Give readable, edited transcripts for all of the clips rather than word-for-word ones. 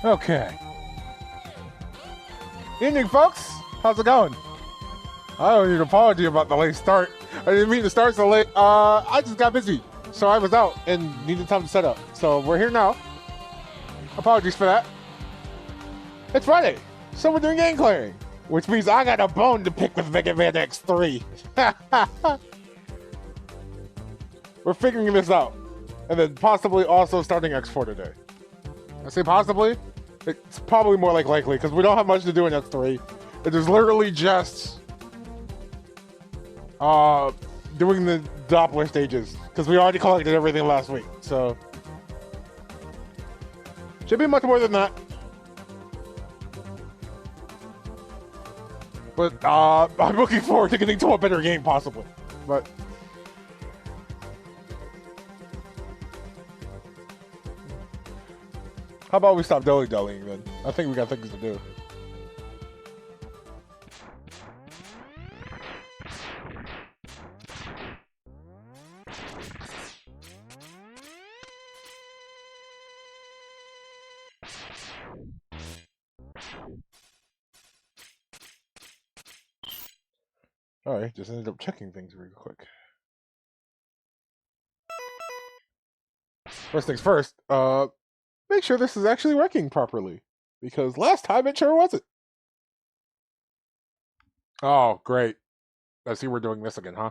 Okay. Evening, folks. How's it going? I owe you an apology about the late start. I didn't mean to start so late. I just got busy, so I was out and needed time to set up. So we're here now. Apologies for that. It's Friday, so we're doing game clearing, which means I got a bone to pick with Mega Man X3. We're figuring this out, and then possibly also starting X4 today. I say possibly. It's probably more like likely because we don't have much to do in X3. It is literally just doing the Doppler stages because we already collected everything last week. So should be much more than that. But I'm looking forward to getting to a better game possibly. But how about we stop dilly-dallying then? I think we got things to do. Alright, just ended up checking things real quick. First things first, make sure this is actually working properly. Because last time it sure wasn't. Oh, great. I see we're doing this again, huh?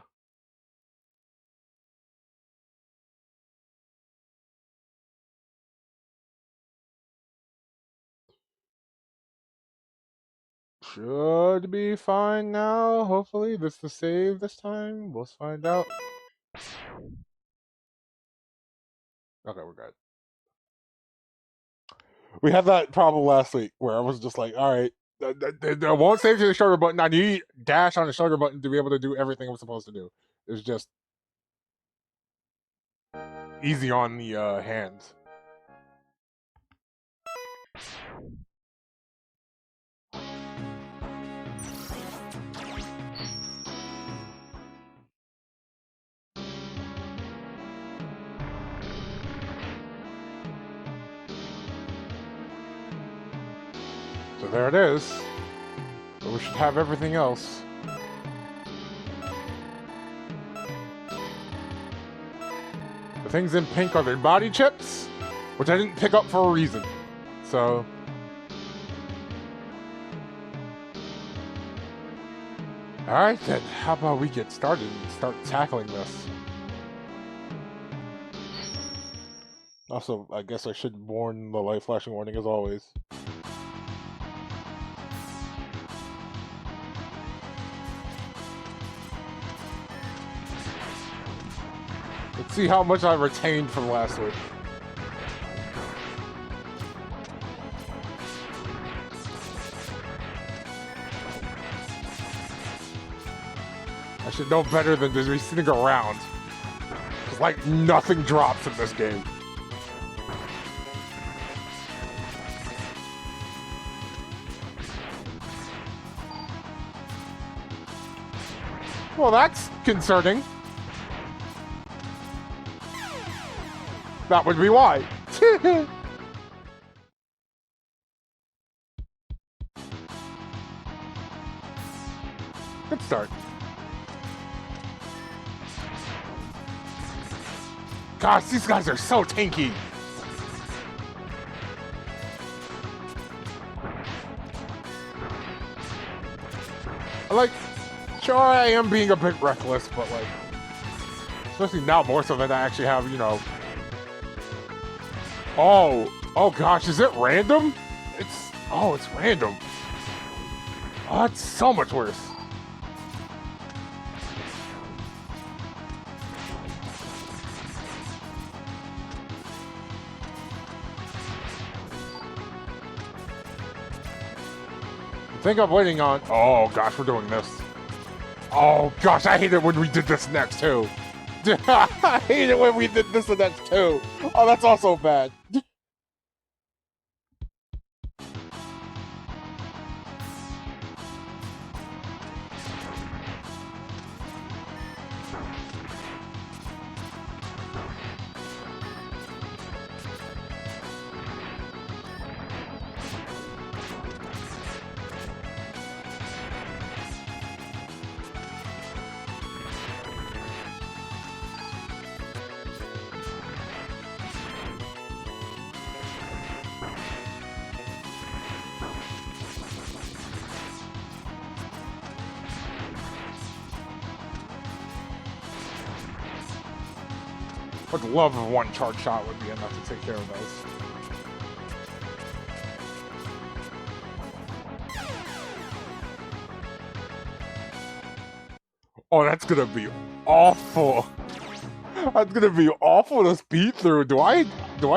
Should be fine now, hopefully. This is the save this time. We'll find out. Okay, we're good. We had that problem last week where I was just like, alright, I won't save to the shoulder button. I need dash on the shoulder button to be able to do everything I'm supposed to do. It's just easy on the hands. So there it is. But we should have everything else. The things in pink are their body chips, which I didn't pick up for a reason. So alright then, how about we get started and start tackling this? Also, I guess I should warn the light flashing warning as always. Let's see how much I retained from last week. I should know better than just be sitting around. It's like nothing drops in this game. Well, that's concerning. That would be why. Good start. Gosh, these guys are so tanky. Like, sure, I am being a bit reckless, but like, especially now more so that I actually have, you know. Oh gosh, is it random? It's random. Oh, it's so much worse. I think I'm waiting on. Oh gosh, we're doing this. Oh gosh, I hate it when we did this next too. I hate it when we did this next too. Oh, that's also bad. Would love if one charge shot would be enough to take care of those. Oh, that's gonna be awful. That's gonna be awful to speed through. Do I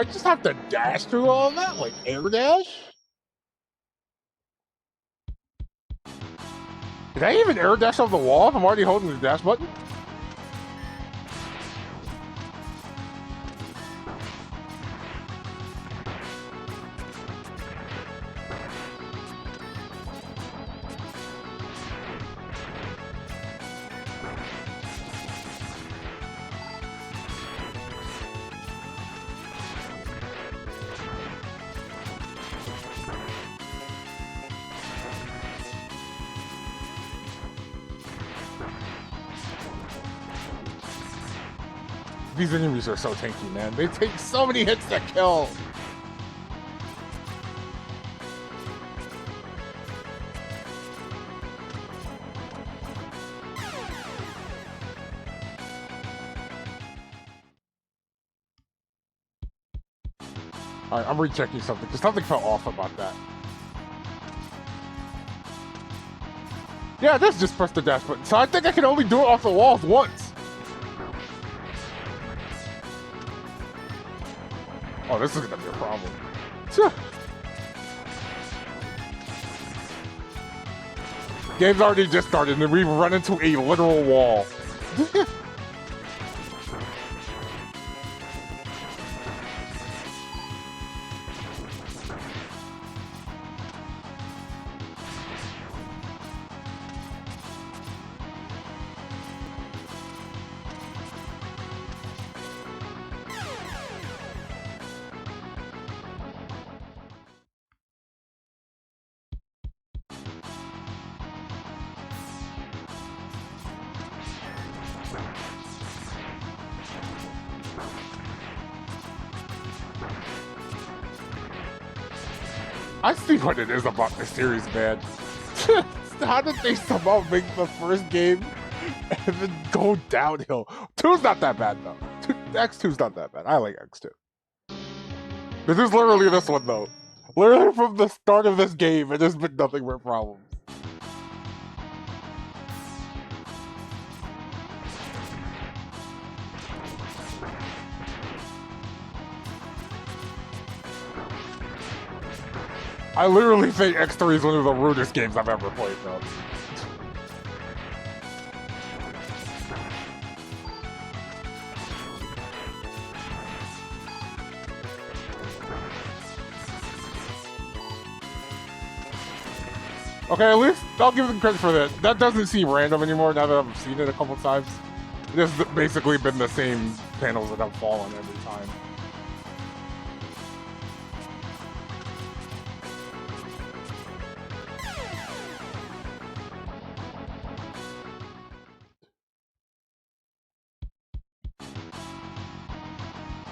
just have to dash through all of that? Like air dash? Did I even air dash off the wall if I'm already holding the dash button? These enemies are so tanky, man. They take so many hits to kill. Alright, I'm rechecking something, because something felt off about that. Yeah, this just press the dash button, so I think I can only do it off the walls once. Oh, this is gonna be a problem. Game's already just started, and we've run into a literal wall. I see what it is about this series, man. How did they somehow make the first game and then go downhill? 2's not that bad, though. X2's not that bad. I like X2. This is literally this one, though. Literally from the start of this game, it has been nothing but problems. I literally think X3 is one of the rudest games I've ever played, though. Okay, at least I'll give them credit for that. That doesn't seem random anymore now that I've seen it a couple times. It has basically been the same panels that have fallen every time.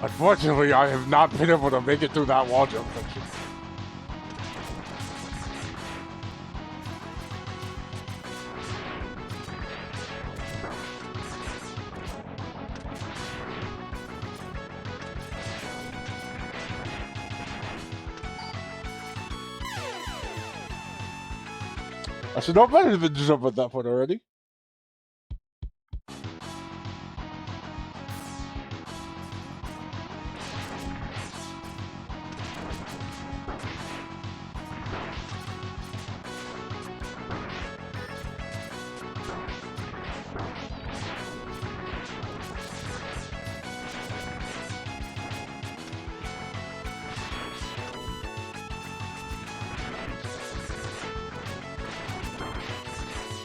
Unfortunately, I have not been able to make it through that wall jump section. I should know better than to jump at that point already.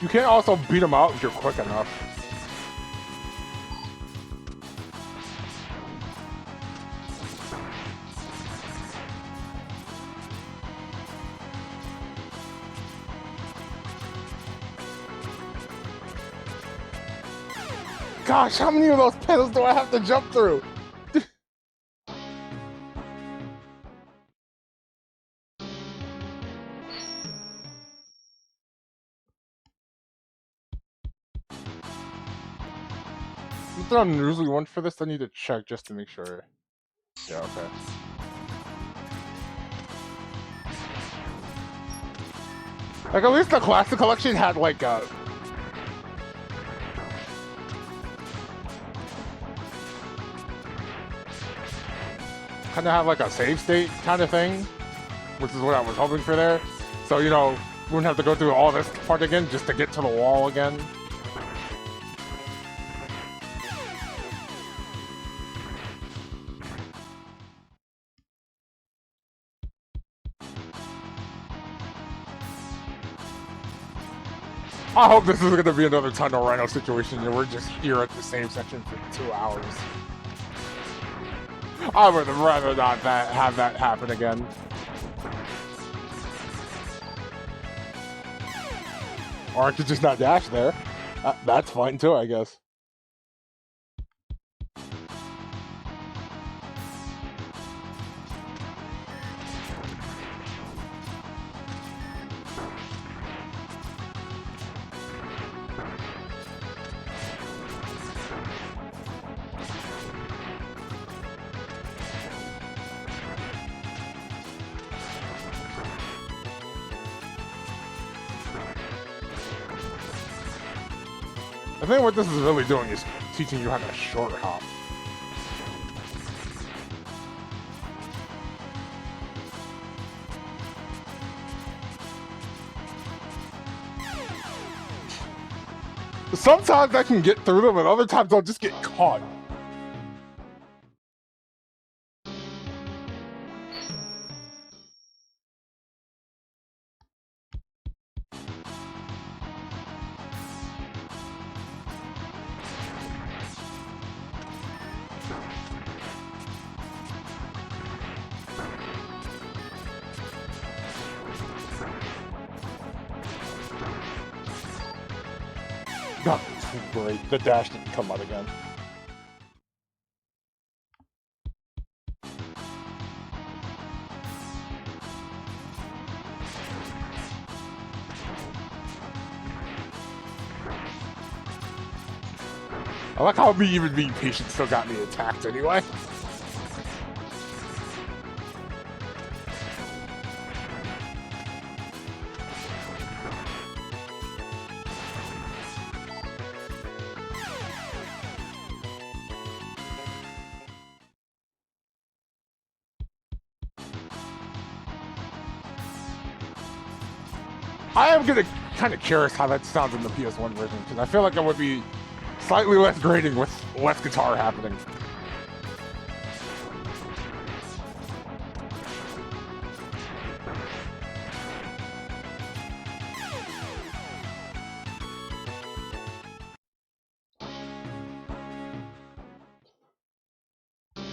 You can't also beat them out if you're quick enough. Gosh, how many of those panels do I have to jump through? something unusually one for this I need to check just to make sure. Yeah, okay. Like, at least the classic collection had, like, kind of have, like, a save state kind of thing, which is what I was hoping for there. So, you know, we wouldn't have to go through all this part again just to get to the wall again. I hope this isn't going to be another Tunnel Rhino situation and we're just here at the same section for 2 hours. I would rather not have that happen again. Or I could just not dash there. That's fine too, I guess. I think what this is really doing is teaching you how to short hop. Sometimes I can get through them, and other times I'll just get caught. Not too great. The dash didn't come out again. I like how me even being patient still got me attacked anyway. I am kind of curious how that sounds in the PS1 version, because I feel like it would be slightly less grating with less guitar happening.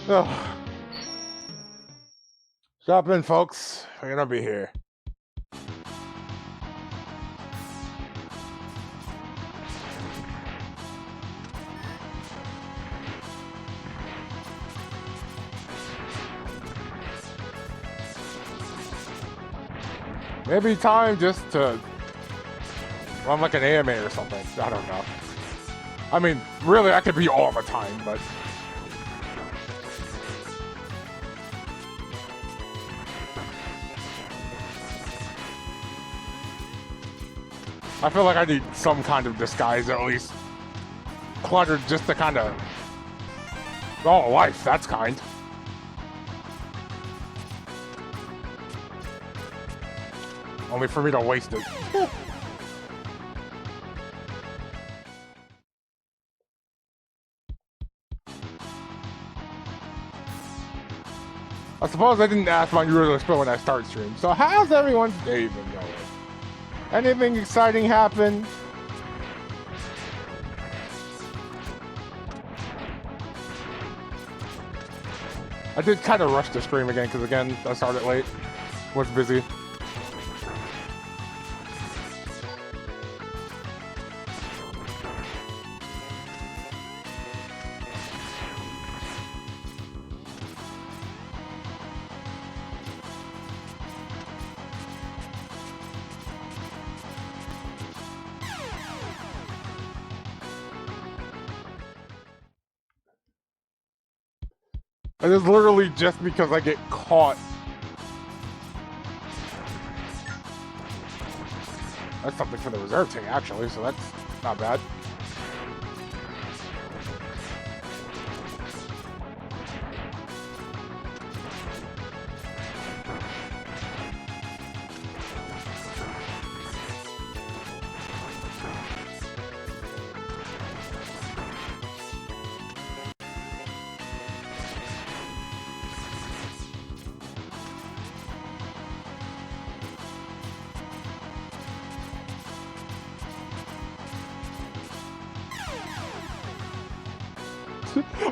Oh. Strap in, folks. We're gonna be here. Maybe time just to run like an AMA or something. I don't know. I mean, really, I could be all the time, but... I feel like I need some kind of disguise, at least. Cluttered just to kind of... Oh, life, that's kind. Only for me to waste it. I suppose I didn't ask my usual spill when I start stream. So how's everyone's day been going? Anything exciting happen? I did kind of rush the stream again because again I started late. Was busy. And it's literally just because I get caught. That's something for the reserve tank, actually, so that's not bad.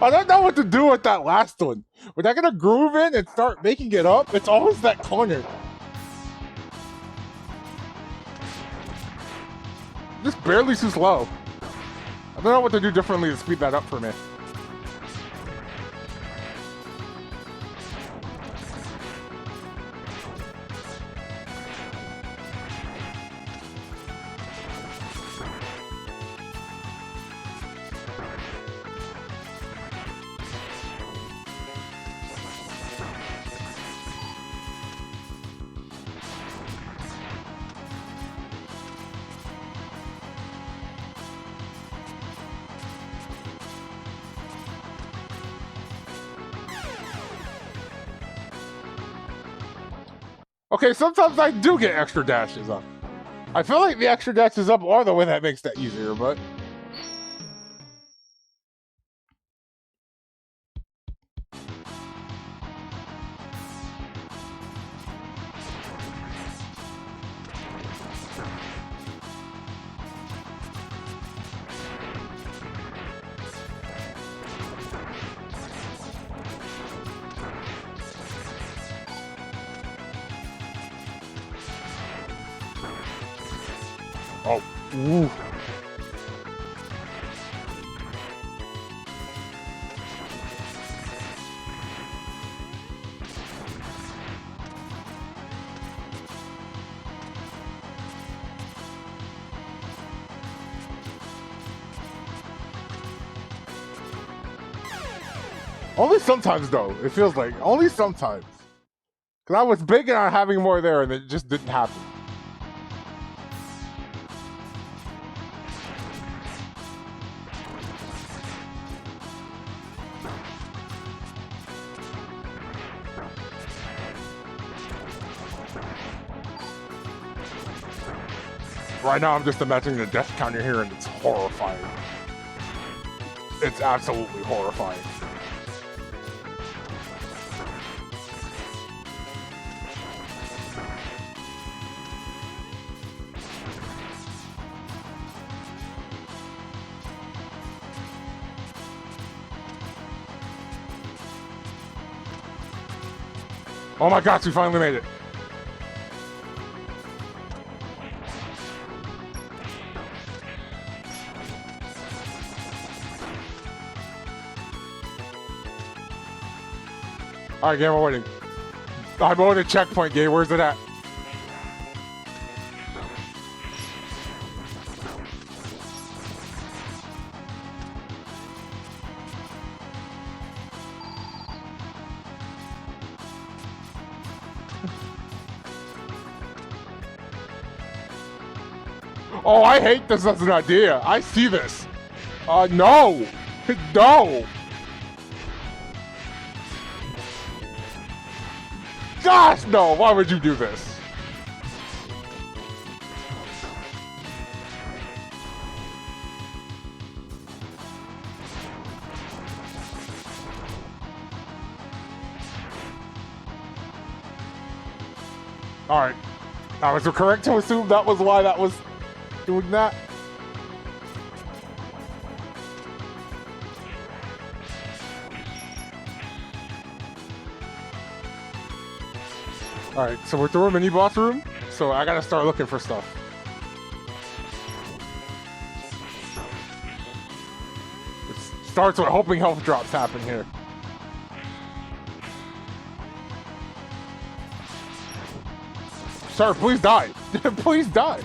I don't know what to do with that last one. When I gonna groove in and start making it up, it's always that corner. Just barely too slow. I don't know what to do differently to speed that up for me. Okay, sometimes I do get extra dashes up. I feel like the extra dashes up are the way that makes that easier, but... Oh, ooh. Only sometimes, though. It feels like only sometimes. Because I was big on having more there, and it just didn't happen. Right now, I'm just imagining the death counter here, and it's horrifying. It's absolutely horrifying. Oh my gosh, we finally made it. Alright, game, I'm waiting. I'm on a checkpoint, game. Where's it at? Oh, I hate this as an idea. I see this. No. No. Gosh, no. Why would you do this? Alright. I was correct to assume that was why that was doing that. Alright, so we're through a mini boss room, so I gotta start looking for stuff. It starts with hoping health drops happen here. Sir, please die. Please die.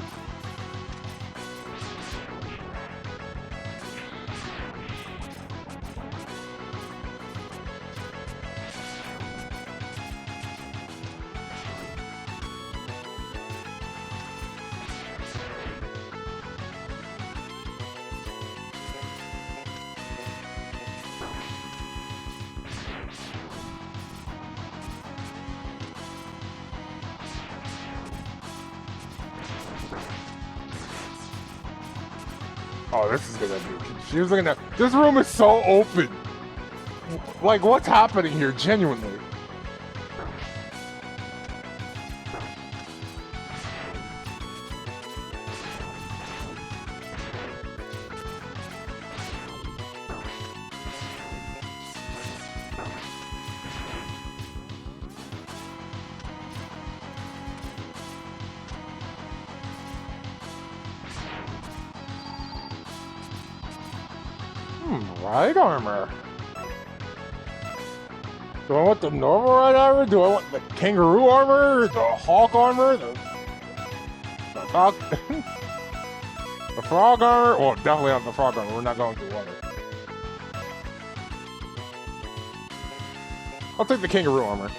Oh, this is gonna be confusing. This room is so open. Like, what's happening here, genuinely? Ride armor. Do I want the normal ride armor? Do I want the kangaroo armor? The hawk armor? The frog? The frog armor? Well, definitely not the frog armor. We're not going to water. I'll take the kangaroo armor.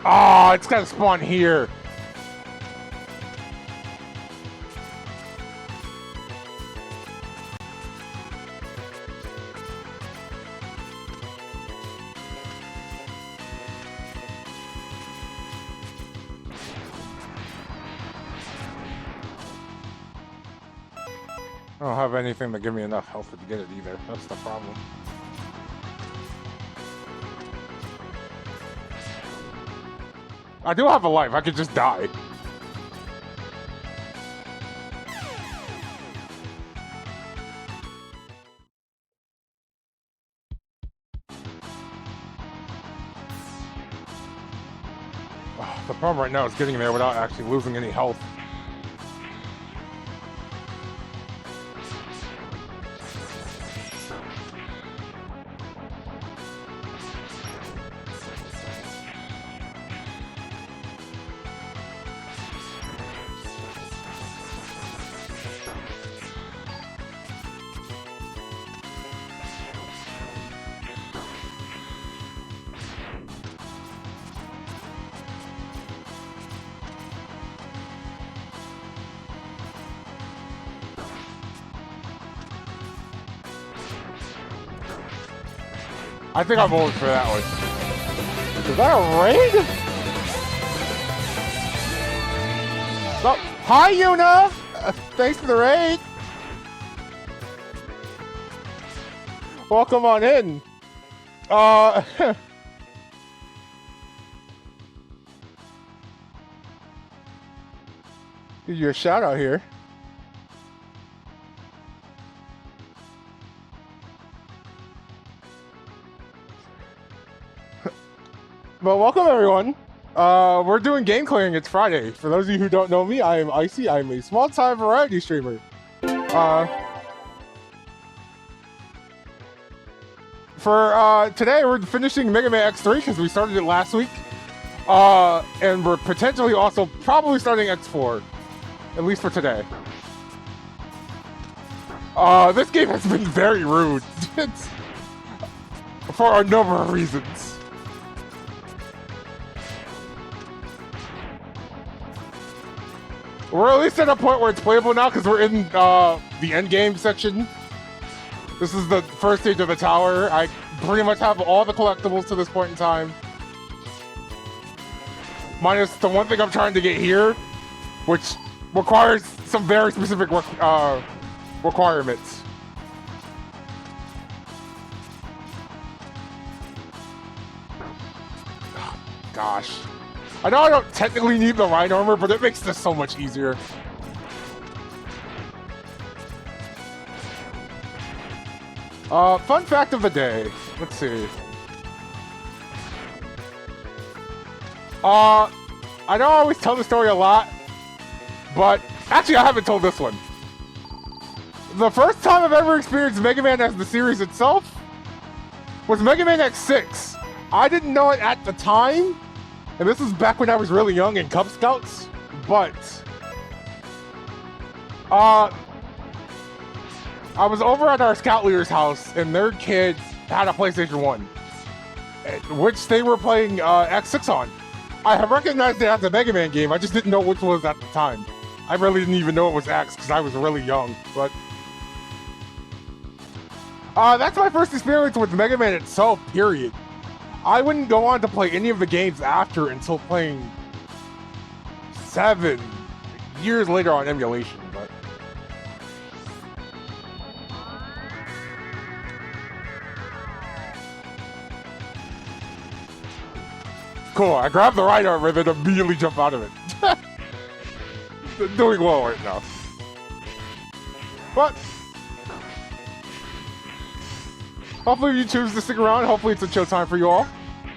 Oh, it's gotta spawn here. I don't have anything to give me enough health to get it either. That's the problem. I do have a life. I could just die. Oh, the problem right now is getting there without actually losing any health. I think I'm voting for that one. Is that a raid? Oh, hi, Yuna! Thanks for the raid! Welcome on in. Give you a shout out here. Well, welcome everyone. We're doing game clearing. It's Friday. For those of you who don't know me, I am Icy. I am a small-time variety streamer. For today, we're finishing Mega Man X3 because we started it last week. And we're potentially also probably starting X4, at least for today. This game has been very rude. It's for a number of reasons. We're at least at a point where it's playable now because we're in the end game section. This is the first stage of the tower. I pretty much have all the collectibles to this point in time. minus the one thing I'm trying to get here, which requires some very specific requirements. Gosh. I know I don't technically need the Rhine armor, but it makes this so much easier. Fun fact of the day. Let's see. I know I always tell the story a lot, but actually I haven't told this one. The first time I've ever experienced Mega Man as the series itself was Mega Man X6. I didn't know it at the time, and this was back when I was really young in Cub Scouts, but I was over at our scout leader's house, and their kids had a PlayStation 1, which they were playing X6 on. I have recognized it as a Mega Man game, I just didn't know which was at the time. I really didn't even know it was X because I was really young, but that's my first experience with Mega Man itself, period. I wouldn't go on to play any of the games after until playing 7 years later on emulation, but cool, I grabbed the right arm and then immediately jump out of it. Doing well right now. But hopefully you choose to stick around. Hopefully it's a chill time for you all.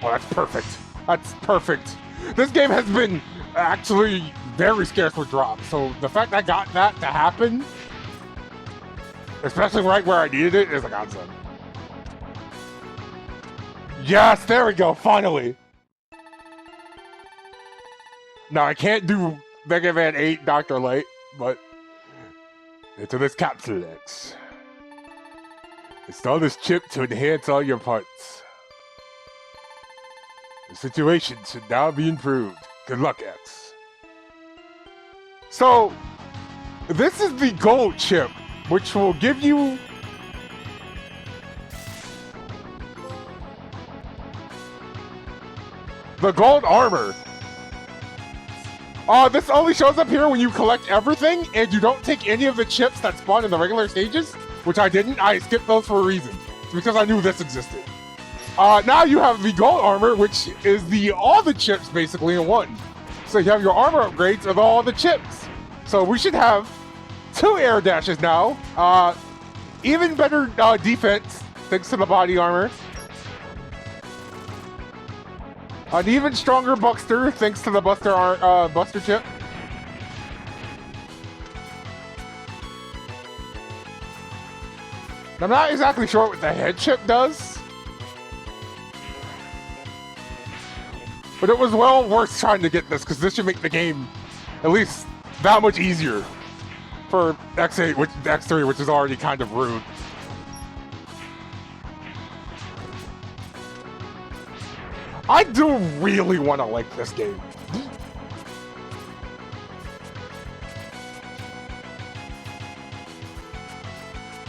Oh, that's perfect. That's perfect. This game has been actually very scarce with drops, so the fact I got that to happen, especially right where I needed it, is a godsend. Yes, there we go, finally. Now, I can't do Mega Man 8 Dr. Light, but into this capsule X. Install this chip to enhance all your parts. The situation should now be improved. Good luck, X. So, this is the gold chip, which will give you the gold armor. This only shows up here when you collect everything, and you don't take any of the chips that spawn in the regular stages, which I didn't. I skipped those for a reason. It's because I knew this existed. Now you have the gold armor, which is all the chips basically in one. So you have your armor upgrades with all the chips. So we should have 2 air dashes now. Even better defense, thanks to the body armor. An even stronger Buster, thanks to the Buster chip. I'm not exactly sure what the head chip does, but it was well worth trying to get this, because this should make the game at least that much easier for X8, X3, which is already kind of rude. I do really want to like this game.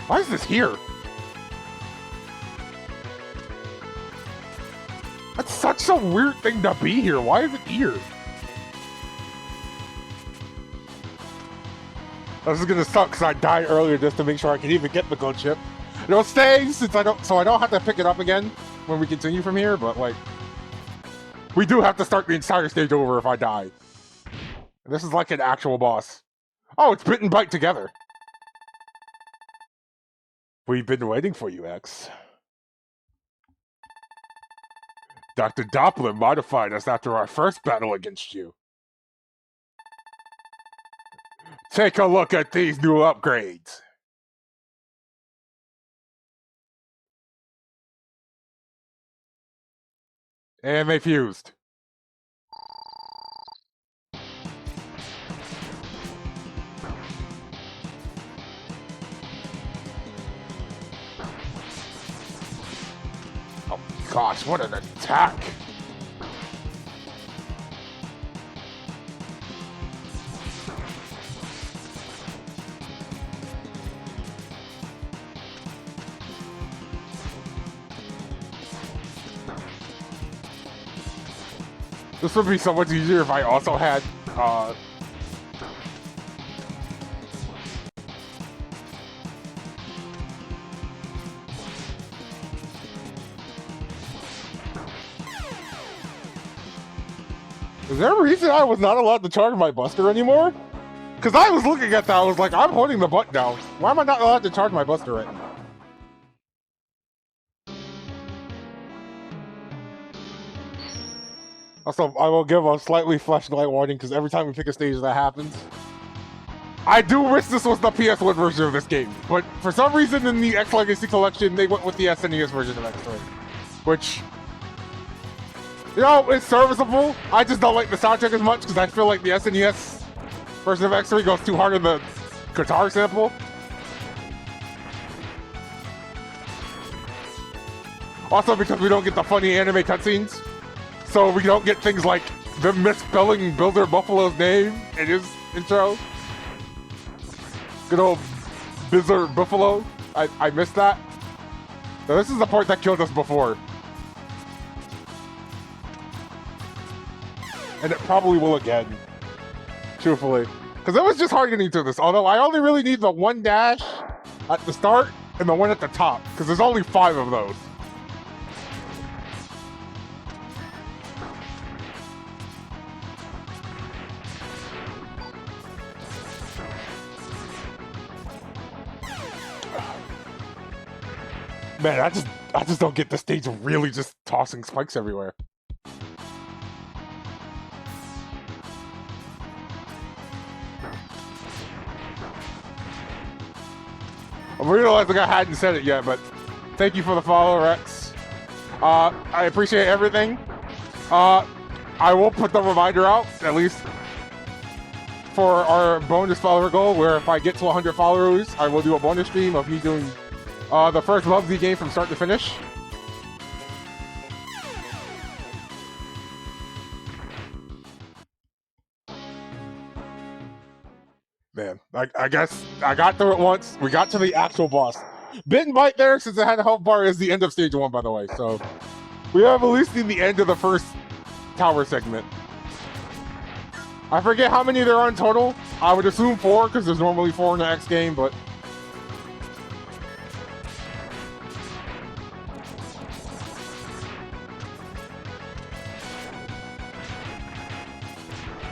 Why is this here? That's such a weird thing to be here. Why is it here? This is gonna suck because I died earlier just to make sure I can even get the gold chip. It'll stay since I don't have to pick it up again when we continue from here, but like, we do have to start the entire stage over if I die. And this is like an actual boss. Oh, it's Bit and Bite together. We've been waiting for you, X. Dr. Doppler modified us after our first battle against you. Take a look at these new upgrades. And they fused. Oh gosh, what an attack! This would be so much easier if I also had, Is there a reason I was not allowed to charge my Buster anymore? Because I was looking at that, I was like, I'm holding the button down. Why am I not allowed to charge my Buster right now? Also, I will give a slightly flashlight warning because every time we pick a stage that happens. I do wish this was the PS1 version of this game, but for some reason in the X Legacy Collection, they went with the SNES version of X3, which, you know, it's serviceable. I just don't like the soundtrack as much because I feel like the SNES version of X3 goes too hard on the guitar sample. Also because we don't get the funny anime cutscenes, so we don't get things like them misspelling Builder Buffalo's name in his intro. Good old Bizzer Buffalo. I missed that. Now, this is the part that killed us before. And it probably will again. Truthfully. Because it was just hard getting through this. Although I only really need the one dash at the start and the one at the top. Because there's only 5 of those. Man, I just don't get the stage really just tossing spikes everywhere. I'm realizing I hadn't said it yet, but thank you for the follow, Rex. I appreciate everything. I will put the reminder out, at least for our bonus follower goal, where if I get to 100 followers, I will do a bonus stream of me doing the first Bubsy game from start to finish. Man, I guess I got through it once. We got to the actual boss. Bit and Bite there, since it had a health bar, is the end of stage 1, by the way. So we have at least seen the end of the first tower segment. I forget how many there are in total. I would assume 4, because there's normally 4 in the X game, but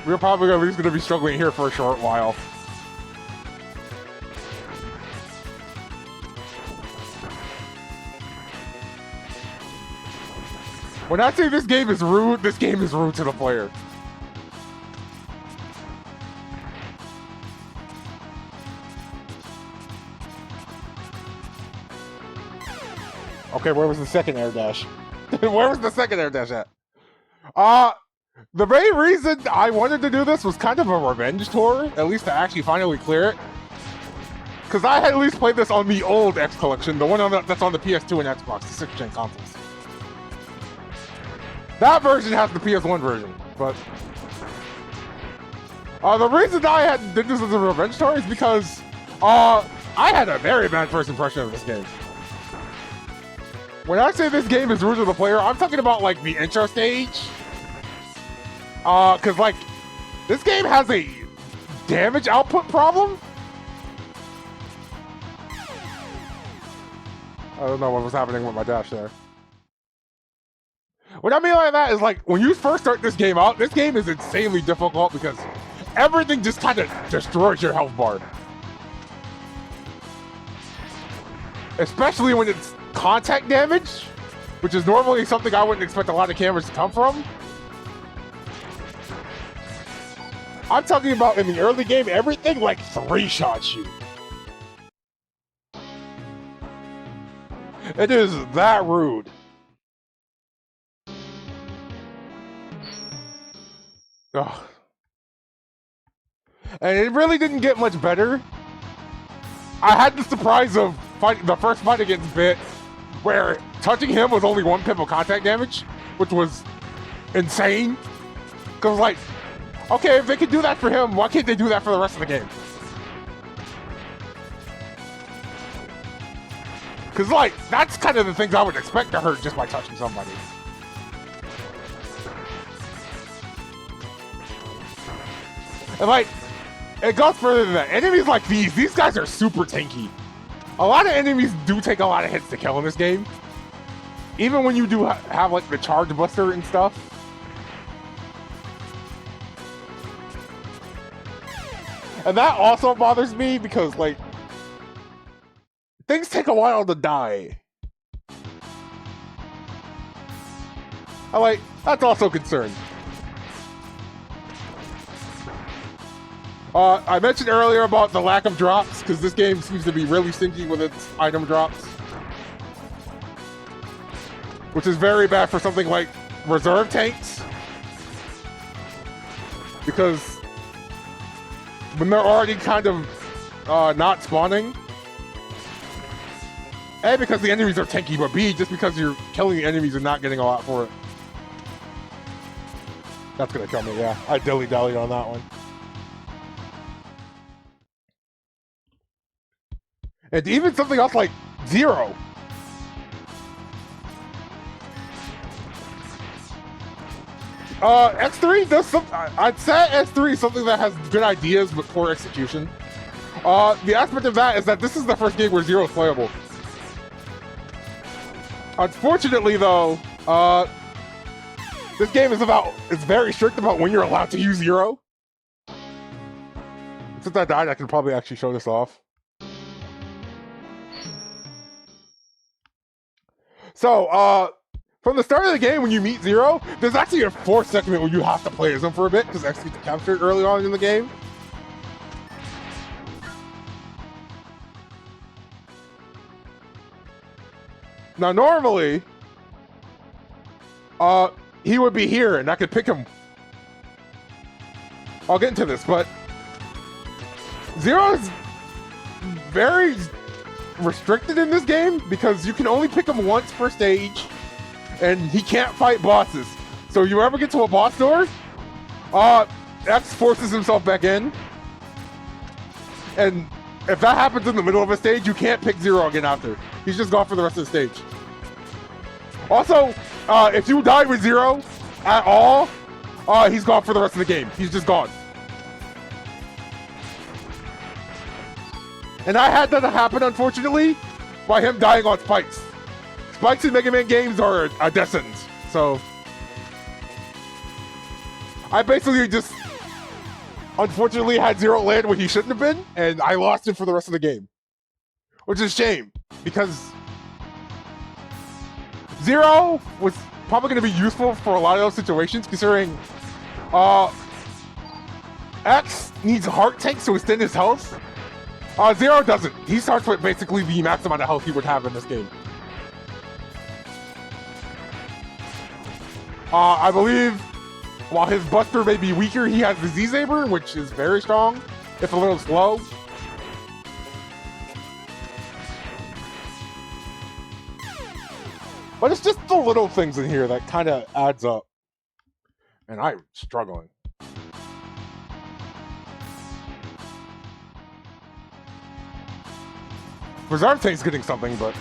we're probably at least going to be struggling here for a short while. When I say this game is rude to the player. Okay, where was the second air dash? Where was the second air dash at? The main reason I wanted to do this was kind of a revenge tour, at least to actually finally clear it. Because I had at least played this on the old X Collection, the one that's on the PS2 and Xbox, the 6th-gen consoles. That version has the PS1 version, but the reason I did this as a revenge tour is because I had a very bad first impression of this game. When I say this game is rude to the player, I'm talking about like the intro stage. Cause like, this game has a damage output problem. I don't know what was happening with my dash there. What I mean by that is like, when you first start this game out, this game is insanely difficult because everything just kind of destroys your health bar. Especially when it's contact damage, which is normally something I wouldn't expect a lot of cameras to come from. I'm talking about in the early game, everything like 3-shots you. It is that rude. Ugh. And it really didn't get much better. I had the surprise of fighting the first fight against Bit, where touching him was only 1 pip of contact damage, which was insane. Because like, okay, if they could do that for him, why can't they do that for the rest of the game? Because like, that's kind of the things I would expect to hurt just by touching somebody. And like, it goes further than that. Enemies like these guys are super tanky. A lot of enemies do take a lot of hits to kill in this game. Even when you do have like the charge buster and stuff. And that also bothers me because like, things take a while to die. That's also a concern. I mentioned earlier about the lack of drops, because this game seems to be really stingy with its item drops. Which is very bad for something like reserve tanks. Because when they're already kind of not spawning, A, because the enemies are tanky, but B, just because you're killing the enemies and not getting a lot for it. That's gonna kill me, yeah. I dilly-dallied on that one. And even something else like Zero. X3 does something. I'd say X3 is something that has good ideas but poor execution. The aspect of that is that this is the first game where Zero is playable. Unfortunately, though, this game is very strict about when you're allowed to use Zero. Since I died, I can probably actually show this off. So, from the start of the game, when you meet Zero, there's actually a fourth segment where you have to play as him for a bit, because X gets captured early on in the game. Now, normally, he would be here, and I could pick him. I'll get into this, but Zero is very restricted in this game, because you can only pick him once per stage, and he can't fight bosses. So you ever get to a boss door, X forces himself back in, and if that happens in the middle of a stage, you can't pick Zero again after. He's just gone for the rest of the stage. Also, if you die with Zero at all, he's gone for the rest of the game. He's just gone. And I had that happen, unfortunately, by him dying on spikes. Spikes in Mega Man games are a death sentence, so I basically just unfortunately had Zero land when he shouldn't have been, and I lost him for the rest of the game. Which is a shame, because Zero was probably going to be useful for a lot of those situations, considering X needs heart tanks to extend his health. Zero doesn't. He starts with basically the max amount of health he would have in this game. I believe while his Buster may be weaker, he has the Z-Saber, which is very strong, if a little slow. But it's just the little things in here that kind of adds up. And I'm struggling. Reserve Tank's getting something, but...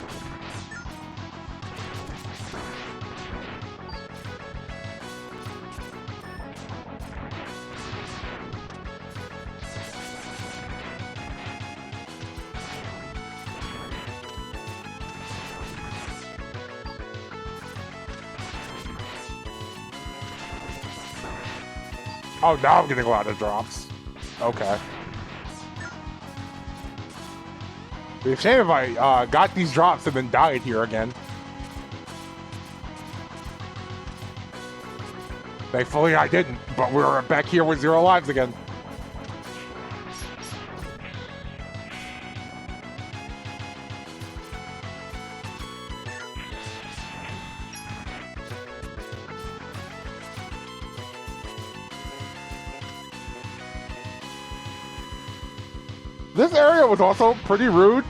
Oh, now I'm getting a lot of drops. Okay. It'd be a shame if I got these drops and then died here again. Thankfully I didn't, but we're back here with 0 lives again. This area was also pretty rude.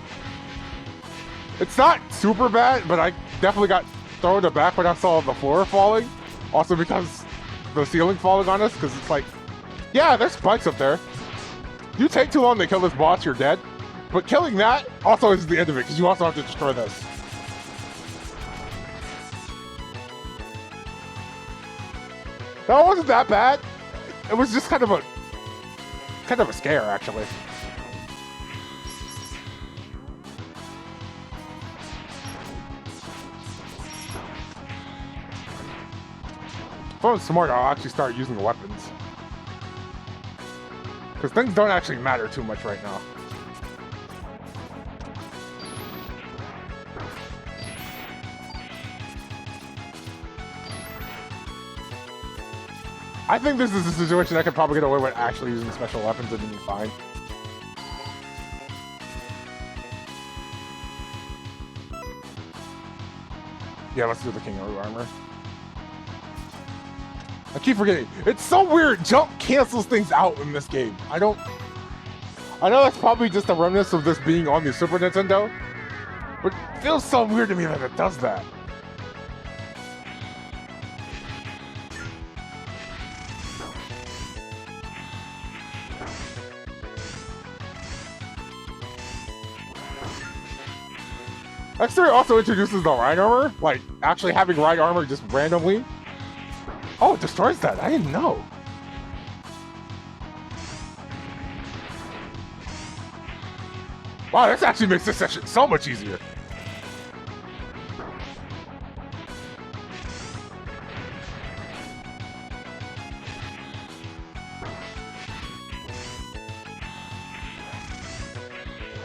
It's not super bad, but I definitely got thrown aback when I saw the floor falling. Also because the ceiling falling on us, because it's like, yeah, there's spikes up there. You take too long to kill this boss, you're dead. But killing that also is the end of it, because you also have to destroy this. That wasn't that bad. It was just kind of a kind of a scare, actually. If I'm smart, I'll actually start using weapons. Because things don't actually matter too much right now. I think this is a situation I could probably get away with actually using special weapons and be fine. Yeah, let's do the King-Aru armor. I keep forgetting. It's so weird. Jump cancels things out in this game. I know that's probably just a remnant of this being on the Super Nintendo, but it feels so weird to me that it does that. X3 also introduces the ride armor, like actually having ride armor just randomly. Oh, it destroys that. I didn't know. Wow, this actually makes this session so much easier.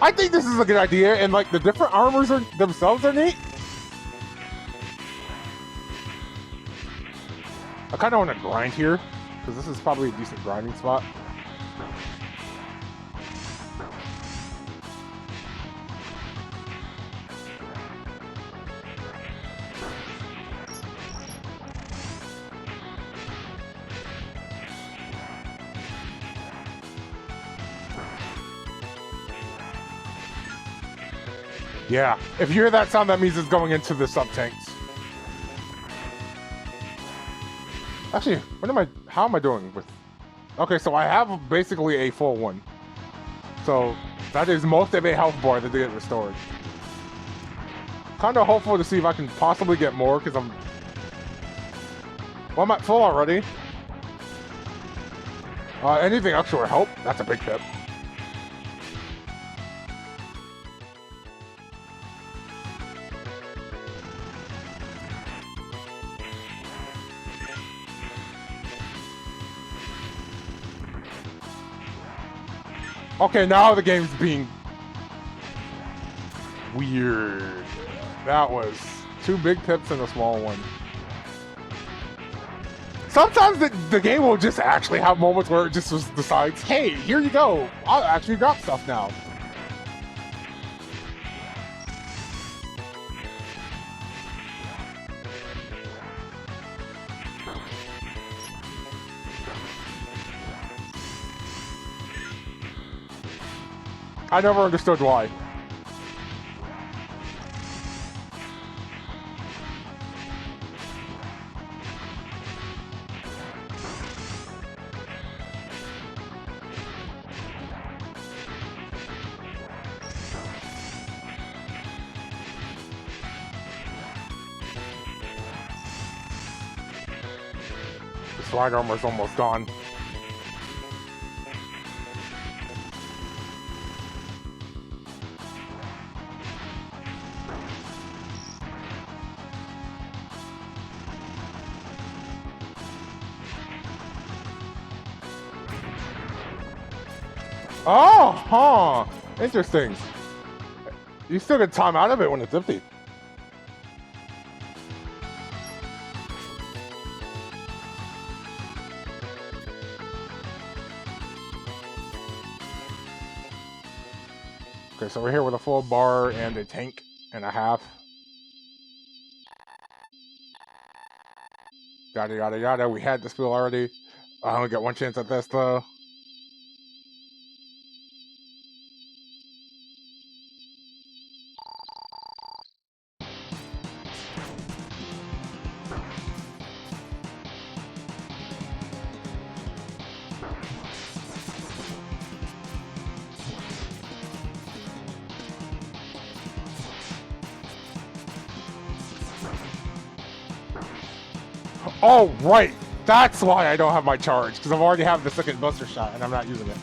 I think this is a good idea, and like the different armors themselves are neat. I kind of want to grind here, because this is probably a decent grinding spot. Yeah, if you hear that sound, that means it's going into the sub-tanks. Actually, how am I doing with... Okay, so I have basically a full one. So, that is most of a health bar that they get restored. Kind of hopeful to see if I can possibly get more, because I'm... Well, I'm at full already. Anything extra will help. That's a big tip. Okay, now the game's being weird. That was 2 big pips and a small one. Sometimes the game will just actually have moments where it just decides, hey, here you go. I'll actually drop stuff now. I never understood why. The slide armor's almost gone. Oh, huh. Interesting. You still get time out of it when it's empty. Okay, so we're here with a full bar and a tank and a half. Yada, yada, yada. We had this wheel already. I only got one chance at this, though. Oh, right. That's why I don't have my charge, because I already have the second buster shot, and I'm not using it.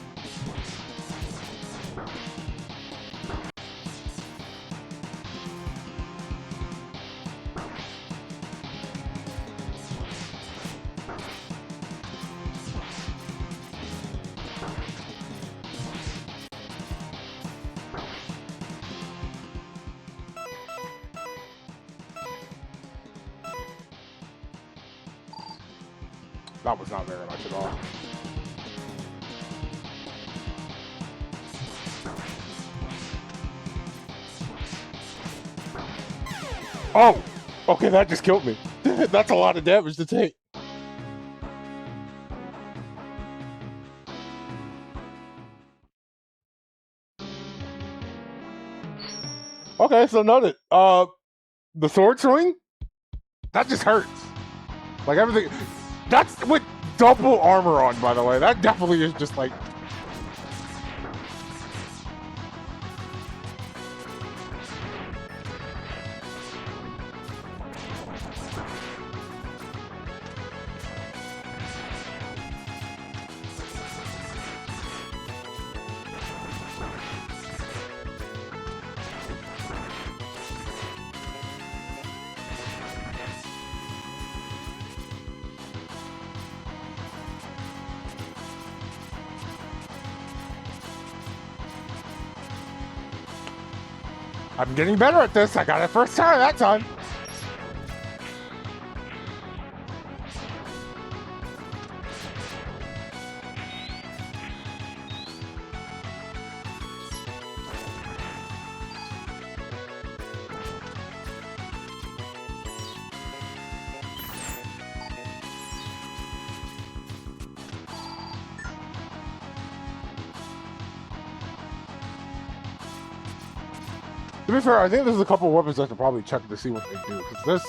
That was not very much at all. Oh! Okay, that just killed me. That's a lot of damage to take. Okay, so noted. The sword swing? That just hurts. Like everything. That's with double armor on, by the way. That definitely is just like. I'm getting better at this. I got it first try that time. To be fair, I think there's a couple weapons I should probably check to see what they do, because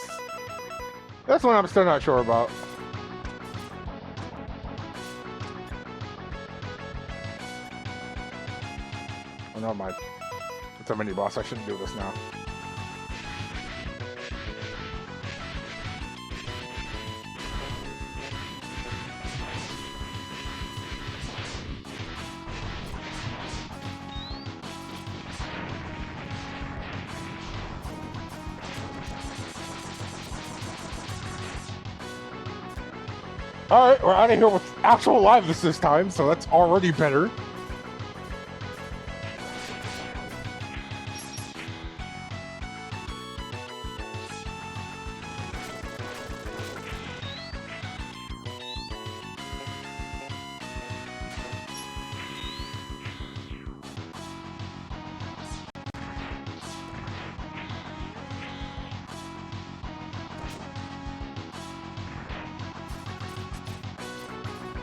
this one I'm still not sure about. Oh, never mind. It's a mini boss. I shouldn't do this now. Alright, we're out of here with actual liveness this time, so that's already better.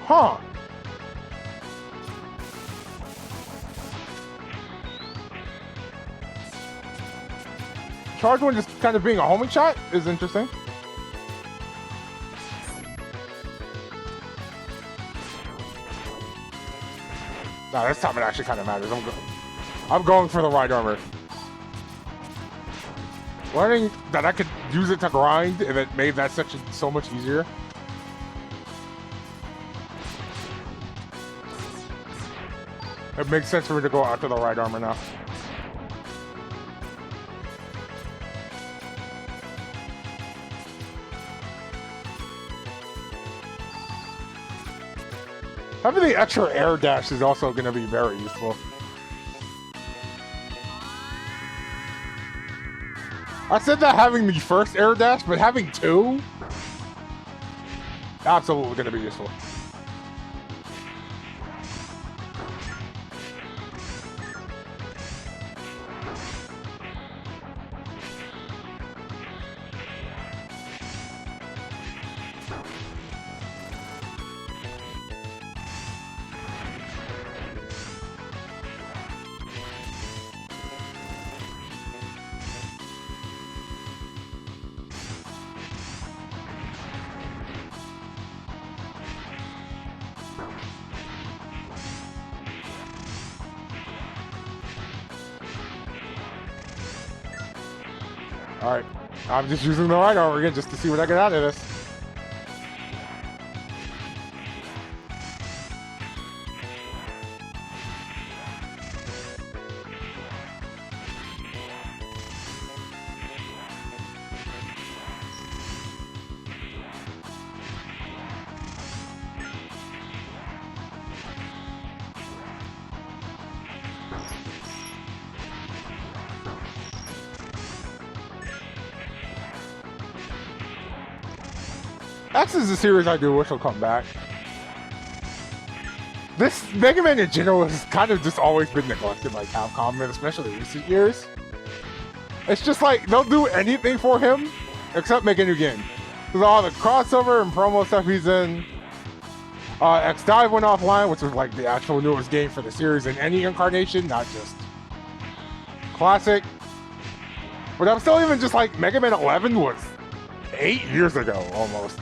Huh. Charge one just kind of being a homing shot is interesting. Nah, this time it actually kind of matters. I'm going for the right armor. Learning that I could use it to grind and it made that section so much easier. It makes sense for me to go after the right armor now. Having the extra air dash is also going to be very useful. I said that having the first air dash, but having two? Absolutely going to be useful. Alright, I'm just using the right armor again just to see what I get out of this. X is a series I do wish will come back. This Mega Man in general has kind of just always been neglected by Capcom, and especially in recent years. It's just like, they'll do anything for him except make a new game. Because all the crossover and promo stuff he's in. X Dive went offline, which was like the actual newest game for the series in any incarnation, not just classic. But I'm still even just like, Mega Man 11 was 8 years ago, almost.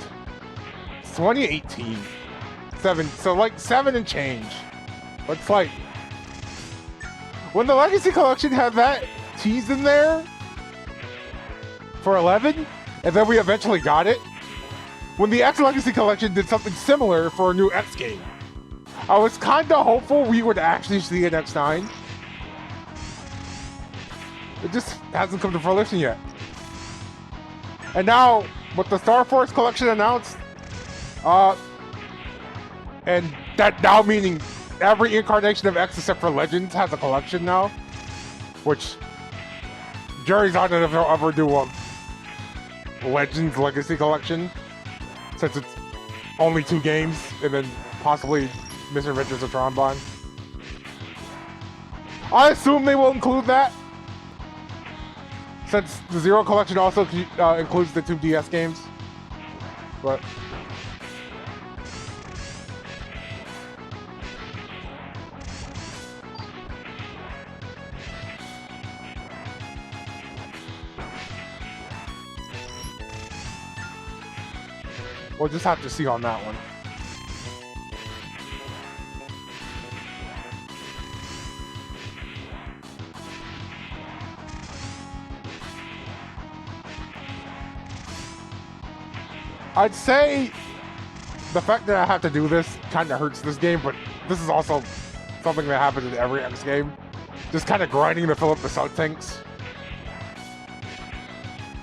It's 2018. 7, so like 7 and change. But it's like, when the Legacy Collection had that tease in there for 11, and then we eventually got it, when the X Legacy Collection did something similar for a new X game, I was kinda hopeful we would actually see an X9. It just hasn't come to fruition yet. And now, with the Star Force Collection announced, and that now meaning every incarnation of X except for Legends has a collection now, which jury's out if they'll ever do a Legends Legacy Collection, since it's only 2 games, and then possibly Misadventures of Trombone. I assume they will include that, since the Zero Collection also includes the 2 DS games, but we'll just have to see on that one. I'd say the fact that I have to do this kind of hurts this game, but this is also something that happens in every X game. Just kind of grinding to fill up the sub tanks.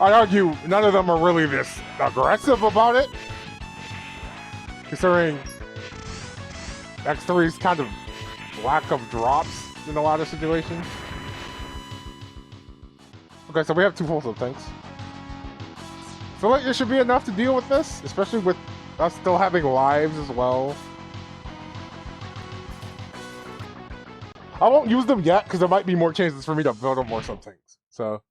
I'd argue none of them are really this aggressive about it, considering X3's kind of lack of drops in a lot of situations. Okay, so we have 2 full sub tanks. I feel like there should be enough to deal with this, especially with us still having lives as well. I won't use them yet, because there might be more chances for me to build up more sub tanks, so.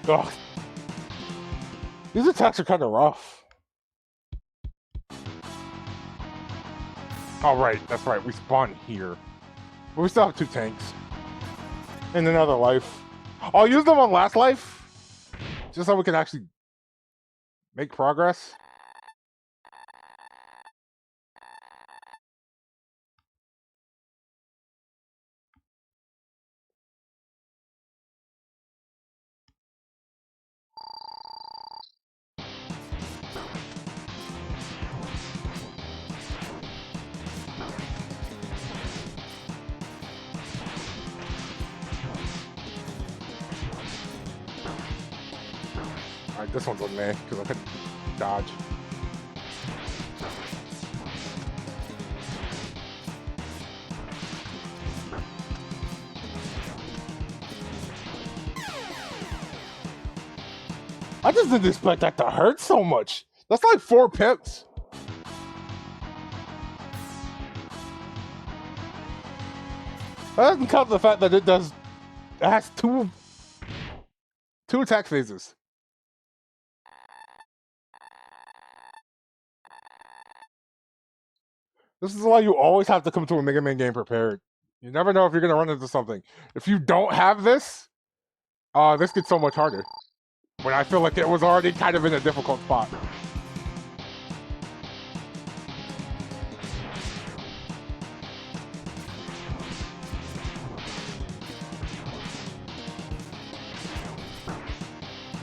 Ugh. These attacks are kind of rough. Oh, right, that's right, we spawn here. But we still have 2 tanks. And another life. I'll use them on last life, just so we can actually make progress. Alright, this one's on me, because I couldn't dodge. I just didn't expect that to hurt so much. That's like 4 pips. That doesn't count the fact that it has two attack phases. This is why you always have to come to a Mega Man game prepared. You never know if you're going to run into something. If you don't have this, This gets so much harder. When I feel like it was already kind of in a difficult spot.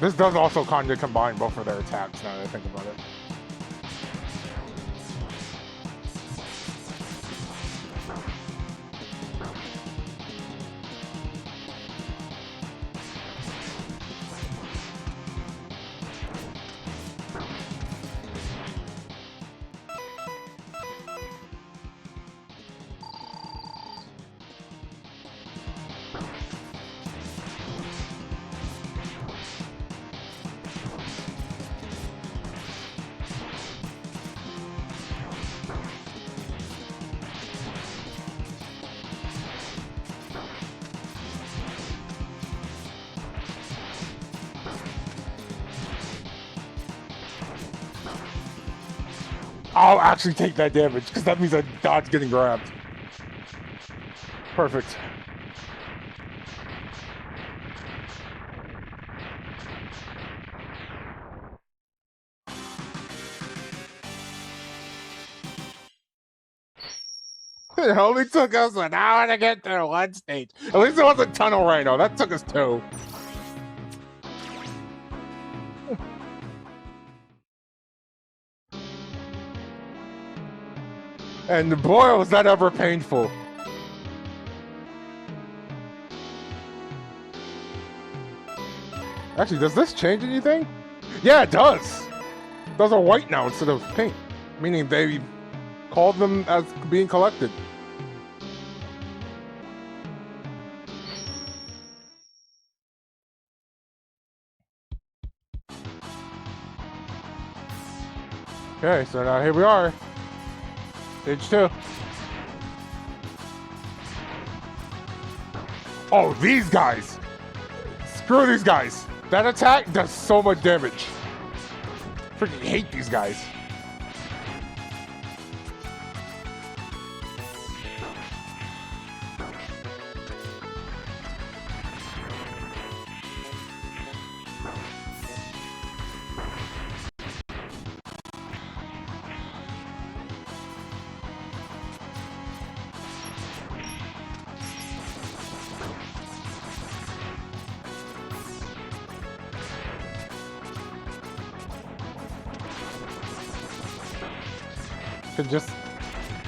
This does also kind of combine both of their attacks now that I think about it. I'll actually take that damage, because that means I dodge getting grabbed. Perfect. It only took us an hour to get through one stage. At least it wasn't Tunnel Rhino. That took us 2. And boy, was that ever painful. Actually, does this change anything? Yeah, it does. Those are white now instead of pink, meaning they called them as being collected. Okay, so now here we are. Stage 2. Oh, these guys! Screw these guys! That attack does so much damage. Freaking hate these guys.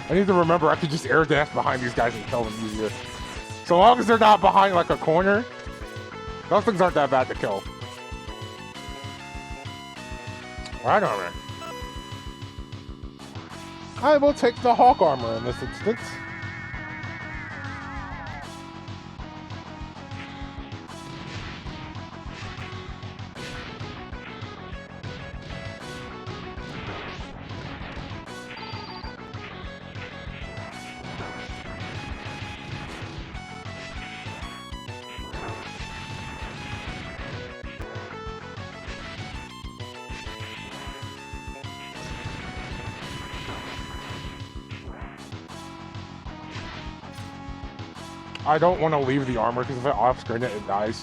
I need to remember I could just air dash behind these guys and kill them easier. So long as they're not behind like a corner, those things aren't that bad to kill. Right armor. I will take the Hawk armor in this instance. I don't want to leave the armor because if I off-screen it, it dies.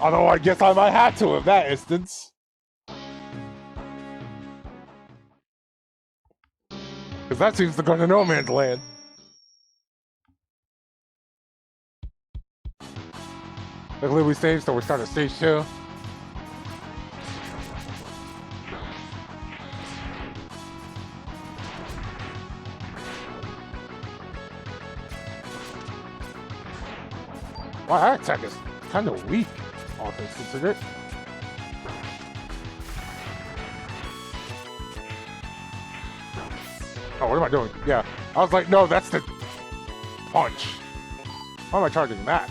Although I guess I might have to in that instance. Because that seems to go to no man's land. Luckily we saved, so we start at stage 2. Wow, that attack is kind of weak, all things considered. Oh, what am I doing? Yeah, I was like, no, that's the punch. Why am I targeting that?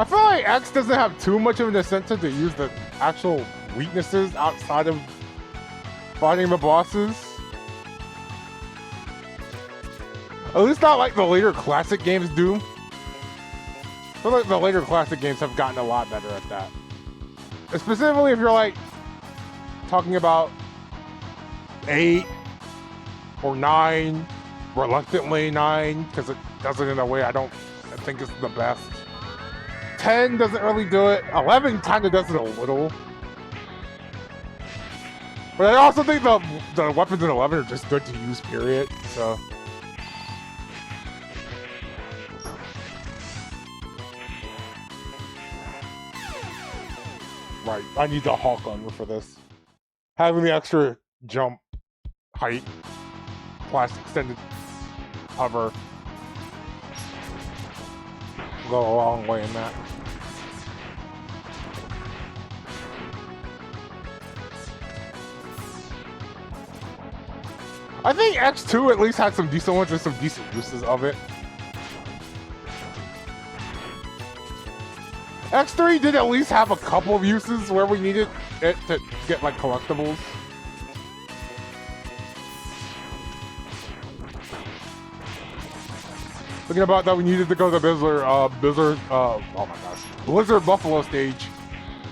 I feel like X doesn't have too much of an incentive to use the actual weaknesses outside of fighting the bosses. At least not like the later classic games do. I feel like the later classic games have gotten a lot better at that. Specifically if you're like talking about 8 or 9, reluctantly 9, because it does it in a way I think it's the best. 10 doesn't really do it. 11 kind of does it a little. But I also think the weapons in 11 are just good to use, period. So. Right, I need the Hulk armor for this. Having the extra jump height, plus extended hover, go a long way in that. I think X2 at least had some decent ones and some decent uses of it. X3 did at least have a couple of uses where we needed it to get like collectibles. Thinking about that, we needed to go to the Blizzard Buffalo stage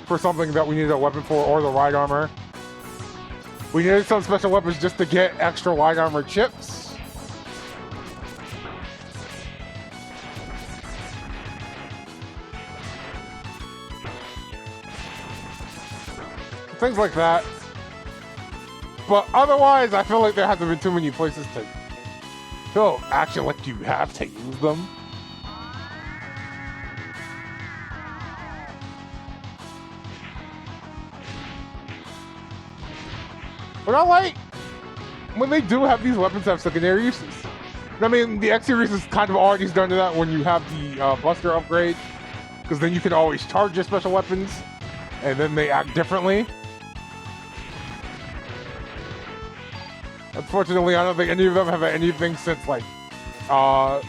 for something that we needed a weapon for, or the ride armor. We needed some special weapons just to get extra ride armor chips. Things like that. But otherwise, I feel like there hasn't been too many places to feel actually like you have to use them. But I like when they do have these weapons have secondary uses. I mean, the X series is kind of already done to that when you have the Buster upgrade, because then you can always charge your special weapons, and then they act differently. Unfortunately, I don't think any of them have anything since, like, at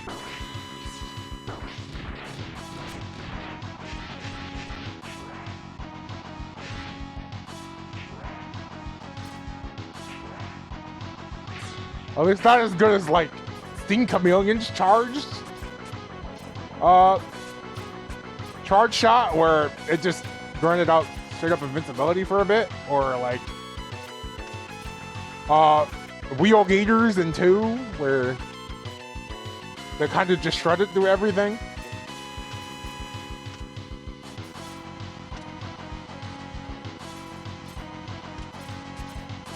least not as good as, like, Steam Chameleon's charged. Charge Shot, where it just granted out straight up invincibility for a bit, or, like, Wheel Gators in 2, where they kind of just shredded through everything.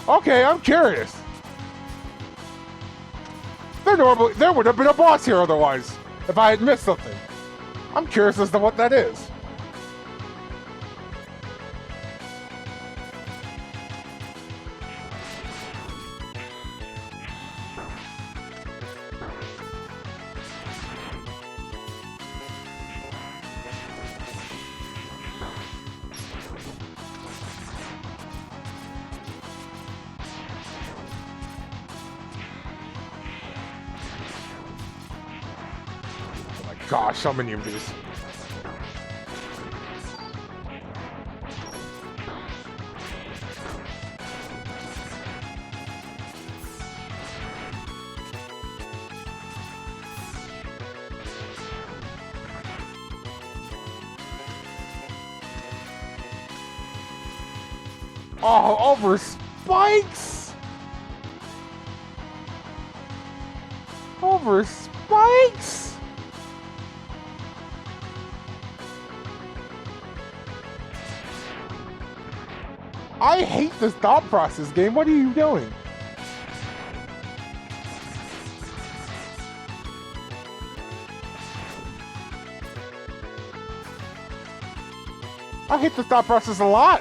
Okay, I'm curious. There would have been a boss here otherwise, if I had missed something. I'm curious as to what that is. Gosh, so many of these. Oh, over spikes! Over spikes! I hate this thought process game. What are you doing? I hate this thought process a lot.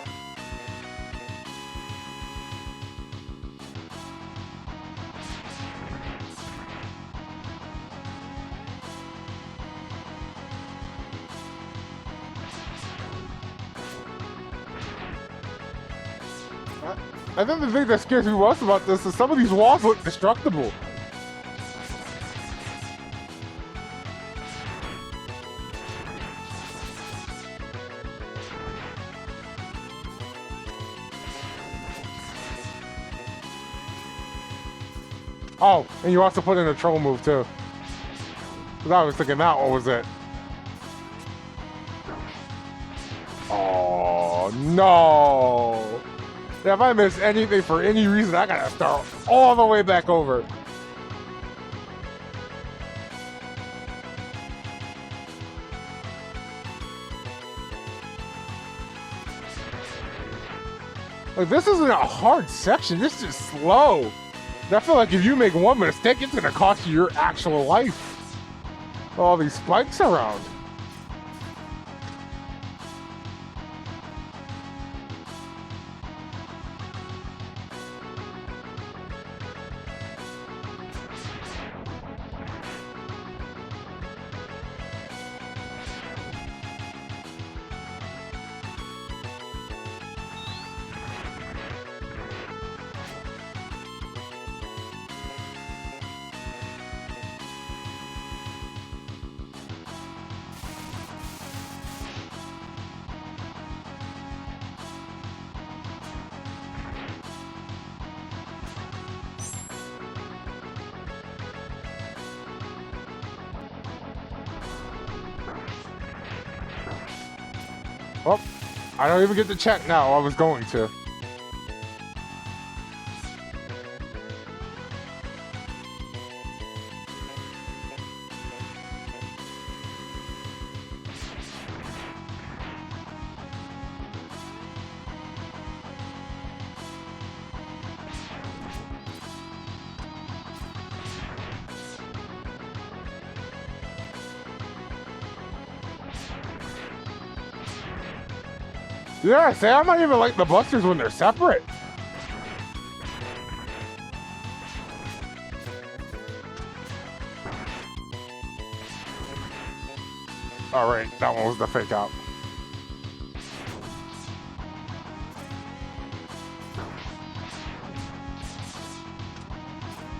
I think the thing that scares me most about this is some of these walls look destructible. Oh, and you also put in a troll move too. Because I was thinking that one was it. Oh, no. Yeah, if I miss anything for any reason, I gotta start all the way back over. Like, this isn't a hard section. This is slow. And I feel like if you make one mistake, it's gonna cost you your actual life. All these spikes around. Well, I don't even get to check now. I was going to. Yeah, say I might even like the busters when they're separate. Alright, that one was the fake out.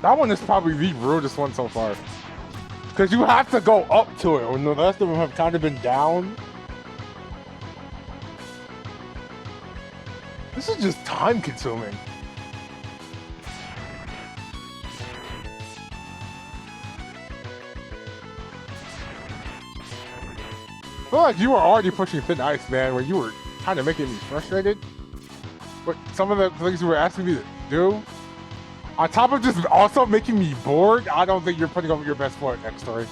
That one is probably the rudest one so far. Because you have to go up to it when the rest of them have kind of been down. This is just time consuming. I feel like you were already pushing thin ice, man, where you were kind of making me frustrated. But some of the things you were asking me to do, on top of just also making me bored, I don't think you're putting up your best foot next story.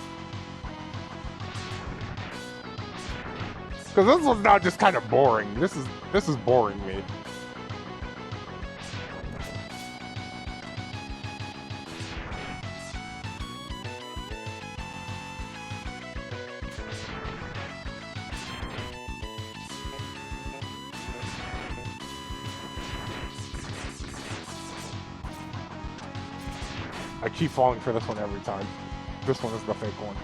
Because this was not just kind of boring. This is boring me. I keep falling for this one every time. This one is the fake one.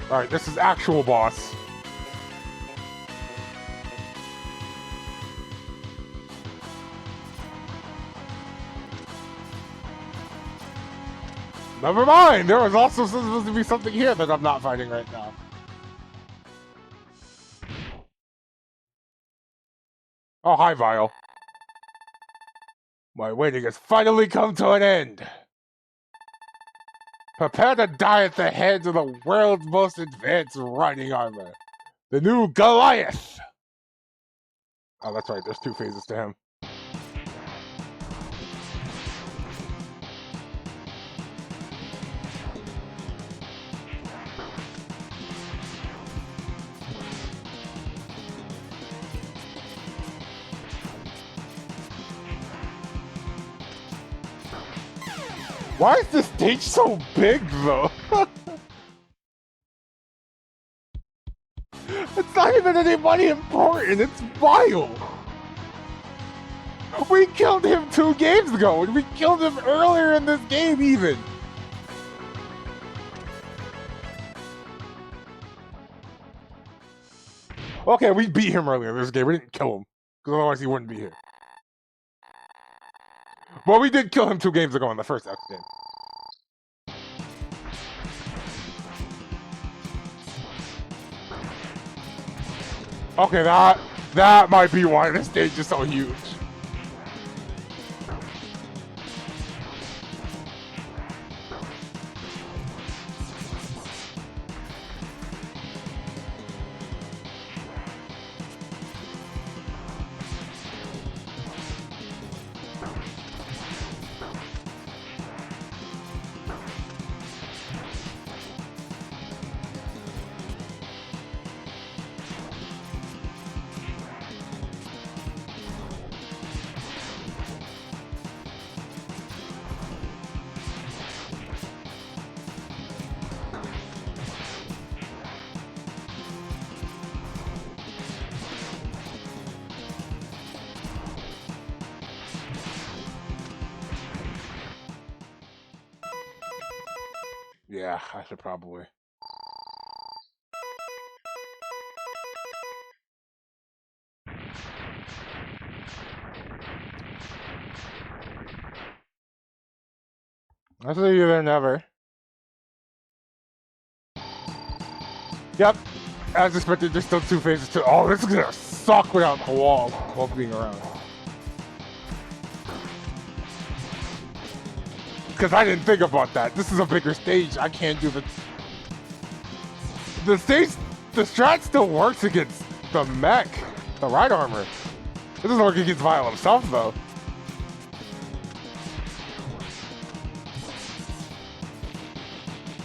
Alright, this is actual boss. Never mind! There was also supposed to be something here that I'm not fighting right now. Oh, hi, Vile. My waiting has finally come to an end. Prepare to die at the hands of the world's most advanced riding armor. The new Goliath! Oh, that's right, there's two phases to him. Why is this stage so big, though? It's not even anybody important, it's Vile! We killed him 2 games ago, and we killed him earlier in this game, even! Okay, we beat him earlier in this game, we didn't kill him, because otherwise he wouldn't be here. Well, we did kill him 2 games ago in the first X game. Okay, that might be why the stage is so huge. Yeah, I should probably. I see you there, never. Yep, as expected, there's still 2 phases to. Oh, this is gonna suck without the wall being around. Because I didn't think about that. This is a bigger stage. I can't do the stage. The strat still works against the mech, the ride armor. It doesn't work against Vile himself, though.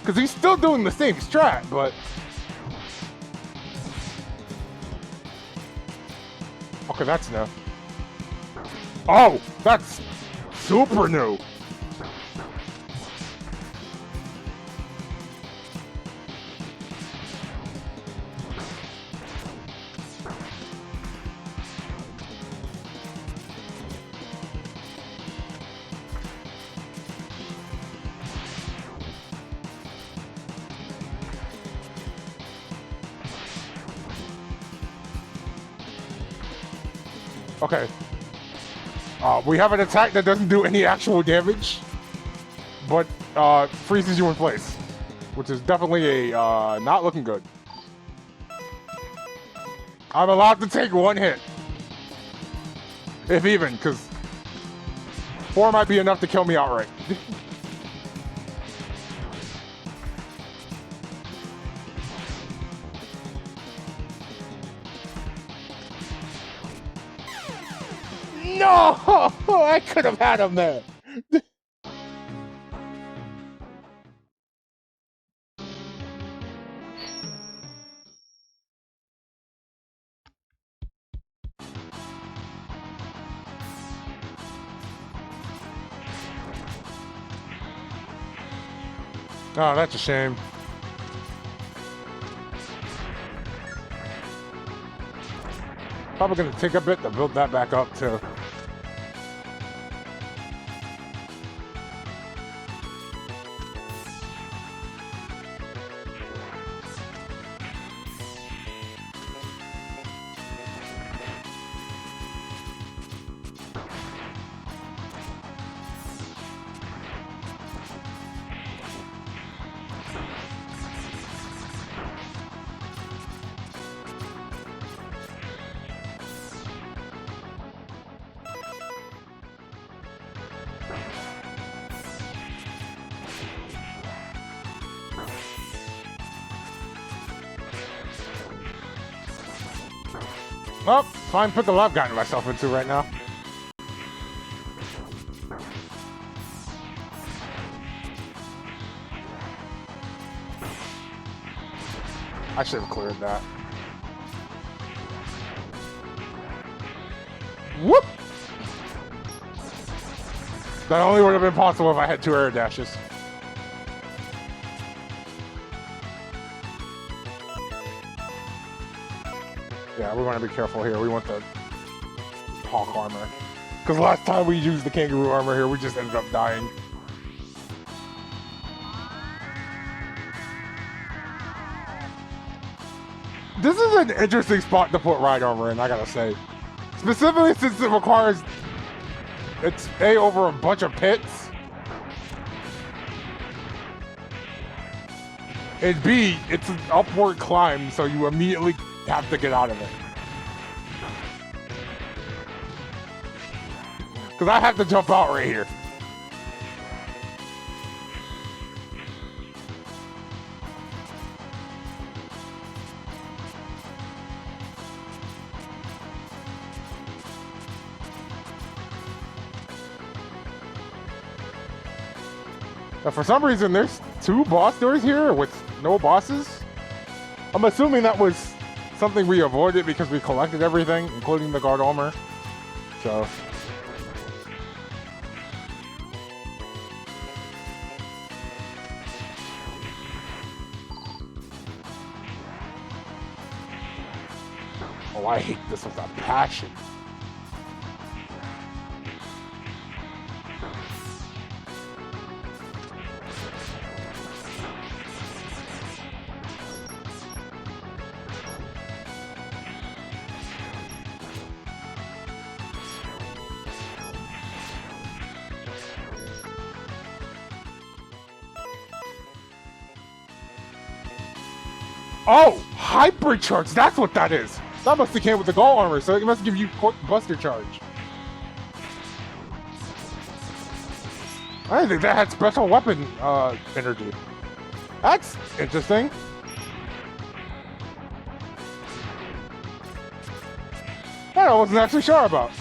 Because he's still doing the same strat, but... Okay, that's new. Oh, that's super new. Okay. We have an attack that doesn't do any actual damage, but freezes you in place, which is definitely a not looking good. I'm allowed to take 1 hit, if even, because 4 might be enough to kill me outright. No! I could have had him there. Oh, that's a shame. Probably gonna take a bit to build that back up too. Oh, fine pickle I've gotten myself into right now. I should have cleared that. Whoop! That only would have been possible if I had 2 air dashes. Yeah, we want to be careful here. We want the Hawk armor. Because last time we used the Kangaroo armor here, we just ended up dying. This is an interesting spot to put ride armor in, I gotta say. Specifically since it requires it's A, over a bunch of pits, and B, it's an upward climb, so you immediately have to get out of it. Because I have to jump out right here. Now, for some reason, there's 2 boss doors here with no bosses. I'm assuming that was something we avoided because we collected everything, including the guard armor. So. Oh, I hate this with a passion. Oh, hypercharge, that's what that is. That must have came with the gold armor, so it must give you buster charge. I didn't think that had special weapon energy. That's interesting. That I wasn't actually sure about.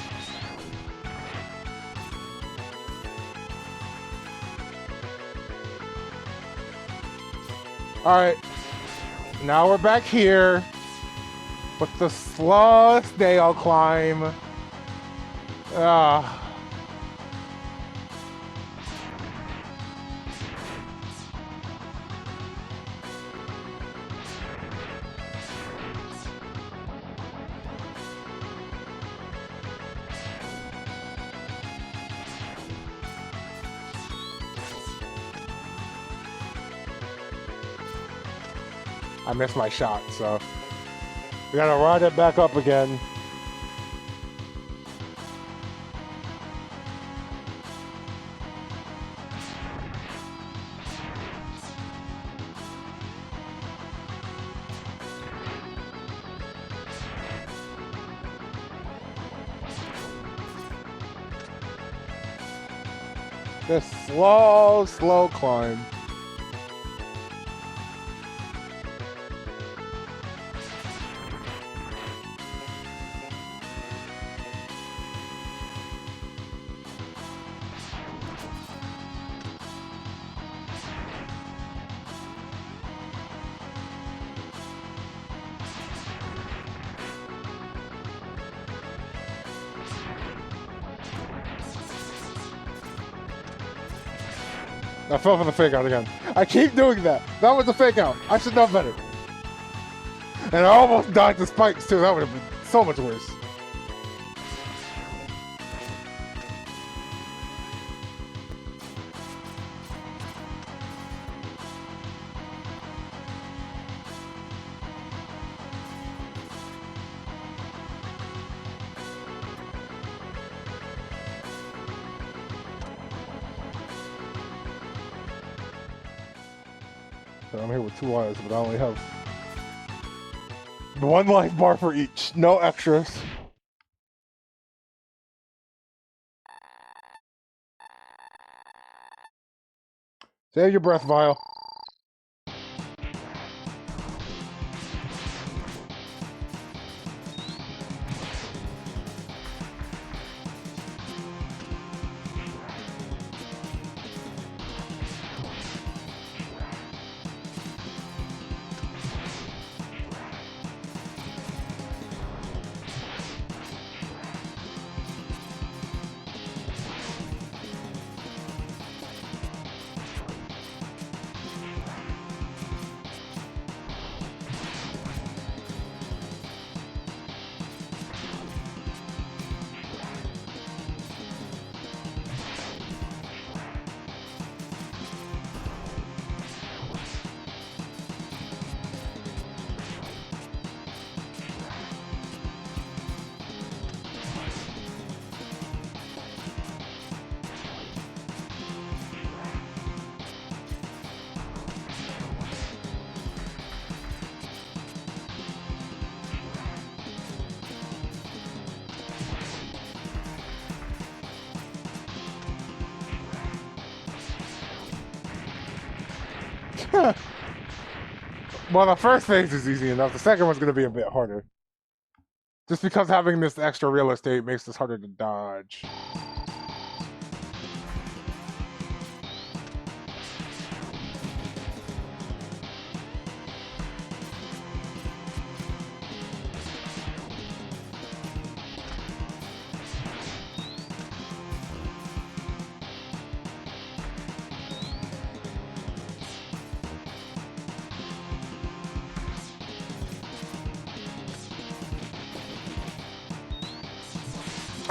Alright. Now we're back here with the slow snail climb. I missed my shot, so we gotta ride it back up again. This slow climb. I fell for the fake out again. I keep doing that. That was a fake out. I should know better. And I almost died to spikes too. That would have been so much worse. I'm here with 2 lives, but I only have 1 life bar for each. No extras. Save your breath, Vile. Well, the first phase is easy enough. The second one's going to be a bit harder. Just because having this extra real estate makes this harder to dodge.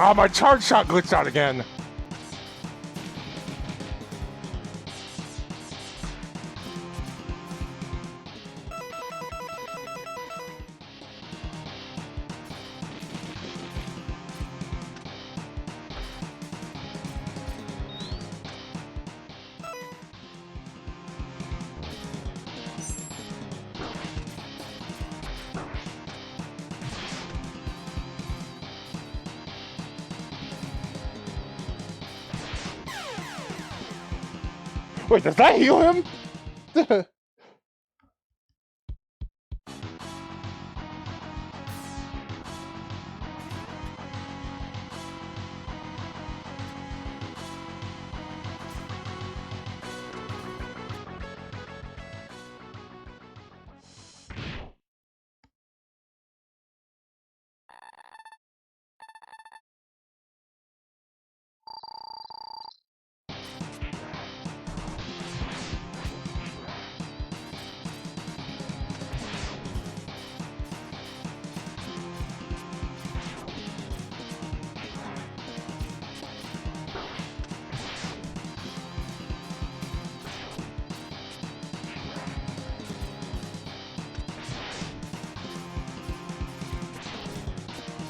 Oh, my charge shot glitched out again. Wait, does that heal him?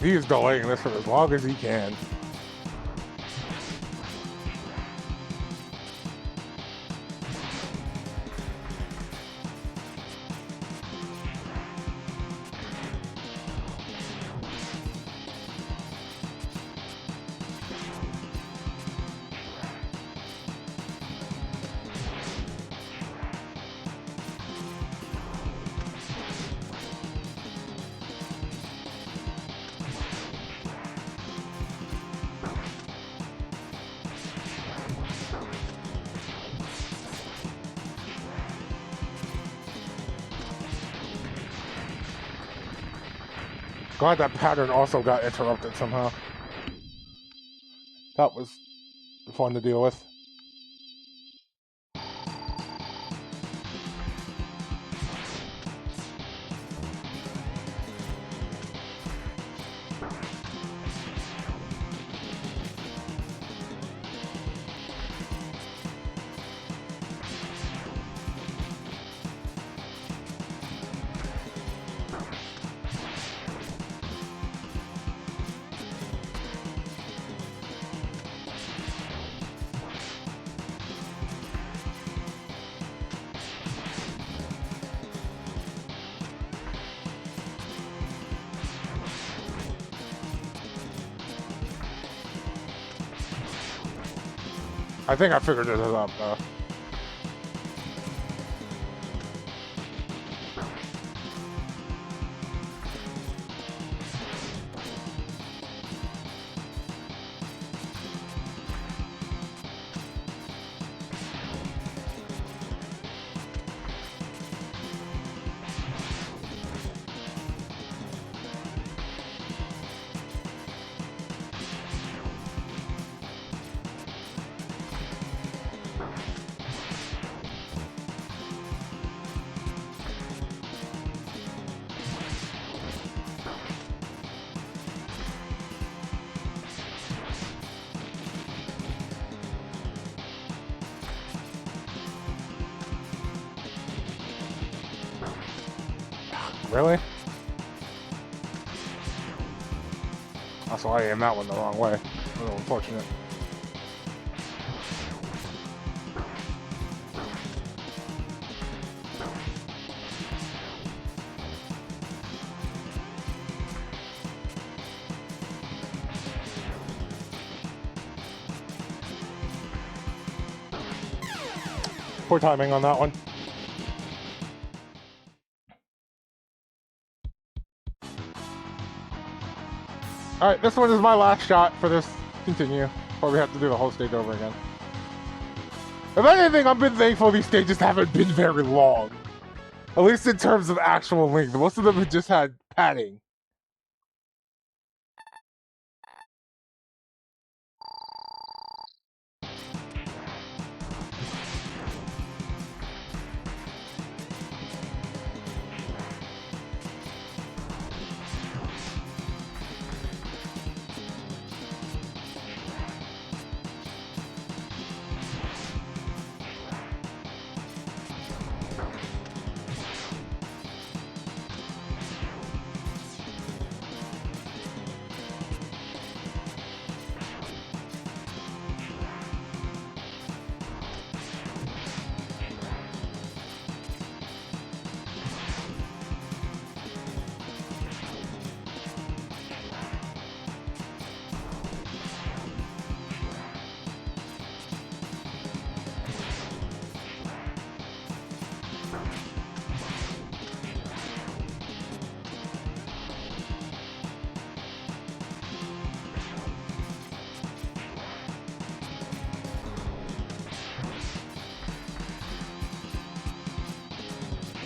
He is delaying this for as long as he can. Glad that pattern also got interrupted somehow. That was fun to deal with. I think I figured it out though. Really? That's why I aimed that one the wrong way. A little unfortunate. Poor timing on that one. Alright, this one is my last shot for this continue, or we have to do the whole stage over again. If anything, I've been thankful these stages haven't been very long. At least in terms of actual length. Most of them have just had padding.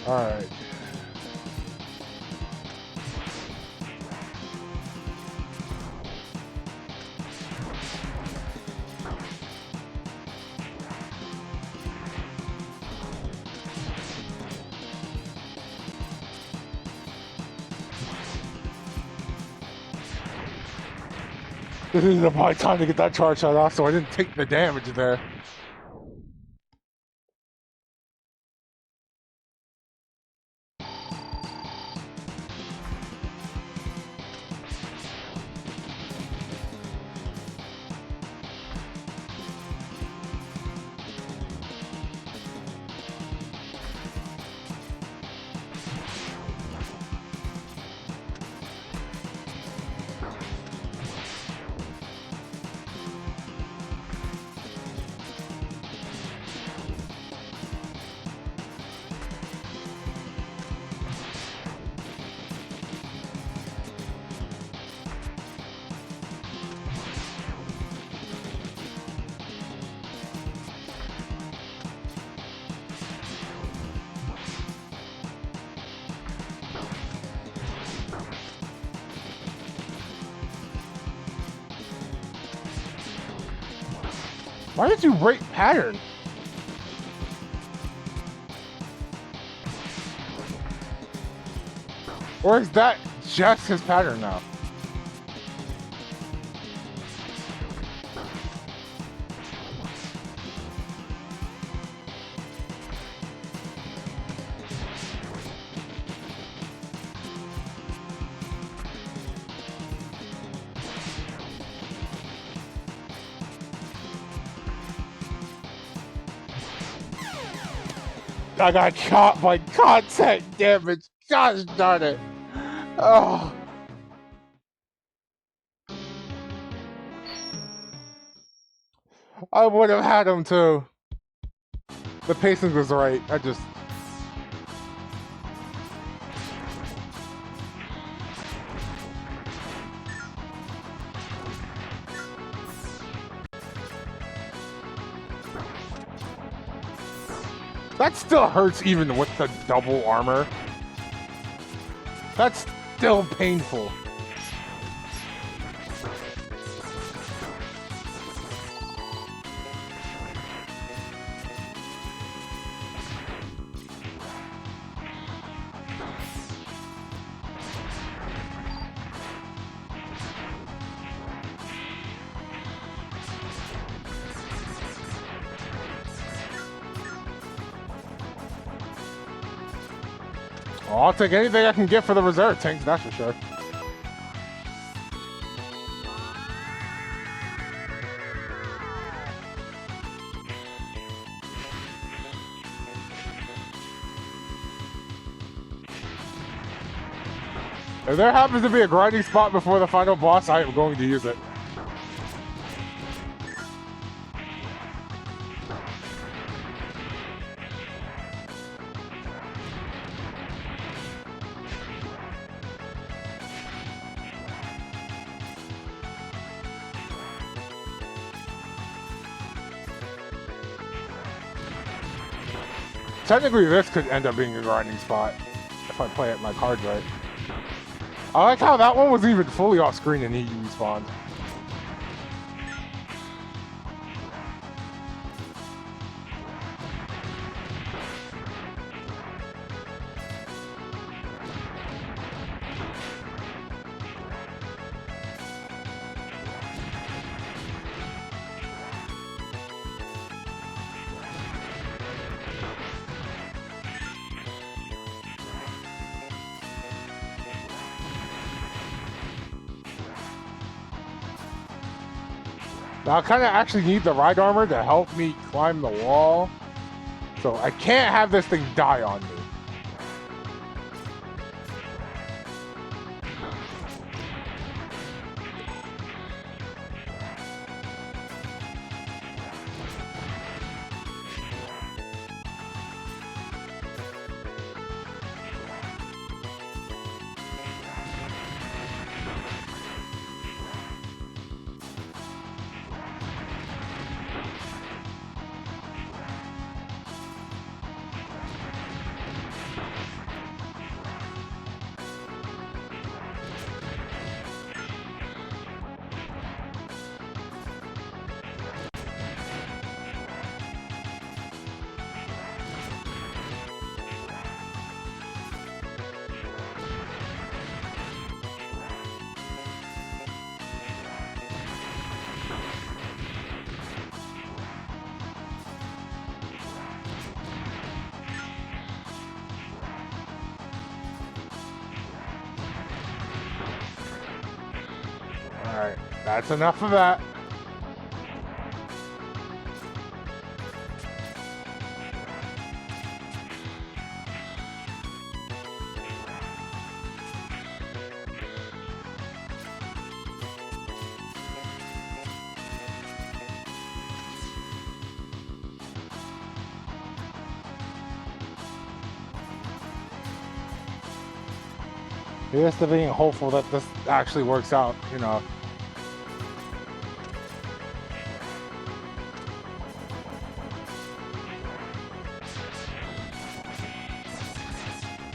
Alright. This is my time to get that charge shot off, so I didn't take the damage there. Why did you break pattern? Or is that just his pattern now? I got caught by contact damage. Gosh darn it. Oh. I would have had him too. The pacing was right. I just... That still hurts even with the double armor. That's still painful. I'll take anything I can get for the reserve tanks, that's for sure. If there happens to be a grinding spot before the final boss, I am going to use it. Technically, this could end up being a grinding spot if I play it my cards right. I like how that one was even fully off screen and he respawned. Now I kind of actually need the ride armor to help me climb the wall. So I can't have this thing die on me. Alright, that's enough of that. Here's to being hopeful that this actually works out, you know.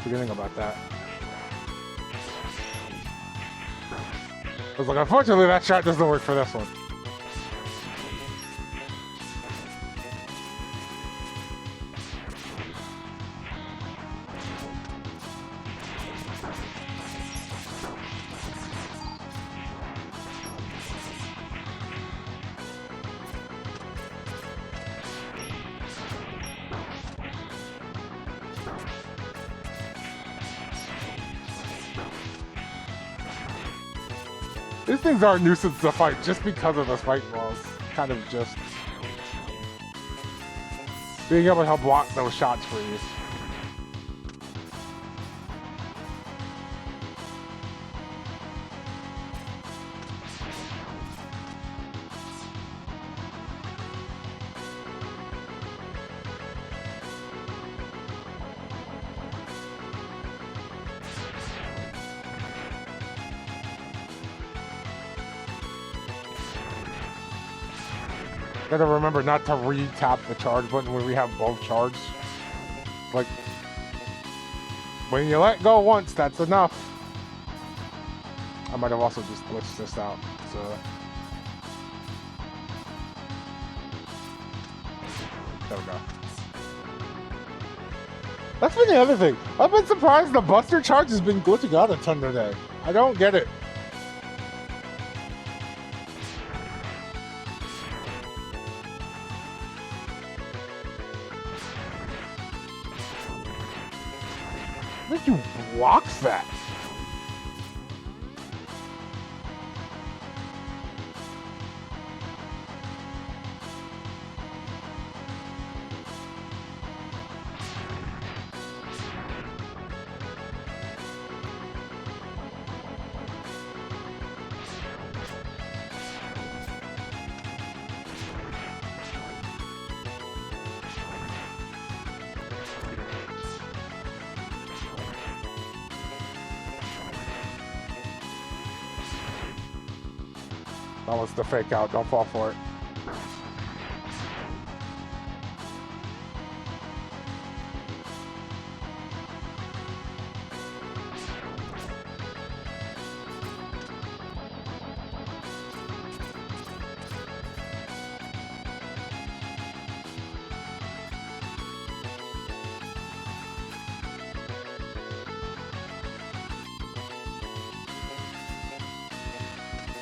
Forgetting about that. I was like, unfortunately, that shot doesn't work for this one. These things are a nuisance to fight just because of the fight walls. Kind of just being able to help block those shots for you. Gotta remember not to re-tap the charge button when we have both charged. Like, when you let go once, that's enough. I might have also just glitched this out, so. There we go. That's been the other thing. I've been surprised the Buster charge has been glitching out a ton today. I don't get it. How did you block that? That was the fake out. Don't fall for it.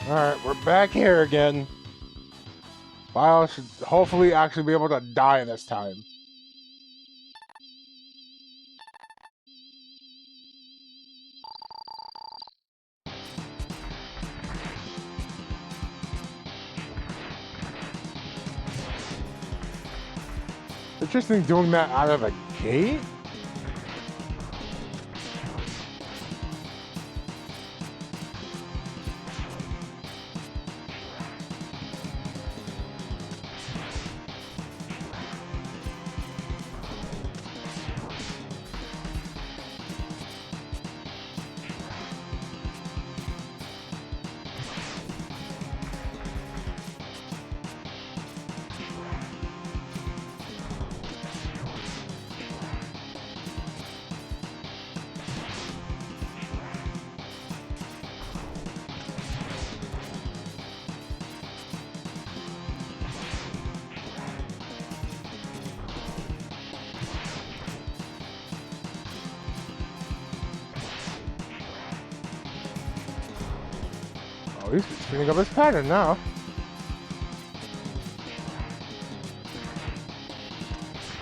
Alright, we're back here again. Vile should hopefully actually be able to die this time. Interesting doing that out of a gate? Oh, he's speeding up his pattern now.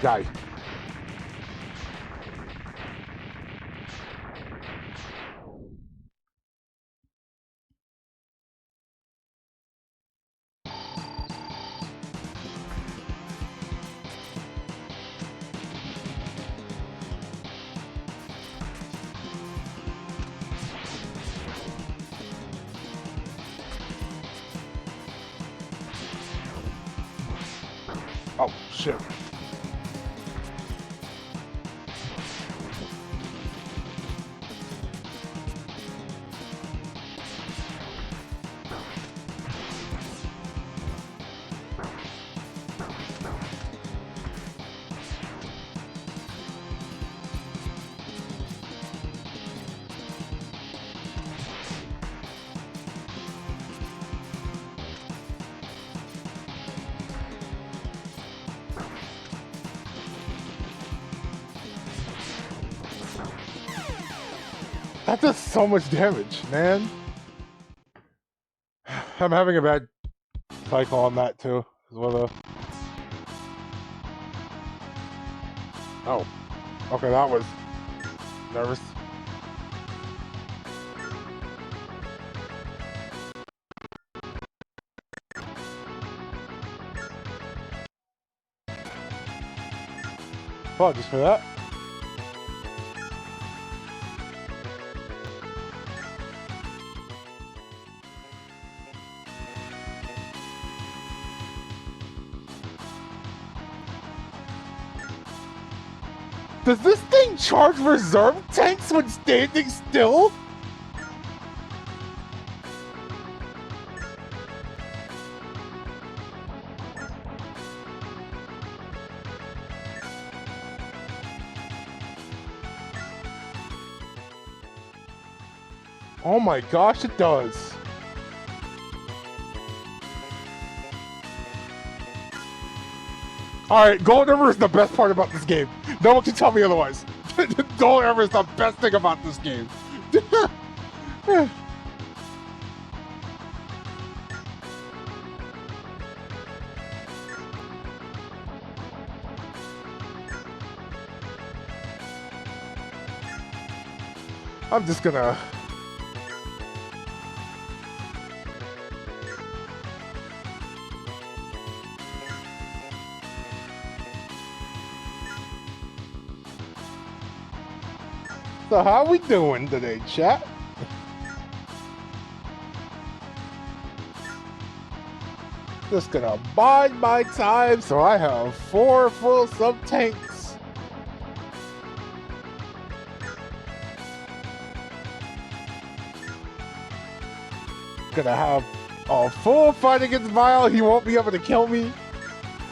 Die. Oh, shit. That does so much damage, man. I'm having a bad cycle on that too, as well though. Oh. Okay, that was nervous. Apologies for that. Does this thing charge reserve tanks when standing still? Oh my gosh, it does. Alright, Gold River is the best part about this game. No one can tell me otherwise. Gold River is the best thing about this game. I'm just gonna... So how we doing today, chat? Just gonna bide my time, so I have 4 full sub-tanks. Gonna have a full fight against Vile. He won't be able to kill me.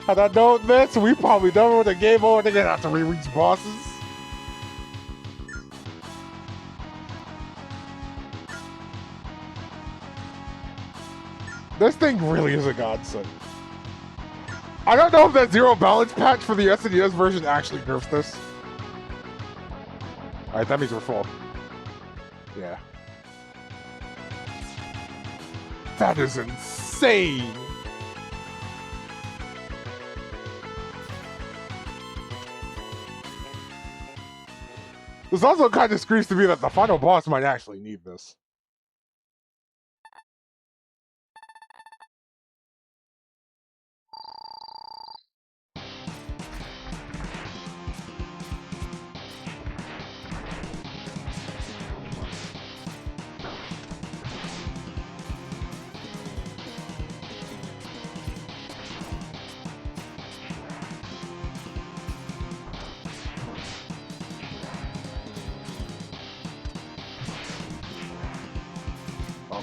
Had I known this, we probably never would have game over. They're gonna have to re-reach bosses. This thing really is a godsend. I don't know if that zero balance patch for the SNES version actually nerfs this. Alright, that means we're full. Yeah. That is insane. This also kind of screams to me that the final boss might actually need this.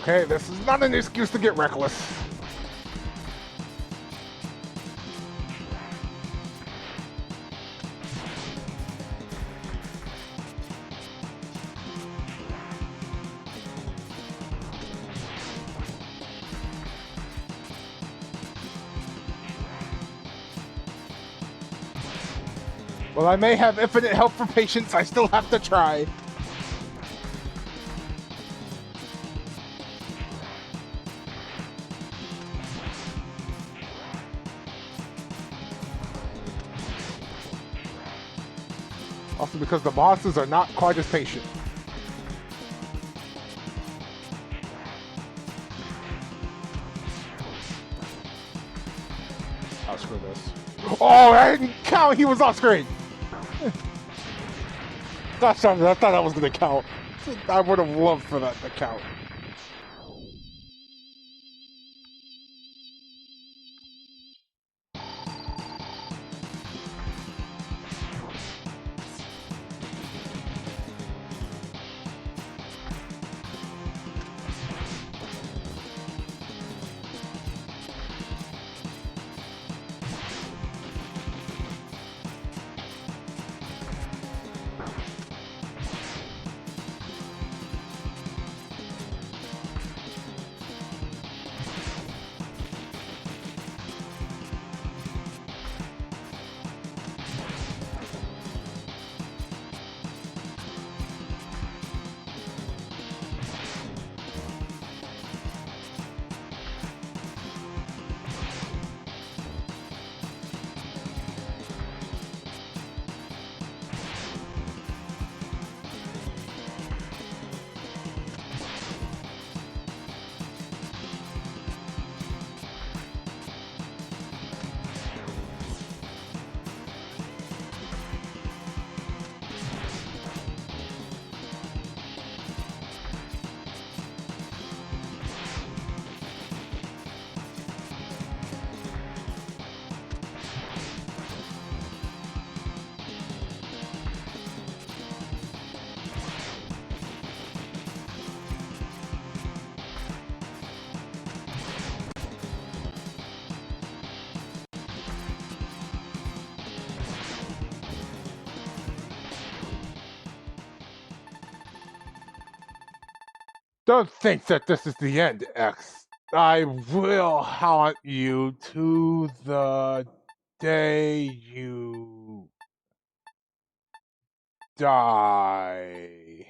Okay, this is not an excuse to get reckless. Well, I may have infinite help for patience, I still have to try. Also because the bosses are not quite as patient. Oh, screw this. Oh, I didn't count! He was off screen! Gosh, I thought that was gonna count. I would have loved for that to count. Don't think that this is the end, X. I will haunt you to the day you die.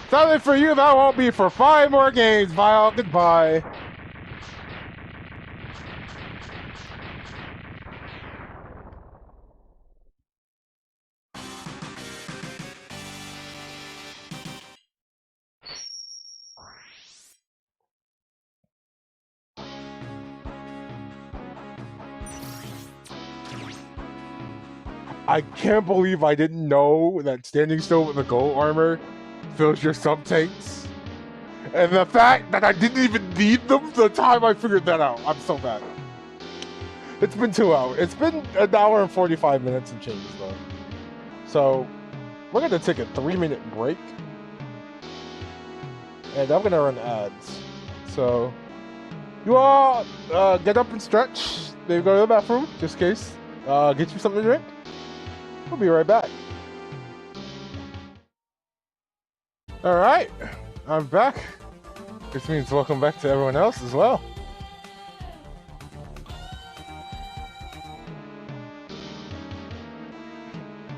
Sadly for you, that won't be for 5 more games, Vile. Goodbye. I can't believe I didn't know that standing still with the gold armor fills your sub tanks. And the fact that I didn't even need them the time I figured that out. I'm so bad. It's been 2 hours. It's been 1 hour and 45 minutes and changes though. So we're gonna take a 3-minute break. And I'm gonna run ads. So you all get up and stretch. Maybe go to the bathroom, just in case. Get you something to drink. We'll be right back. Alright, I'm back. Which means welcome back to everyone else as well.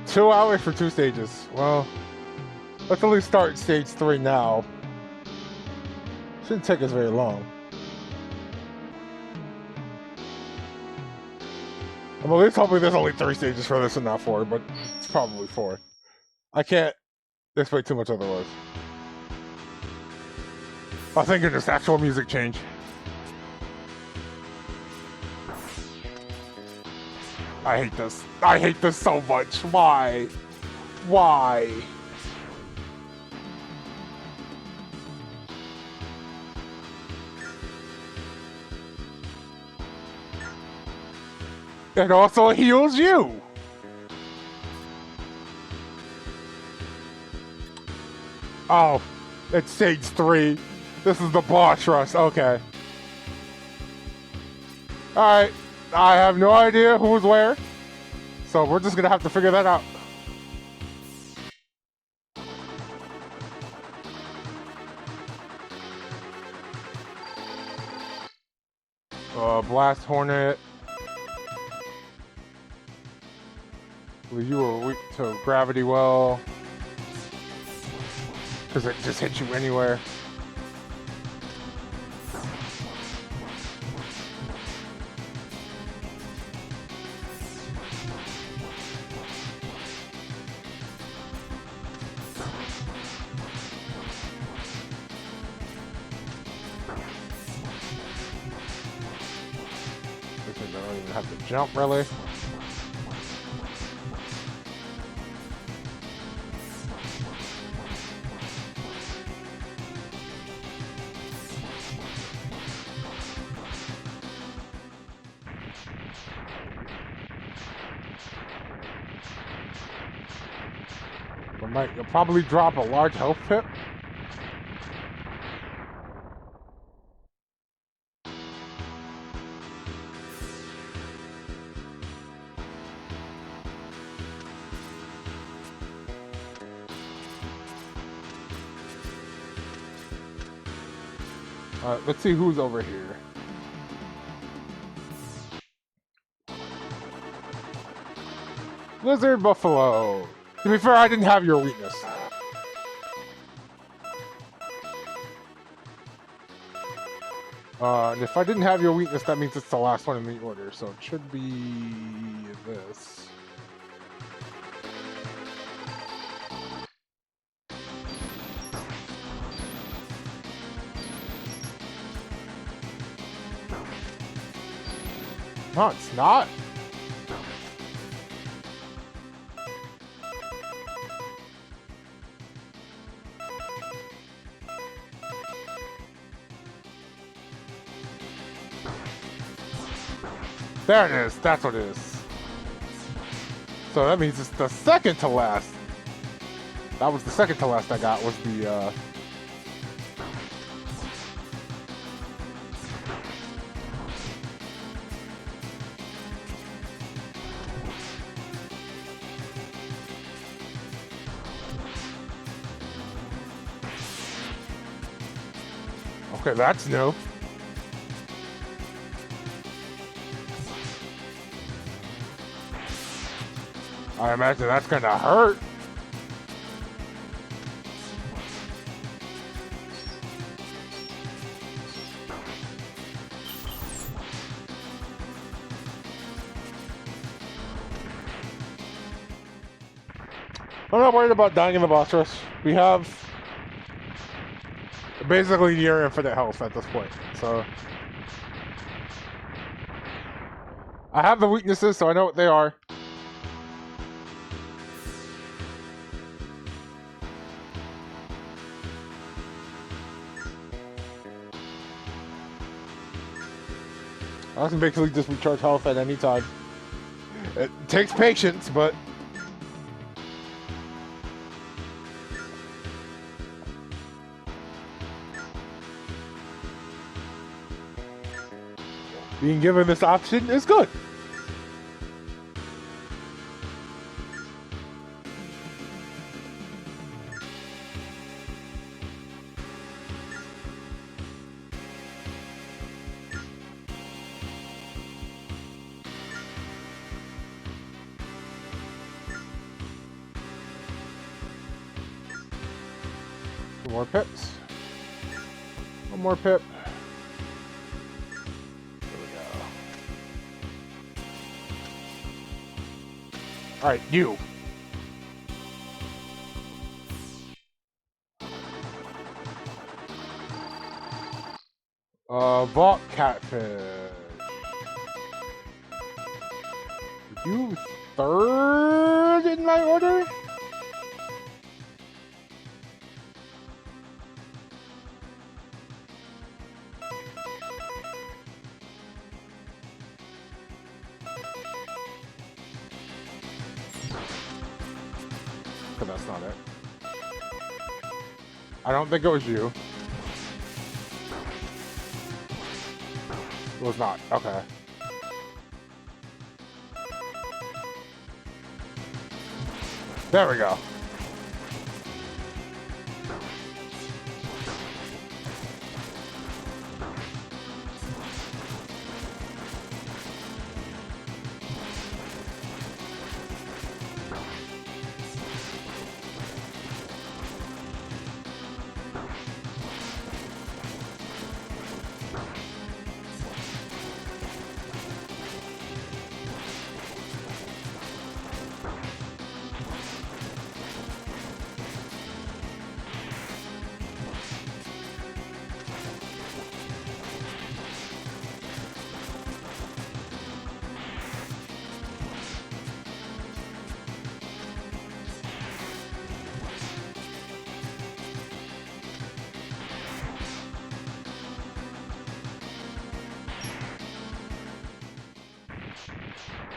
2 hours for 2 stages. Well, let's at least start stage 3 now. Shouldn't take us very long. I'm at least hoping there's only 3 stages for this and not 4, but it's probably 4. I can't expect too much otherwise. I think it's just actual music change. I hate this. I hate this so much. Why? Why? It also heals you. Oh, it's stage 3. This is the boss rush. Okay. Alright. I have no idea who's where. So we're just gonna have to figure that out. Blast Hornet. You are weak to gravity well. Because it just hits you anywhere. I don't even have to jump, really. You'll probably drop a large health pip. Let's see who's over here. Lizard Buffalo. To be fair, I didn't have your weakness. And if I didn't have your weakness, that means it's the last one in the order, so it should be this. No, it's not. There it is. That's what it is. So that means it's the second to last. That was the second to last I got, was the, Okay, that's new. I imagine that's gonna hurt. I'm not worried about dying in the boss rush. We have basically near infinite health at this point, so I have the weaknesses, so I know what they are. I can basically just recharge health at any time. It takes patience, but being given this option is good. 2 more pips. 1 more pip. There we go. Alright, you. Vault catfish. You 3rd in my order? But that's not it. I don't think it was you. It was not. Okay. There we go.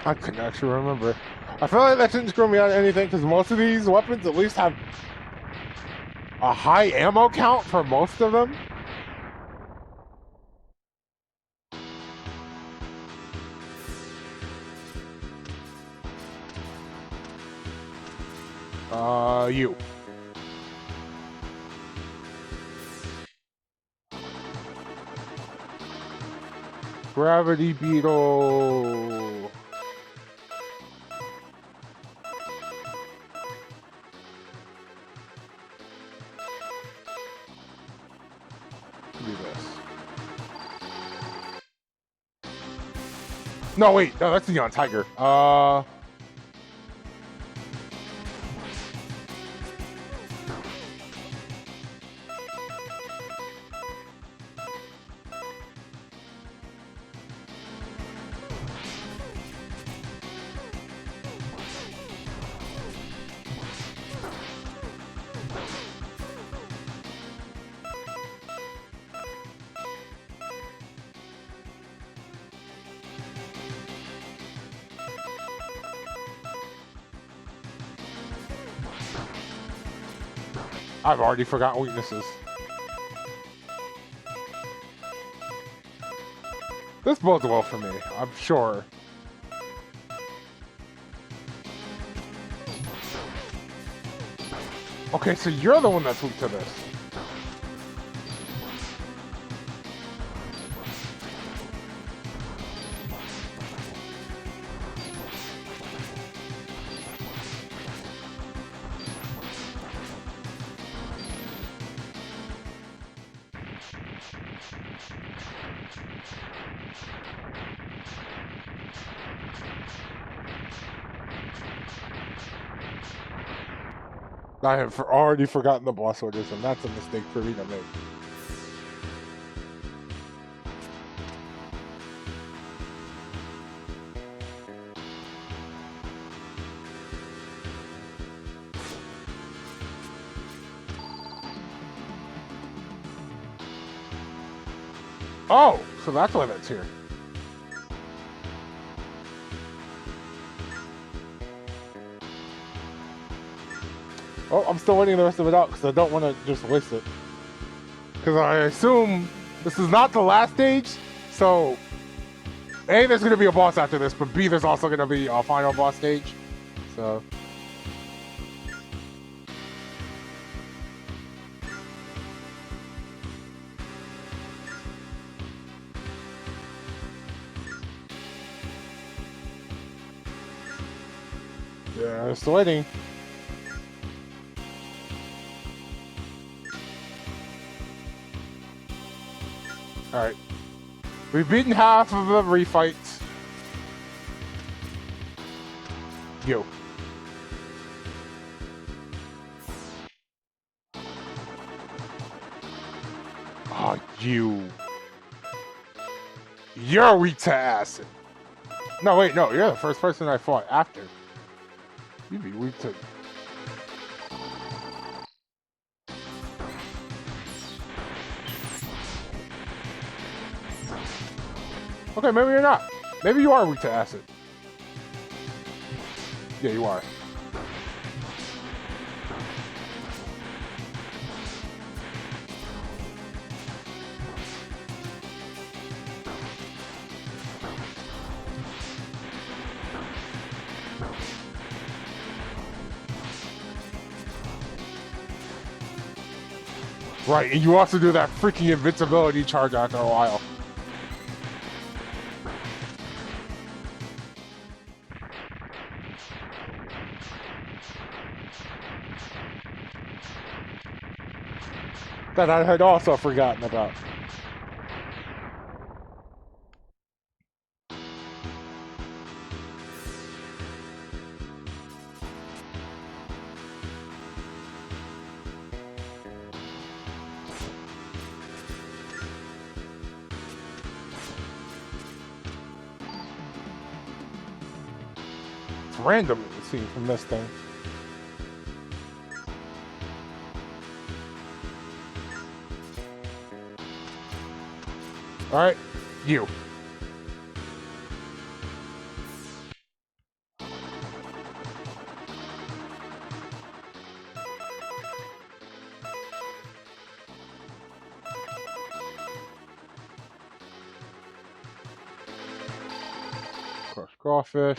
I couldn't actually remember. I feel like that didn't screw me out of anything because most of these weapons at least have a high ammo count for most of them. You. Gravity Beetle. Do this. No, wait. No, that's Neon Tiger. I've already forgotten weaknesses. This bodes well for me, I'm sure. Okay, so you're the one that's weak to this. I have already forgotten the boss orders, and that's a mistake for me to make. Oh, so that's why that's here. Oh, I'm still waiting the rest of it out because I don't want to just waste it. Because I assume this is not the last stage, so A, there's going to be a boss after this, but B, there's also going to be a final boss stage. So... yeah, I'm still waiting. Alright. We've beaten half of the refights. You. Oh, you. You're weak to acid. No, wait, no. You're the first person I fought after. You'd be weak to... Okay, maybe you're not. Maybe you are weak to acid. Yeah, you are. Right, and you also do that freaking invincibility charge after a while. That I had also forgotten about. It's random, it seems, from this thing. Alright, you. Crush crawfish.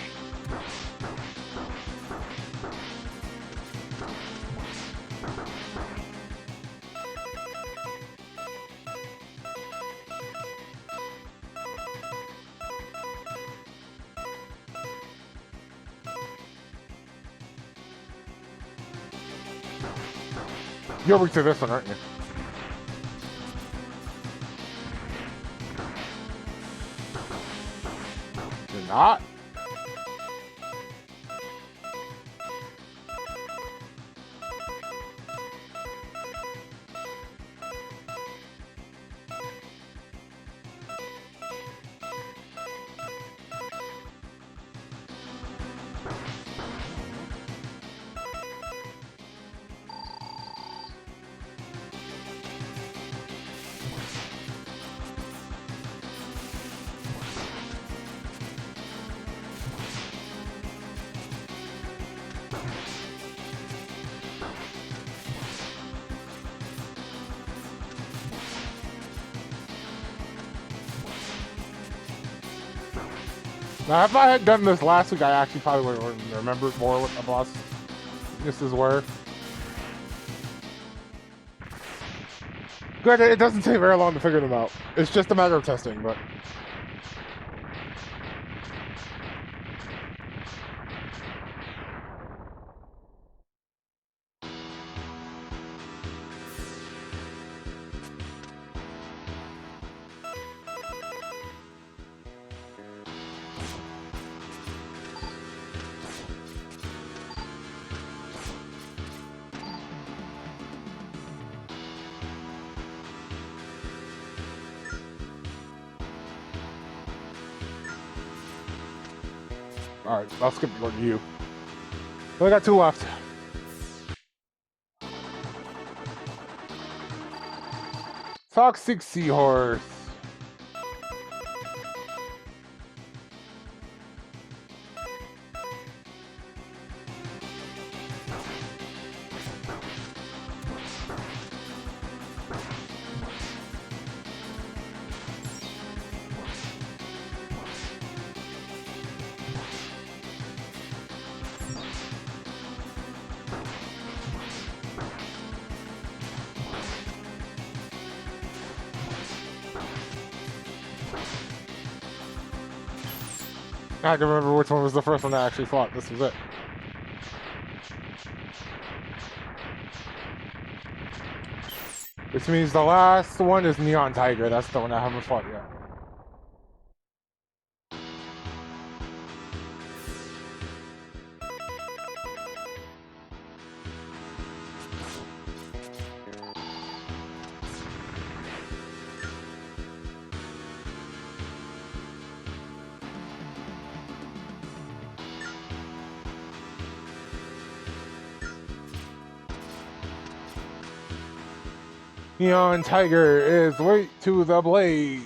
You're weak to this one, aren't you? You're not? Now, if I had done this last week, I actually probably would have remembered more what the boss weaknesses were. Good, it doesn't take very long to figure them out. It's just a matter of testing, but... Alright, I'll skip going to you. We got 2 left. Toxic Seahorse. I can remember which one was the first one I actually fought. This was it. Which means the last one is Neon Tiger. That's the one I haven't fought yet. Neon Tiger is Wait to the Blades.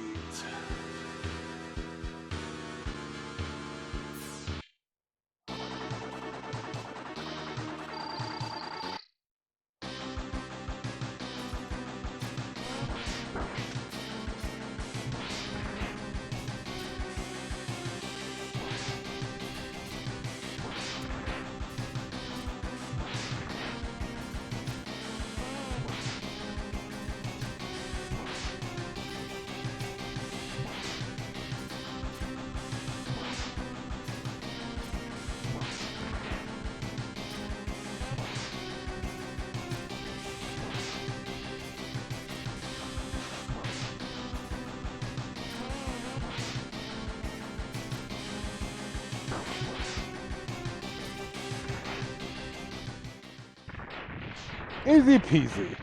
Easy peasy.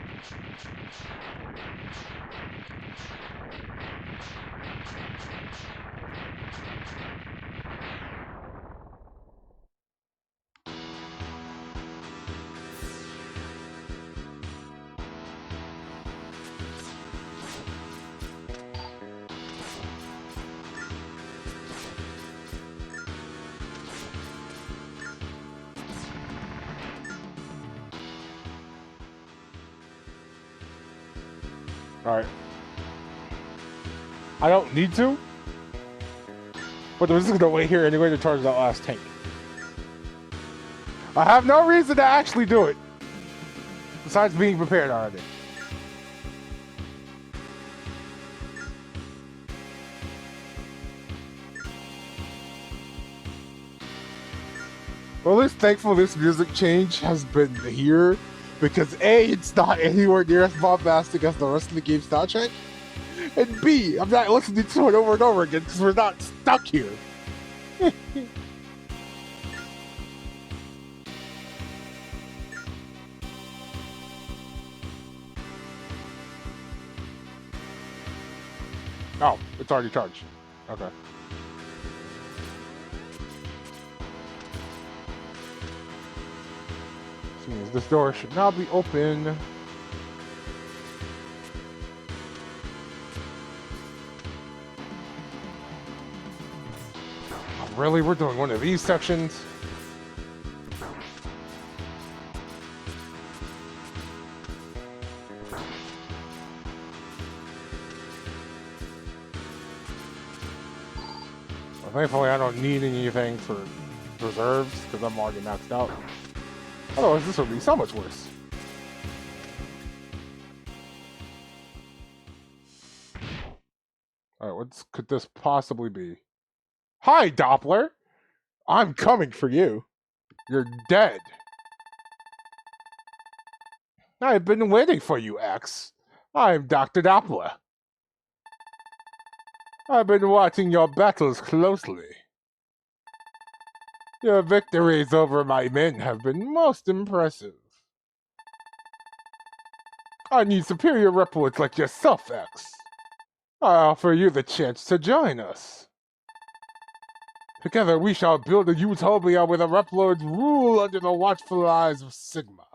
Alright. I don't need to, but I'm just gonna wait here anyway to charge that last tank. I have no reason to actually do it, besides being prepared already. Well, at least thankful this music change has been here, because A, it's not anywhere near as bombastic as the rest of the game soundtrack, and B, I'm not listening to it over and over again because we're not stuck here. Oh, it's already charged. Okay. Which means this door should now be open. Oh, really? We're doing one of these sections? Well, thankfully, I don't need anything for reserves because I'm already maxed out. Otherwise, this would be so much worse. Alright, what could this possibly be? Hi, Doppler! I'm coming for you. You're dead. I've been waiting for you, X. I'm Dr. Doppler. I've been watching your battles closely. Your victories over my men have been most impressive. I need superior replacements like yourself, X. I offer you the chance to join us. Together we shall build a utopia where the Replords rule under the watchful eyes of Sigma,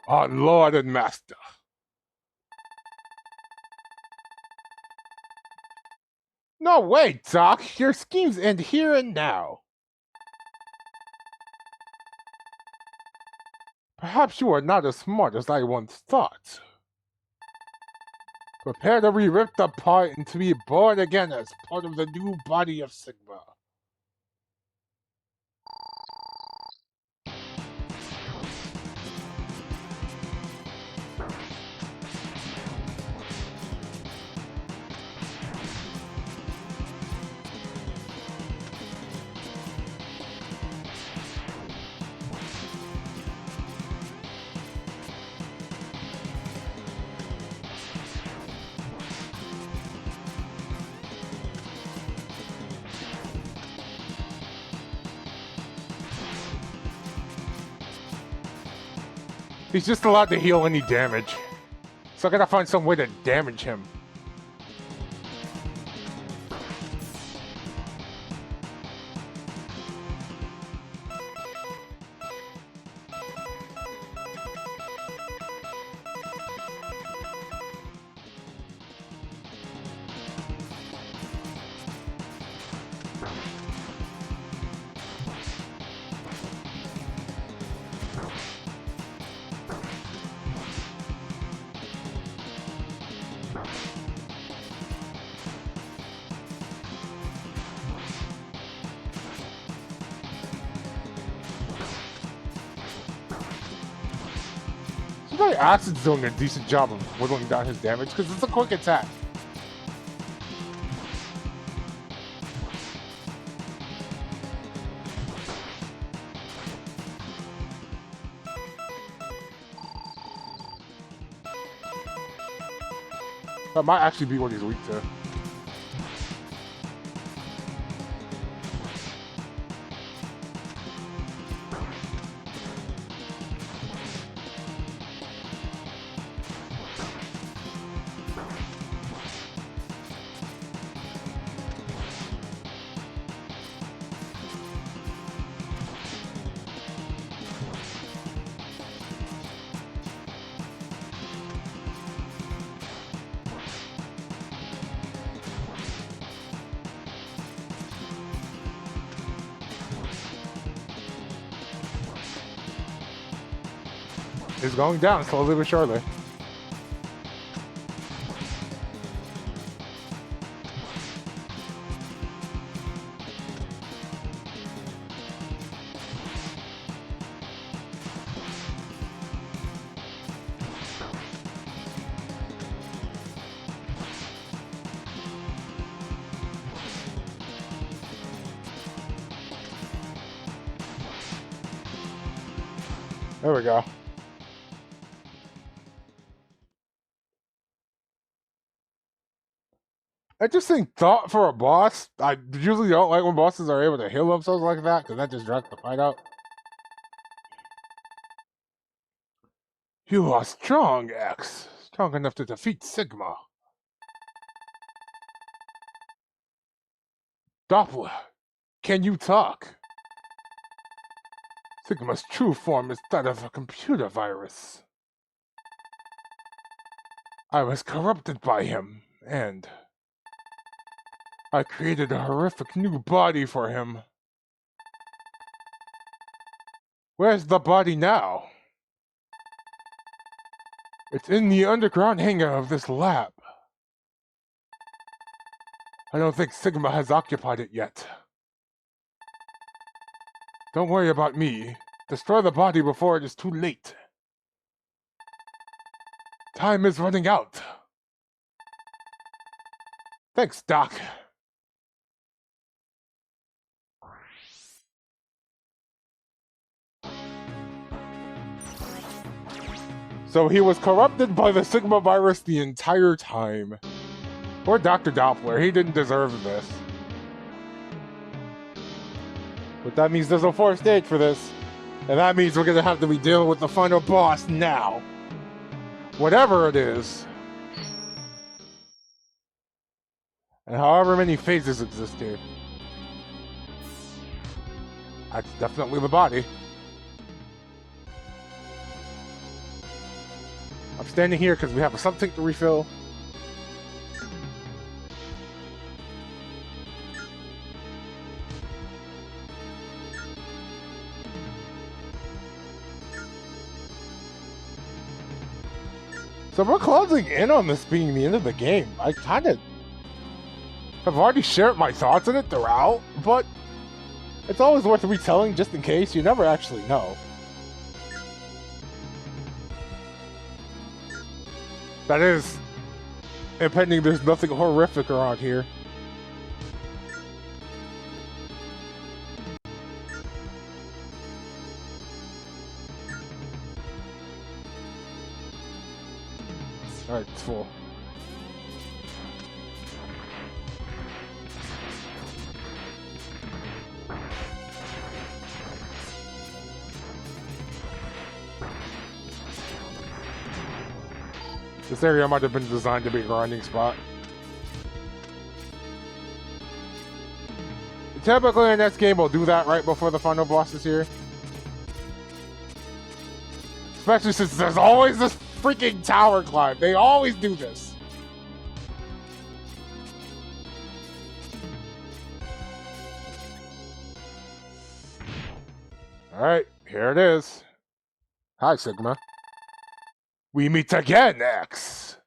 our Lord and Master. No, wait, Doc. Your schemes end here and now. Perhaps you are not as smart as I once thought. Prepare to be ripped apart and to be born again as part of the new body of Sigma. He's just allowed to heal any damage. So I gotta find some way to damage him. Acid's doing a decent job of whittling down his damage because it's a quick attack. That might actually be what he's weak to. It's going down slowly but surely. There we go. Interesting thought for a boss. I usually don't like when bosses are able to heal themselves like that, because that just drags the fight out. You are strong, X. Strong enough to defeat Sigma. Doppler, can you talk? Sigma's true form is that of a computer virus. I was corrupted by him, and I created a horrific new body for him. Where's the body now? It's in the underground hangar of this lab. I don't think Sigma has occupied it yet. Don't worry about me. Destroy the body before it is too late. Time is running out. Thanks, Doc. So he was corrupted by the Sigma virus the entire time. Poor Dr. Doppler, he didn't deserve this. But that means there's a fourth stage for this. And that means we're gonna have to be dealing with the final boss now. Whatever it is. And however many phases exist here. That's definitely the body. I'm standing here because we have something to refill. So we're closing in on this being the end of the game. I kind of have already shared my thoughts on it throughout, but it's always worth retelling just in case. You never actually know. That is, impending there's nothing horrific around here. Alright, it's full. This area might have been designed to be a grinding spot. Typically in this game, we'll do that right before the final boss is here. Especially since there's always this freaking tower climb. They always do this. Alright, here it is. Hi, Sigma. We meet again, X.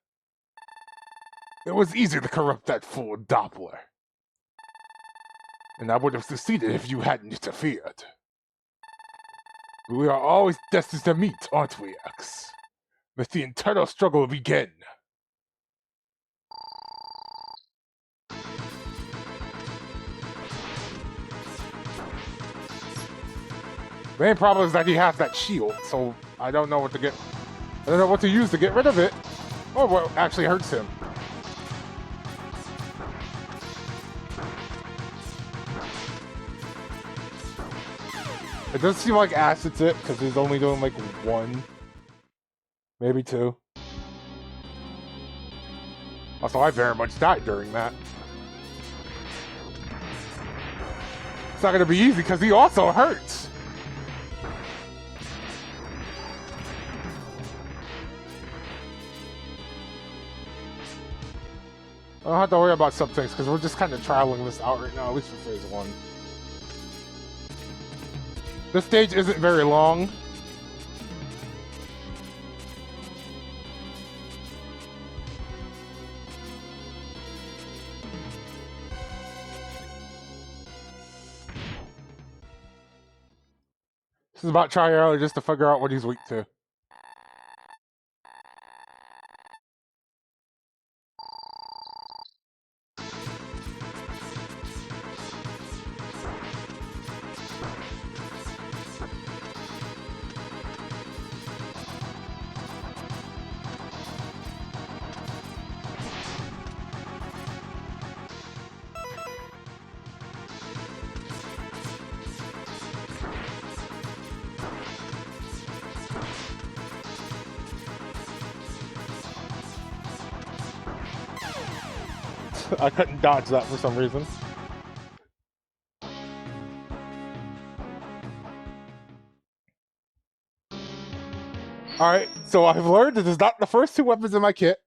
It was easy to corrupt that fool Doppler. And I would have succeeded if you hadn't interfered. We are always destined to meet, aren't we, X? Let the internal struggle begin. The main problem is that he has that shield, so I don't know what to get. I don't know what to use to get rid of it. Or what actually hurts him. It doesn't seem like Acid's it, because he's only doing like 1. Maybe 2. Also, I very much died during that. It's not going to be easy, because he also hurts. I don't have to worry about some things, because we're just kind of trialing this out right now, at least for phase 1. This stage isn't very long. This is about trying early just to figure out what he's weak to. I couldn't dodge that for some reason. Alright, so I've learned that it's not the first 2 weapons in my kit.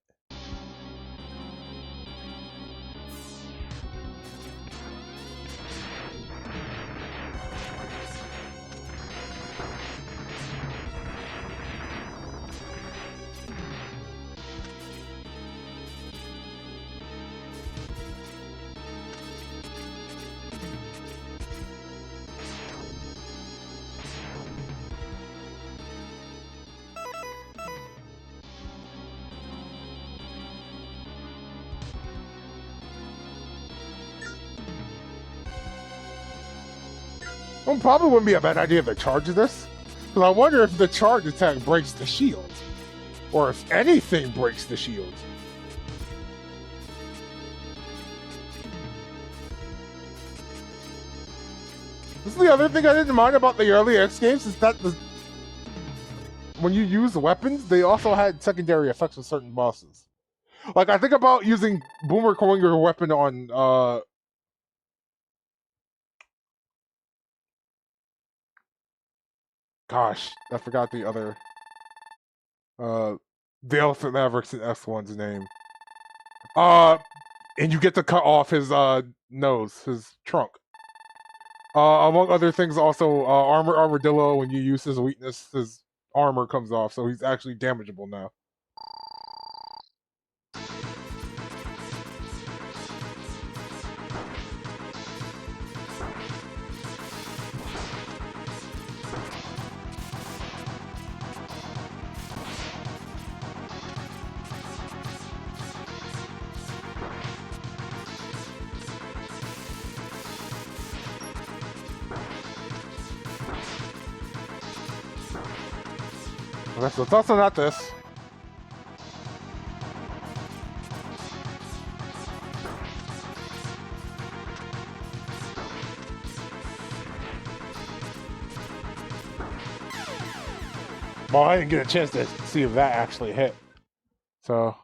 Well, probably wouldn't be a bad idea to charge this. Because I wonder if the charge attack breaks the shield. Or if anything breaks the shield. This is the other thing I didn't mind about the early X games, is that when you use weapons, they also had secondary effects with certain bosses. Like, I think about using Boomer Coinger weapon on, gosh, I forgot the other, the Elephant Mavericks in S1's name. And you get to cut off his, nose, his trunk. Among other things, also, Armadillo, when you use his weakness, his armor comes off, so he's actually damageable now. Okay, so it's also not this. Well, I didn't get a chance to see if that actually hit. So.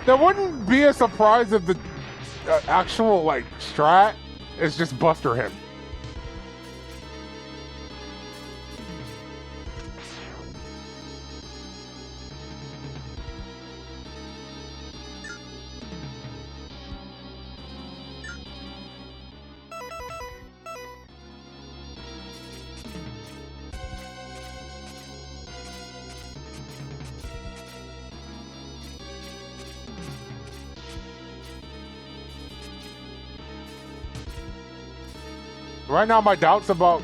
That wouldn't be a surprise if the actual, like, strat is just Buster him. Right now, my doubts about...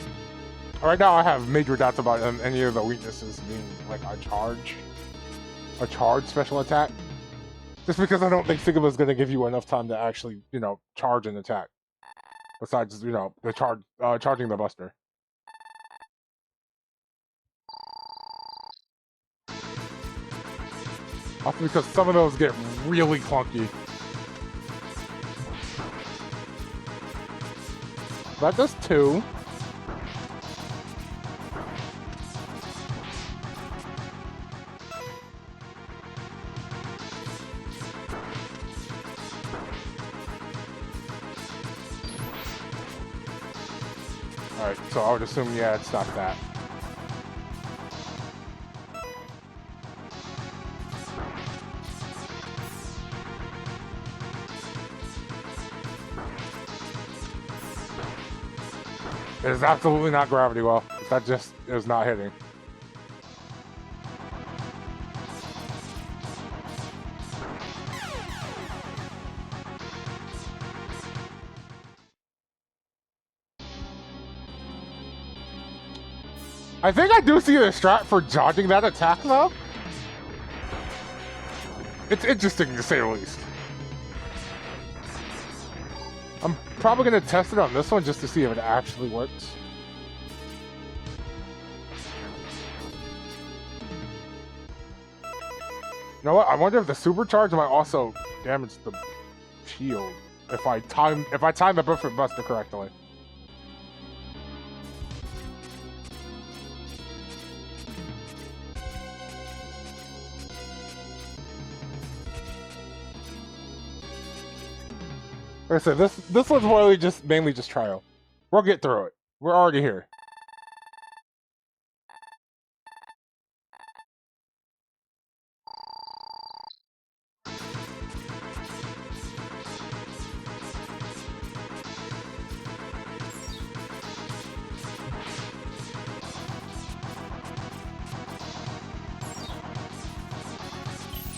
Right now, I have major doubts about any of the weaknesses being, like, a charge special attack. Just because I don't think Sigma's going to give you enough time to actually, you know, charge an attack. Besides, you know, the charging the Buster. Also because some of those get really clunky. That does 2. Alright, so I would assume, yeah, it's not that. It is absolutely not Gravity Well. That just is not hitting. I think I do see the strat for dodging that attack, though. It's interesting, to say the least. I'm probably going to test it on this one just to see if it actually works. You know what? I wonder if the supercharge might also damage the shield if I time the Perfect Buster correctly. Like I said, this one's really mainly just trial. We'll get through it. We're already here.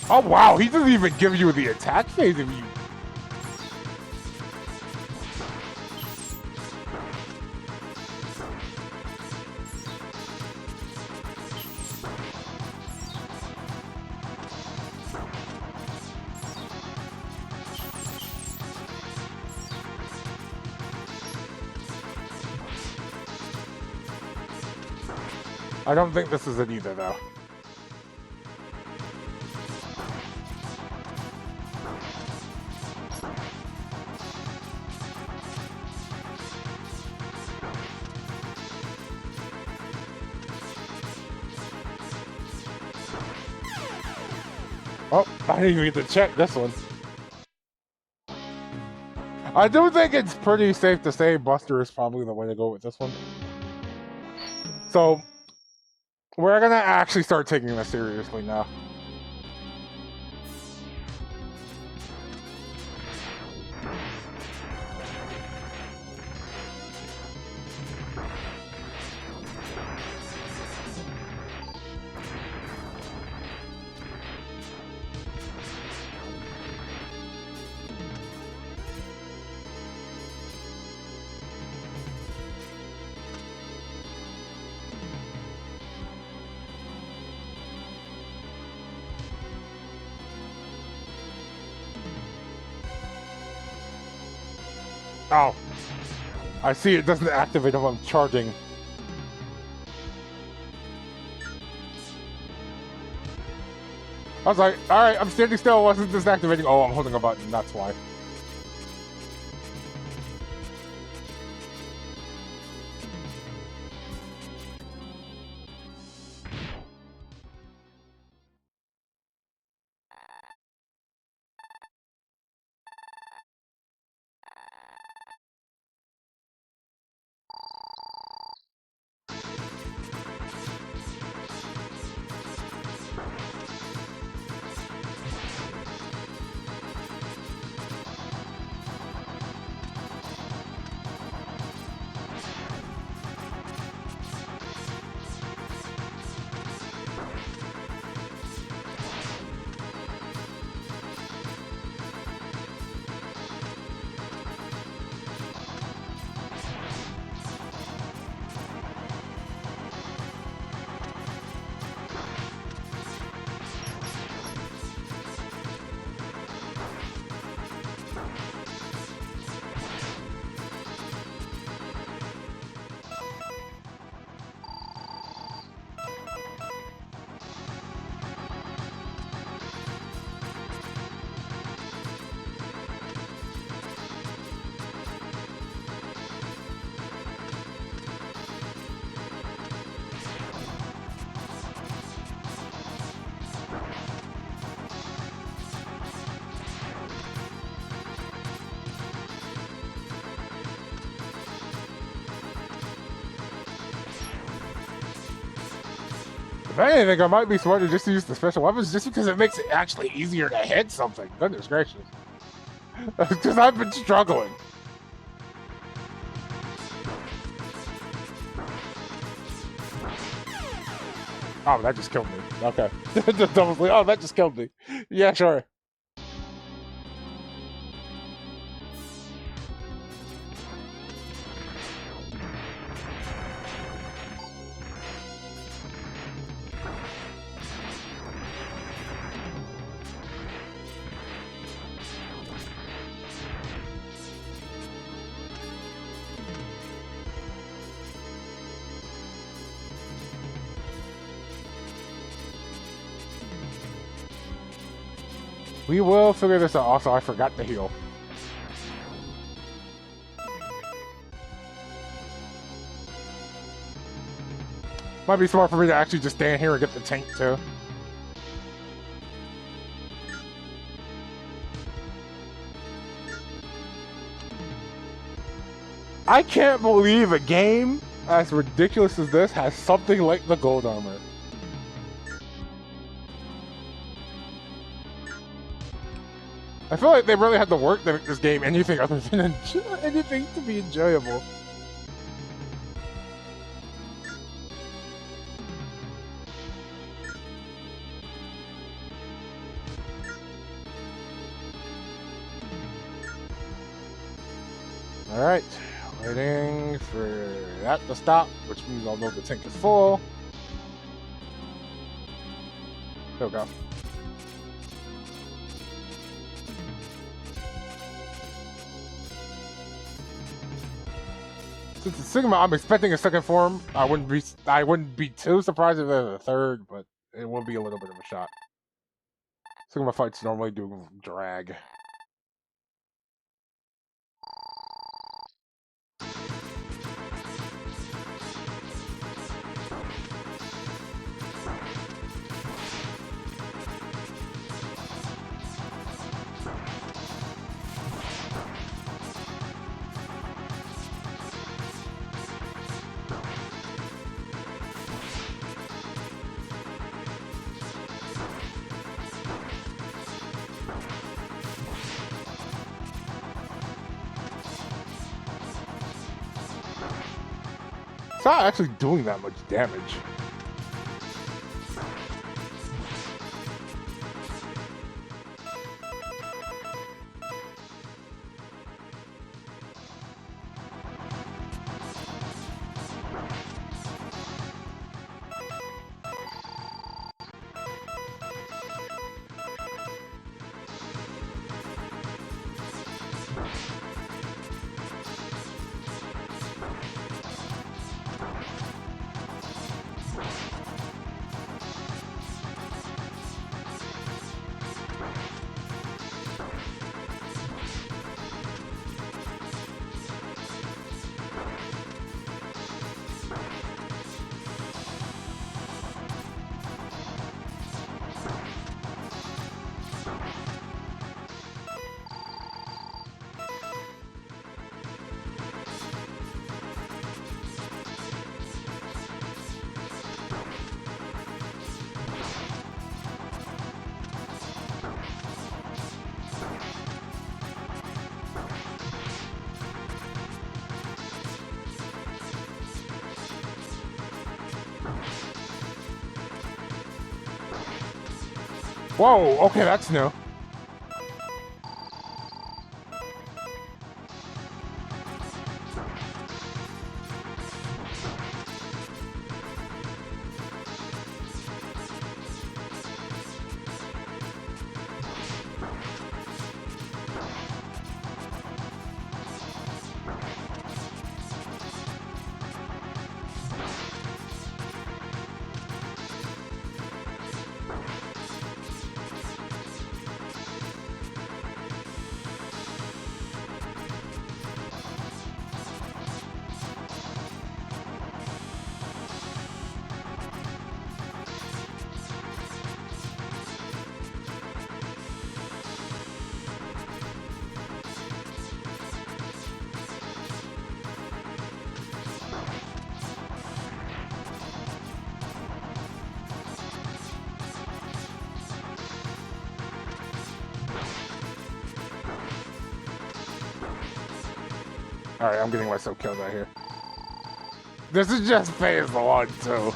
Oh wow, he doesn't even give you the attack phase if you... I don't think this is it either, though. Oh, I didn't even get to check this one. I do think it's pretty safe to say Buster is probably the way to go with this one. So, we're gonna actually start taking this seriously now. Oh, I see it doesn't activate if I'm charging. I was like, alright, I'm standing still, wasn't this activating? Oh, I'm holding a button, that's why. If anything, I might be smarter just to use the special weapons just because it makes it actually easier to hit something. Goodness gracious. Because I've been struggling. Oh, that just killed me. Okay. Oh, that just killed me. Yeah, sure. We will figure this out. Also, I forgot to heal. Might be smart for me to actually just stand here and get the tank, too. I can't believe a game as ridiculous as this has something like the gold armor. I feel like they really had to work to make this game anything other than anything to be enjoyable. Alright, waiting for that to stop, which means I'll know the tank is full. There we go. Since it's Sigma, I'm expecting a second form. I wouldn't be too surprised if there's a third, but it will be a little bit of a shot. Sigma fights normally do drag. It's not actually doing that much damage. Whoa, okay, that's new. Alright, I'm getting myself killed out here. This is just phase 1, too.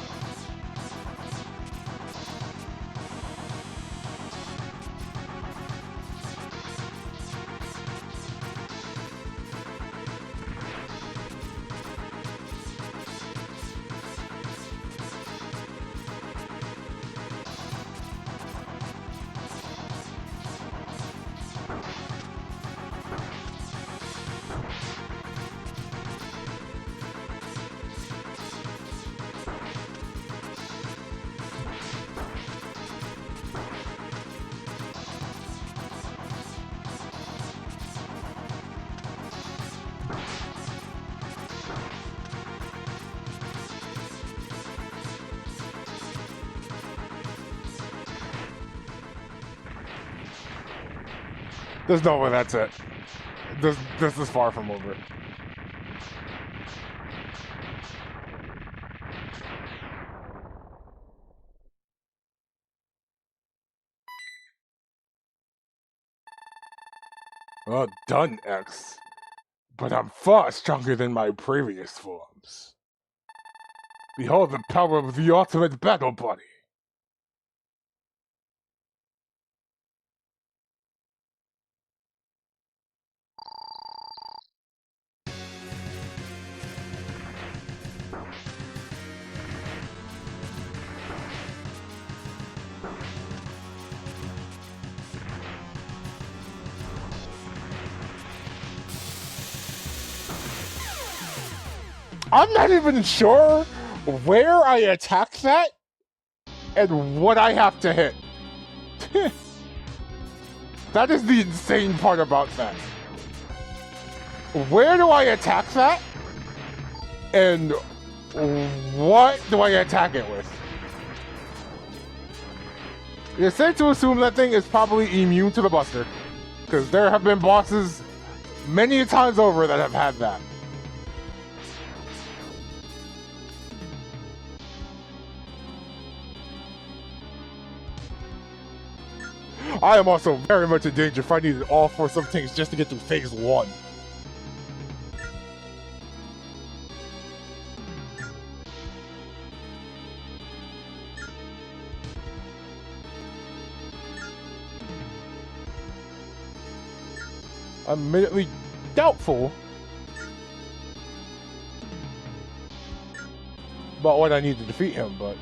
There's no way that's it. This is far from over. Well done, X. But I'm far stronger than my previous forms. Behold the power of the ultimate battle body. I'm not even sure where I attack that and what I have to hit. That is the insane part about that. Where do I attack that? And what do I attack it with? It's safe to assume that thing is probably immune to the Buster. Because there have been bosses many times over that have had that. I am also very much in danger if I needed all 4 sub-tanks just to get through phase 1. Admittedly doubtful about what I need to defeat him, but...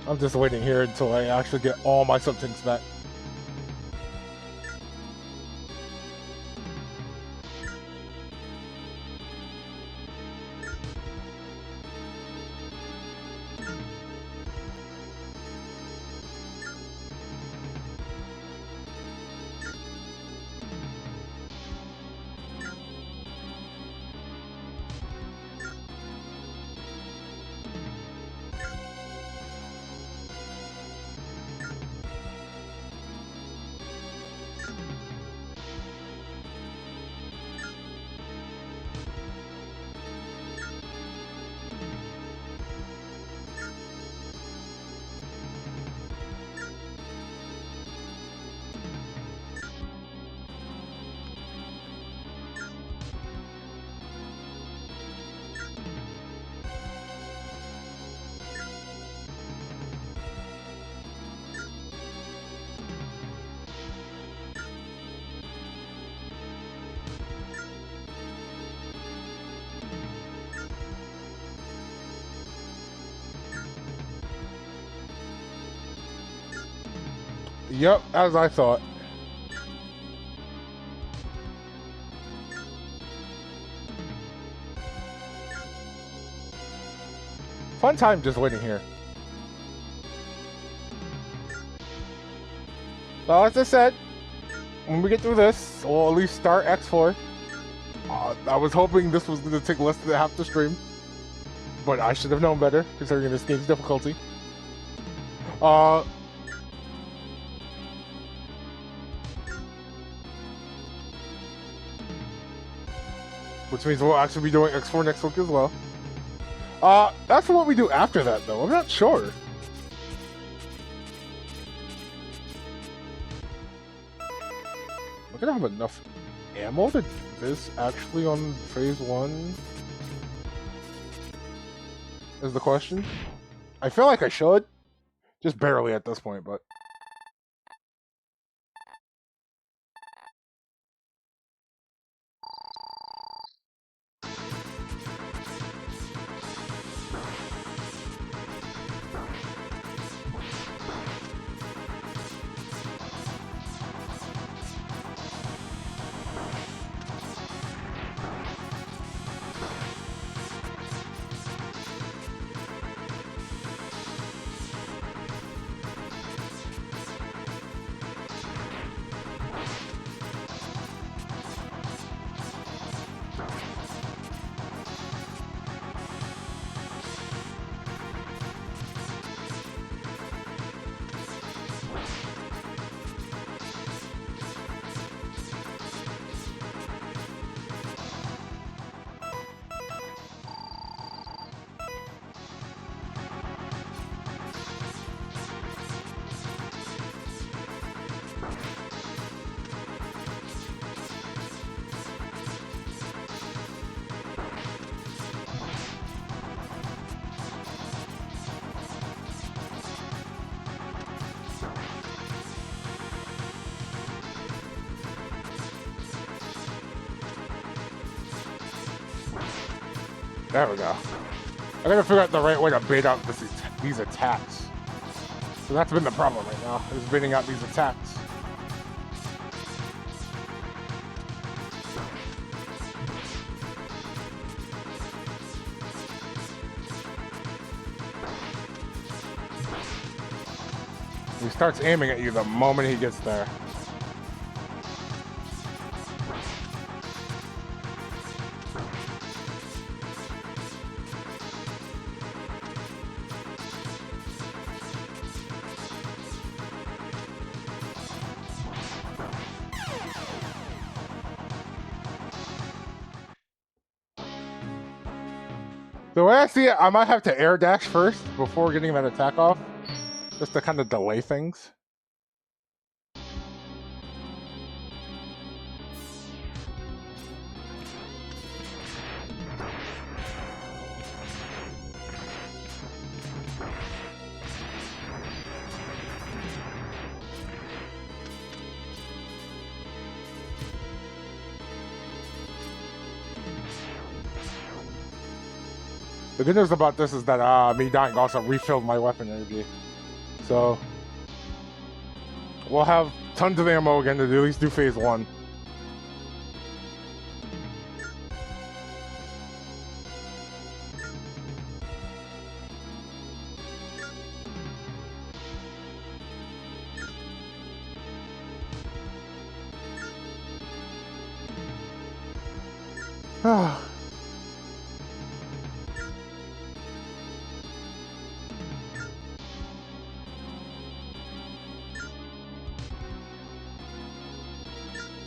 I'm just waiting here until I actually get all my sub-tanks back. Yep, as I thought. Fun time just waiting here. Well, as I said, when we get through this, we'll at least start X4. I was hoping this was going to take less than half the stream, but I should have known better considering this game's difficulty. Which means we'll actually be doing X4 next week as well. That's what we do after that, though. I'm not sure. We're gonna have enough ammo to do this actually on phase 1? Is the question. I feel like I should. Just barely at this point, but... There we go. I gotta figure out the right way to bait out these attacks. So that's been the problem right now, is baiting out these attacks. He starts aiming at you the moment he gets there. The way I see it, I might have to air dash first before getting that attack off, just to kind of delay things. The good news about this is that me dying also refilled my weapon energy. So we'll have tons of ammo again to at least do phase 1.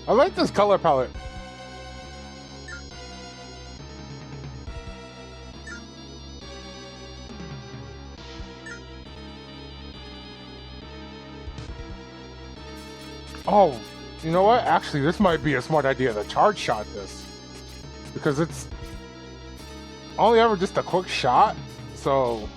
I like this color palette. Oh, you know what? Actually, this might be a smart idea to charge shot this. Because it's only ever just a quick shot, so...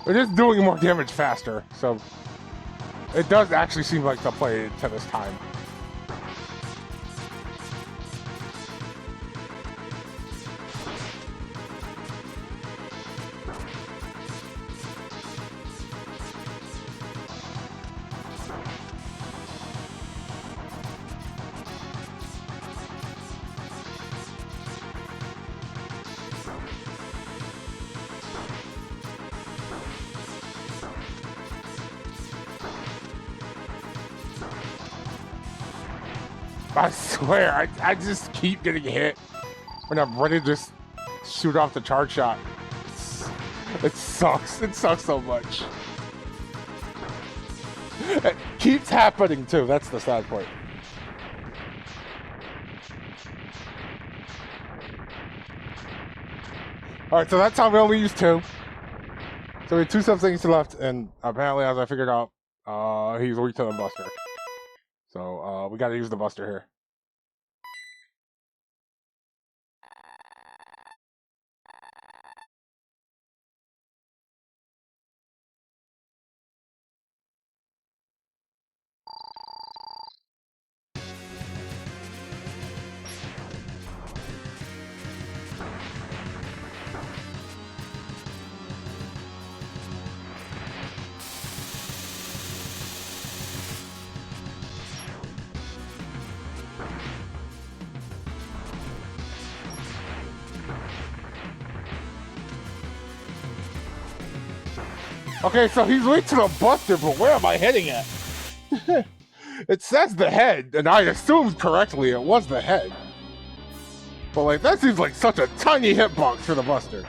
It is doing more damage faster, so it does actually seem like the play to this time. I swear, I just keep getting hit when I'm ready to just shoot off the charge shot. It sucks. It sucks so much. It keeps happening too. That's the sad part. Alright, so that time we only used 2. So we had 2 sub-things left, and apparently, as I figured out, he's weak to the Buster. So, we gotta use the Buster here. Okay, so he's weak to the Buster, but where am I hitting at? It says the head, and I assumed correctly it was the head. But like, that seems like such a tiny hitbox for the Buster.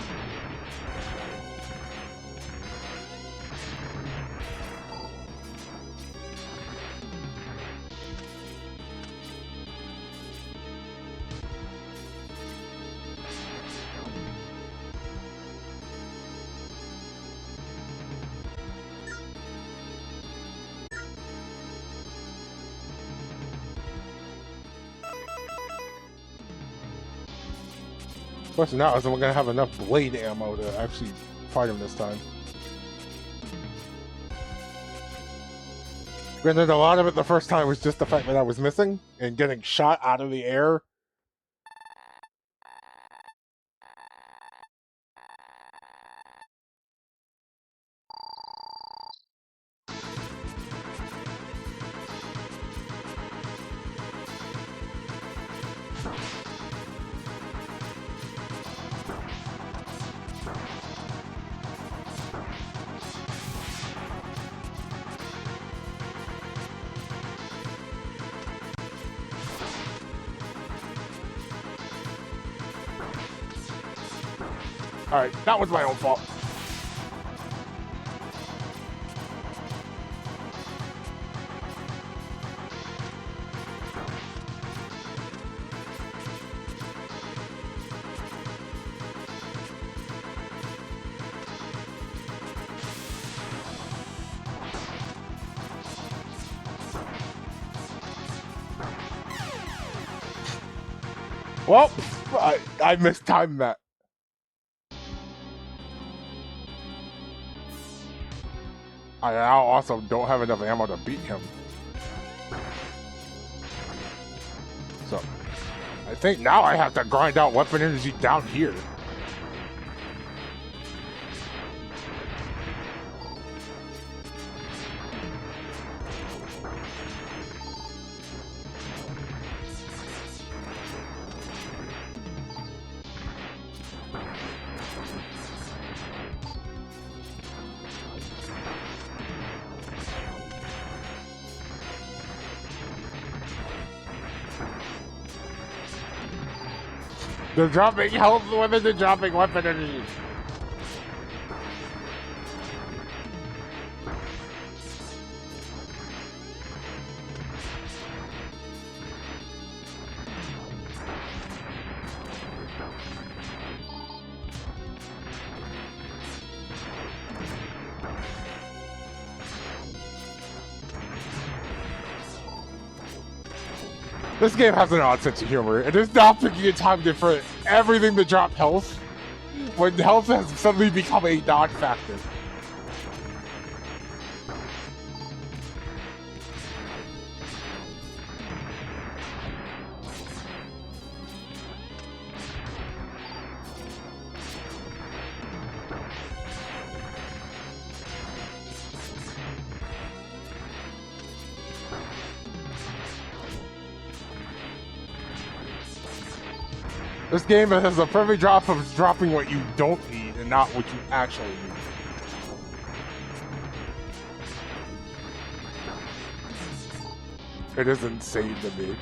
Question now is, am I gonna have enough blade ammo to actually fight him this time? Granted, a lot of it the first time was just the fact that I was missing and getting shot out of the air. Alright, that was my own fault. Well, I mistimed that. I now also don't have enough ammo to beat him. So, I think now I have to grind out weapon energy down here. They're dropping health whether they're dropping weapon energy. This game has an odd sense of humor. It is not picking a time for everything to drop health when health has suddenly become a non-factor. This game has a perfect drop of dropping what you don't need and not what you actually need. It is insane to me.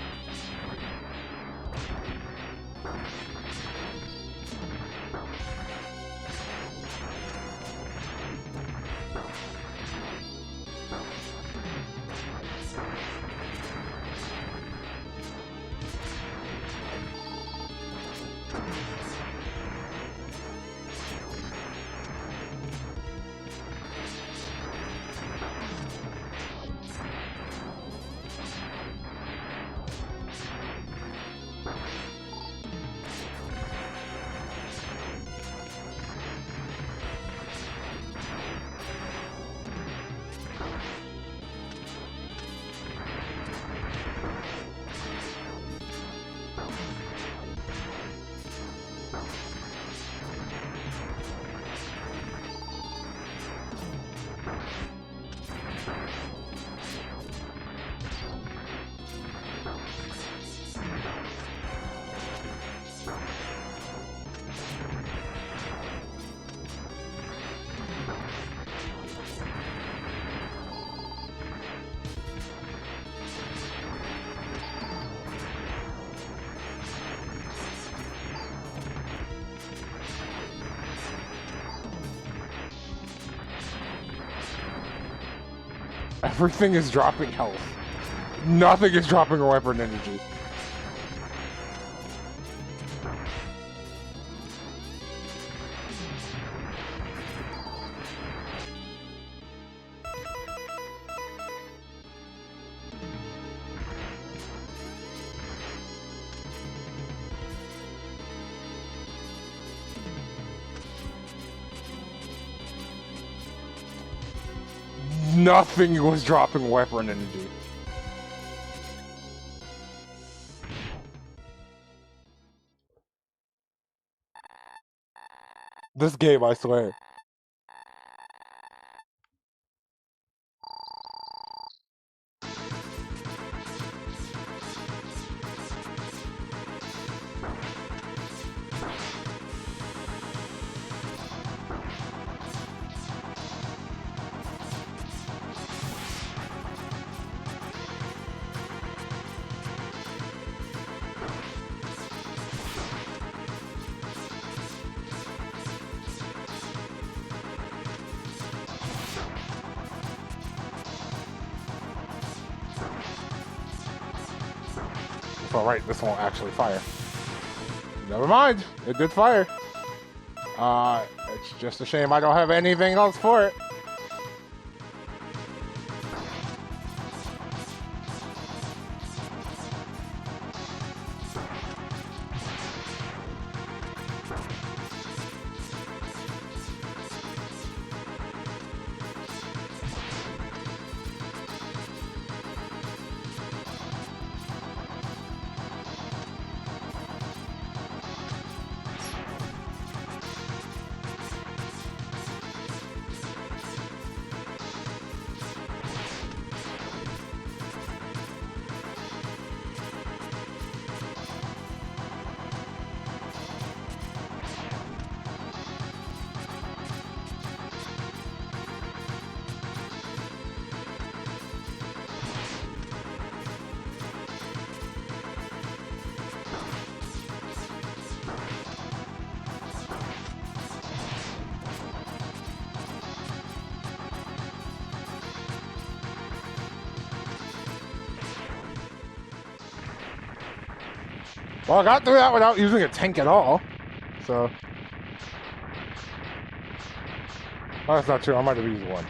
Everything is dropping health. Nothing is dropping a weapon energy. Nothing was dropping weapon energy. This game, I swear. Alright, this won't actually fire. Never mind, it did fire. It's just a shame I don't have anything else for it. Well, I got through that without using a tank at all, so... Oh, that's not true, I might have used one.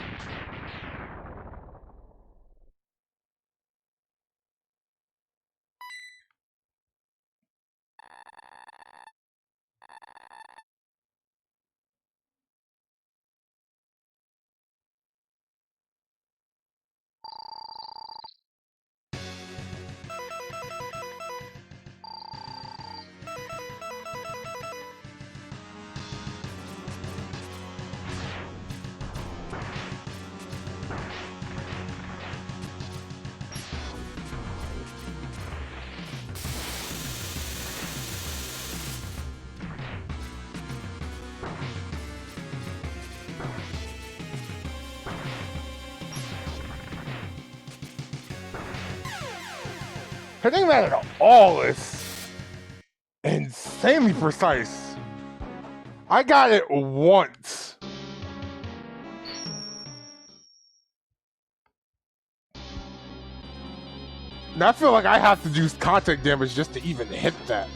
Hitting that at all is insanely precise. I got it once. Now I feel like I have to do contact damage just to even hit that.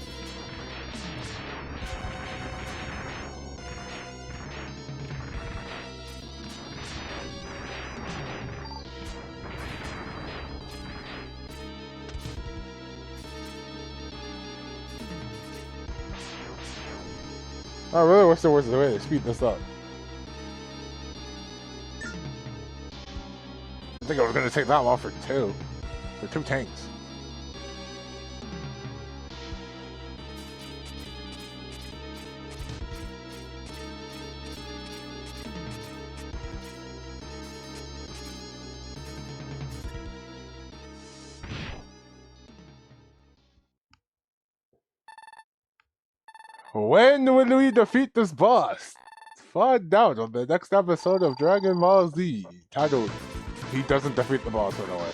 I really wish there was a way to speed this up. I think I was going to take that long for two tanks. When will we defeat this boss? Find out on the next episode of Dragon Ball Z, titled He Doesn't Defeat the Boss Right Away.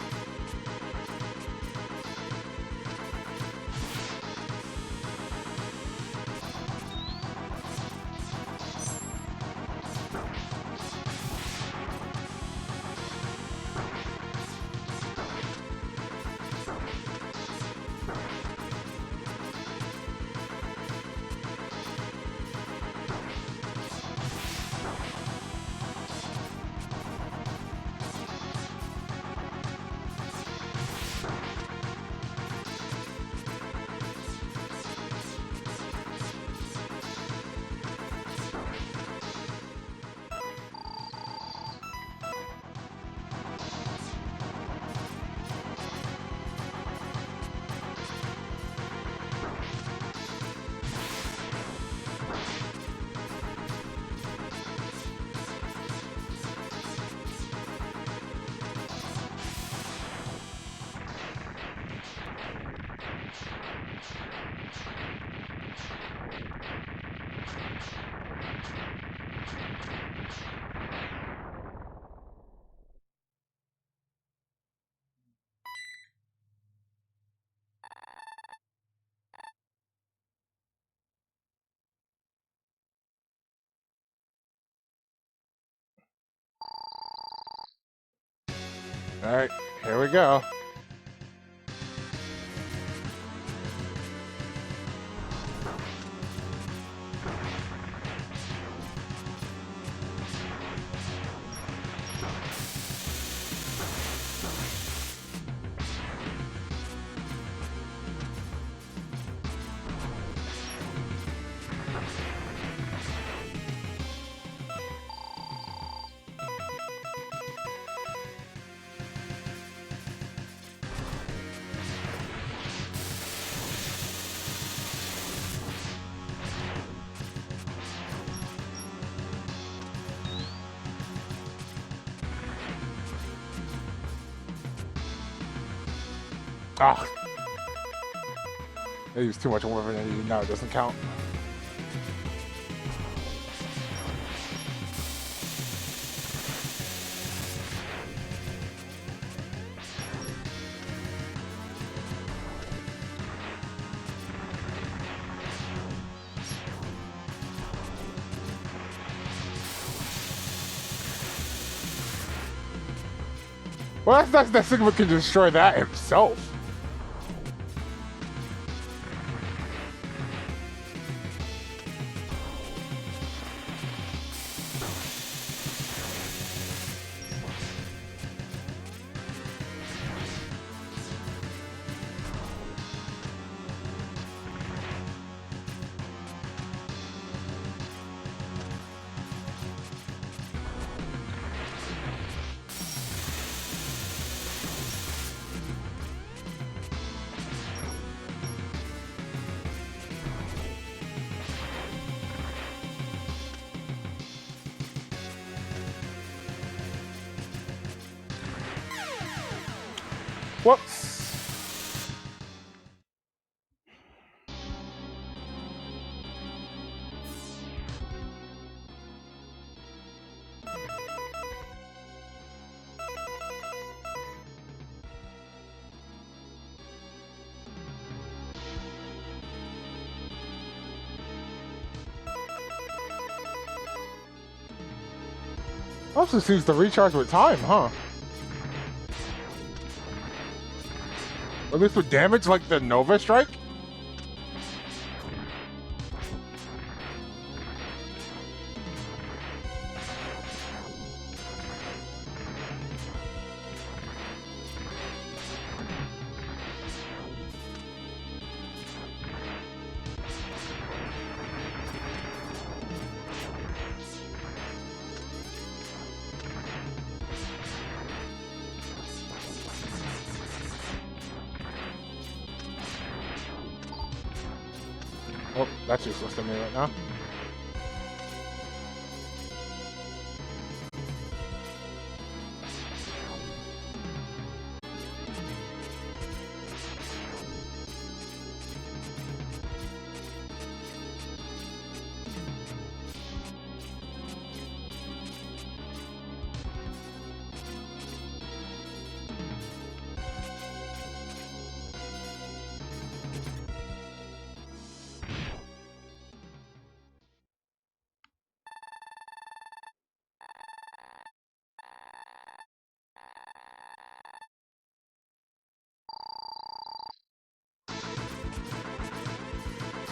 Alright, here we go. Ah, I used too much weapon energy. Now it doesn't count. Well, that's nice that Sigma can destroy that himself. Whoops. Also seems to recharge with time, huh? At least with damage like the Nova Strike? Oh, that's useless to me right now.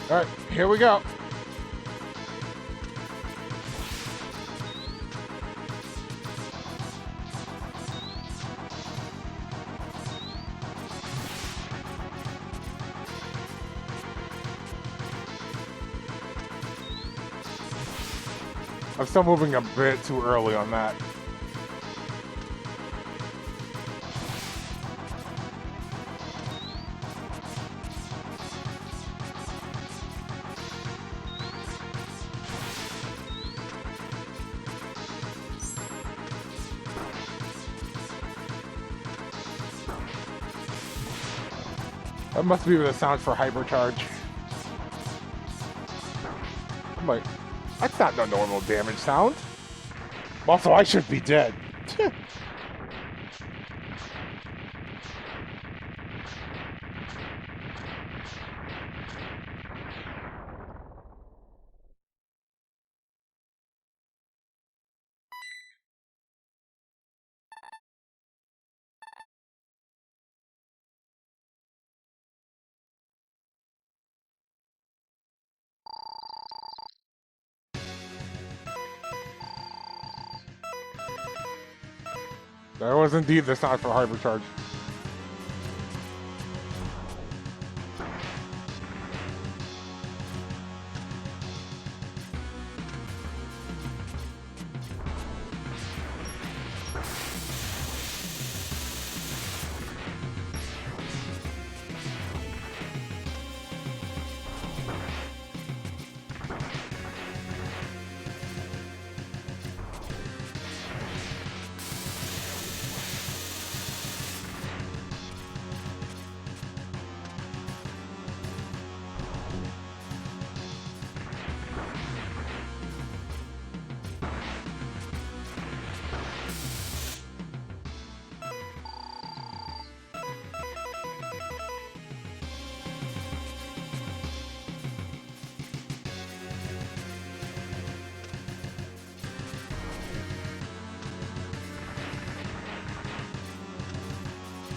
All right, here we go. I'm still moving a bit too early on that. That must be the sound for hypercharge. I'm like, that's not the normal damage sound. Also, I should be dead. That was indeed the sound for hypercharge.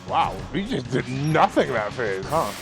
Wow, we just did nothing that phase, huh?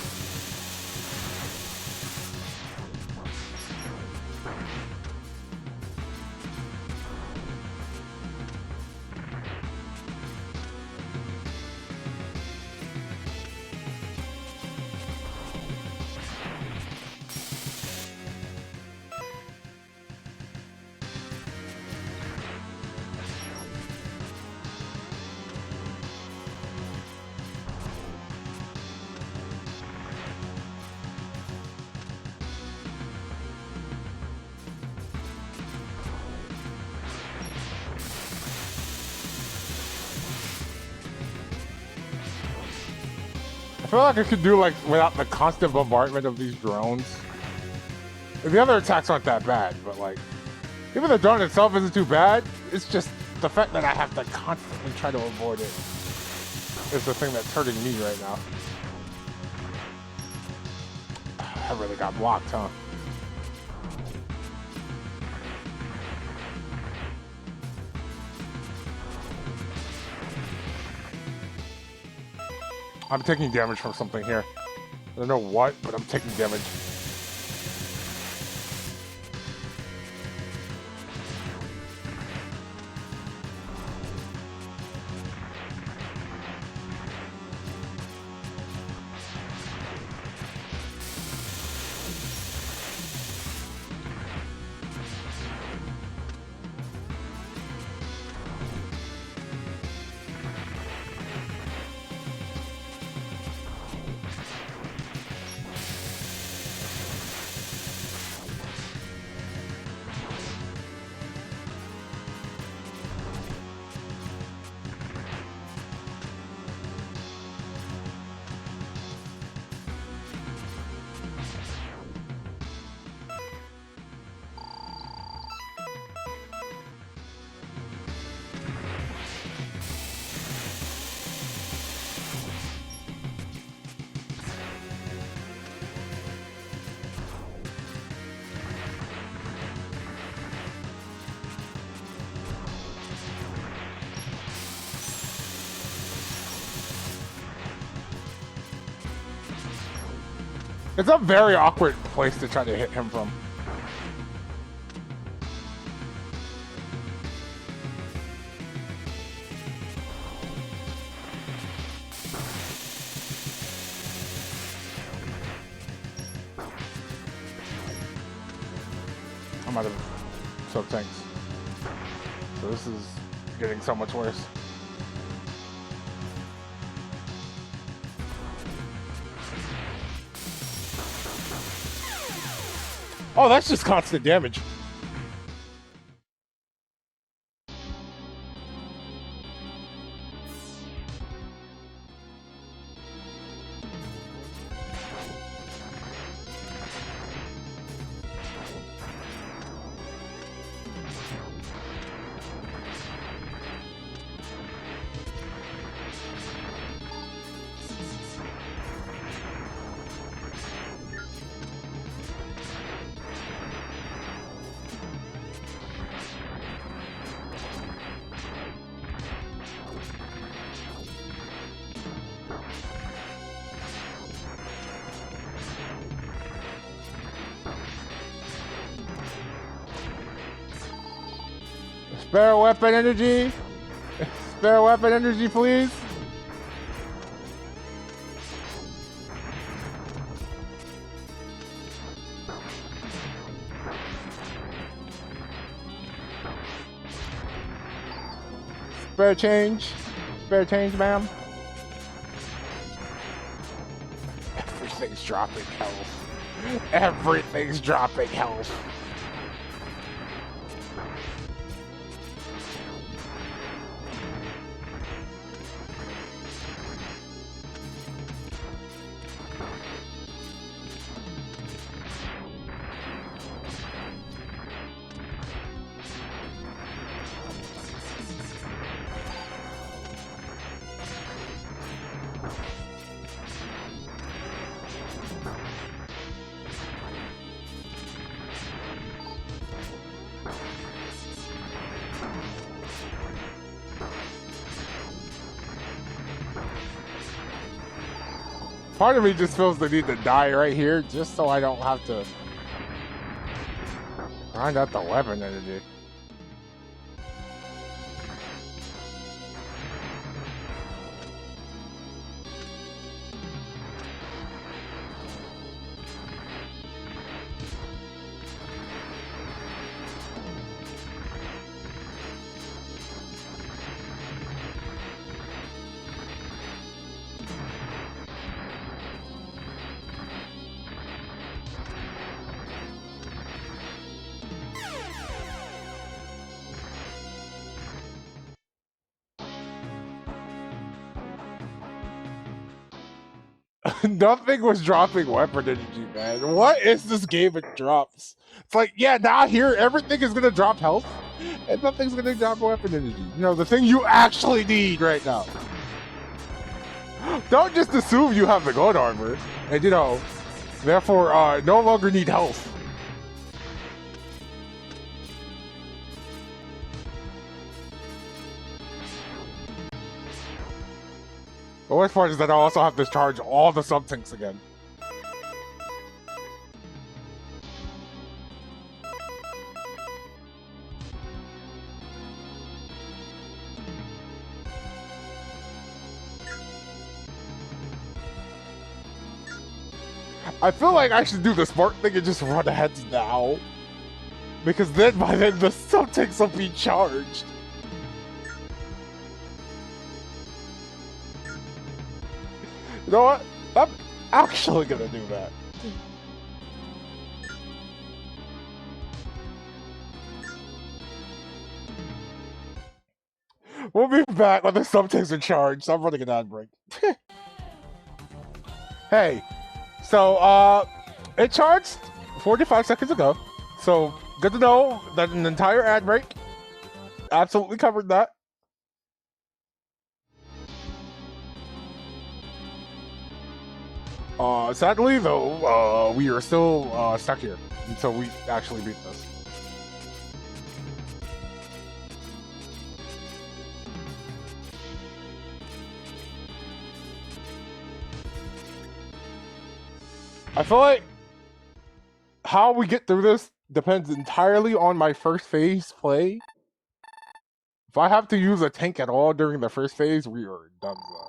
I feel like I could do like without the constant bombardment of these drones. The other attacks aren't that bad, but like even the drone itself isn't too bad. It's just the fact that I have to constantly try to avoid it is the thing that's hurting me right now. I really got blocked, huh? I'm taking damage from something here. I don't know what, but I'm taking damage. It's a very awkward place to try to hit him from. I'm out of sub tanks. So this is getting so much worse. Oh, that's just constant damage. Spare weapon energy! Spare weapon energy, please! Spare change. Spare change, ma'am. Everything's dropping health. Everything's dropping health. Part of me just feels the need to die right here just so I don't have to grind out the weapon energy. Nothing was dropping weapon energy, man. What is this game it drops? It's like, yeah, now here everything is gonna drop health, and nothing's gonna drop weapon energy. You know, the thing you actually need right now. Don't just assume you have the gold armor, and you know, therefore no longer need health. The worst part is that I also have to charge all the sub-tanks again. I feel like I should do the smart thing and just run ahead now. Because then, by then, the sub-tanks will be charged. You know what? I'm actually gonna do that. We'll be back when the sub-tanks are charged. I'm running an ad break. Hey, so, it charged 45 seconds ago. So, good to know that an entire ad break absolutely covered that. Sadly, though, we are still stuck here until we actually beat this. I feel like how we get through this depends entirely on my first phase play. If I have to use a tank at all during the first phase, we are done though.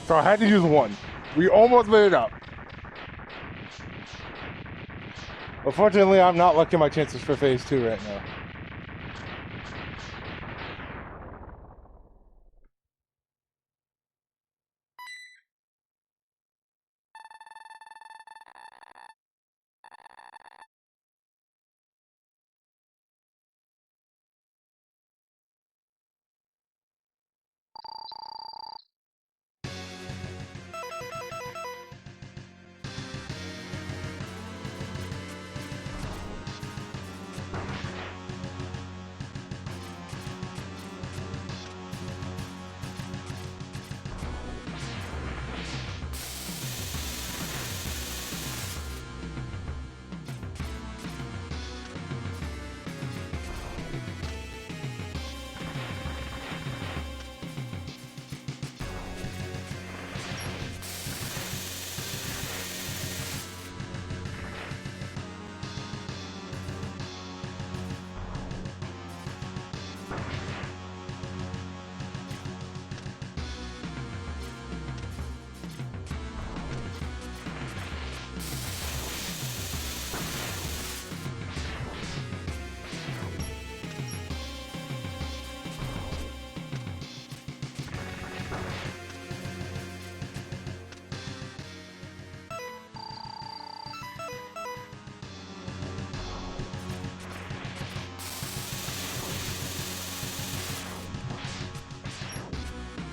So I had to use one. We almost made it up. Unfortunately, I'm not liking my chances for phase 2 right now.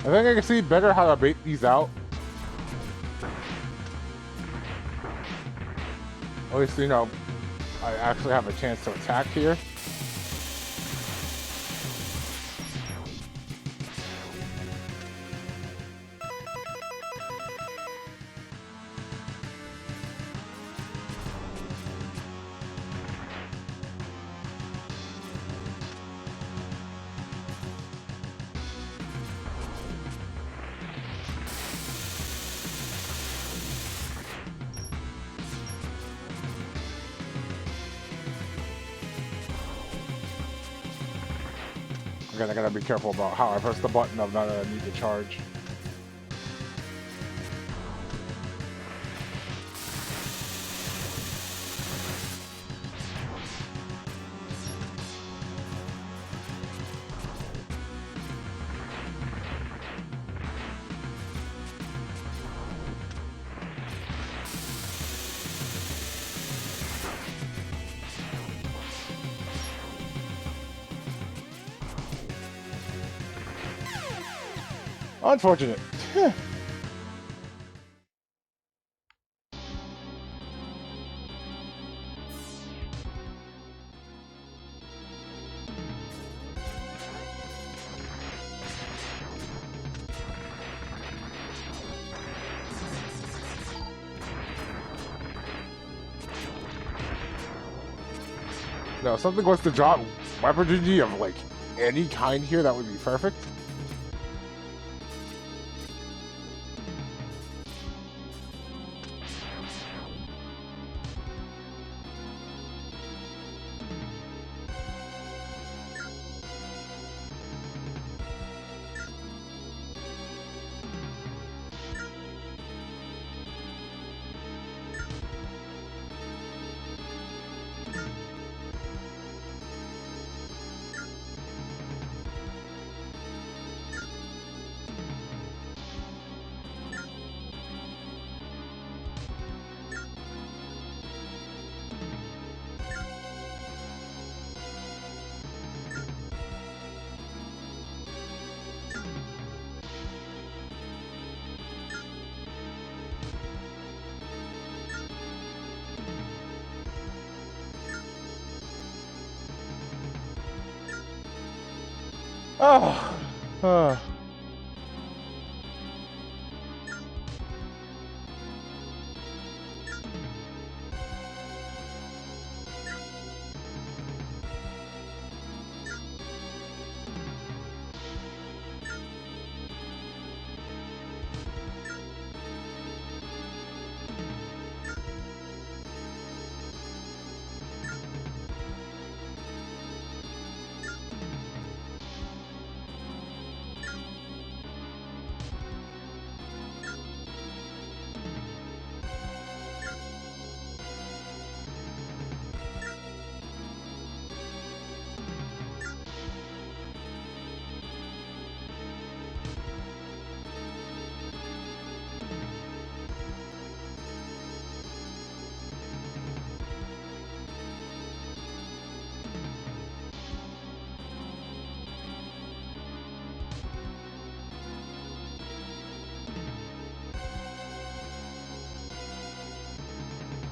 I think I can see better how to bait these out. At least, you know, I actually have a chance to attack here. Again, I gotta be careful about how I press the button of that I need to charge. Unfortunate. No, if something was to drop weaponry of like any kind here, that would be perfect. Oh.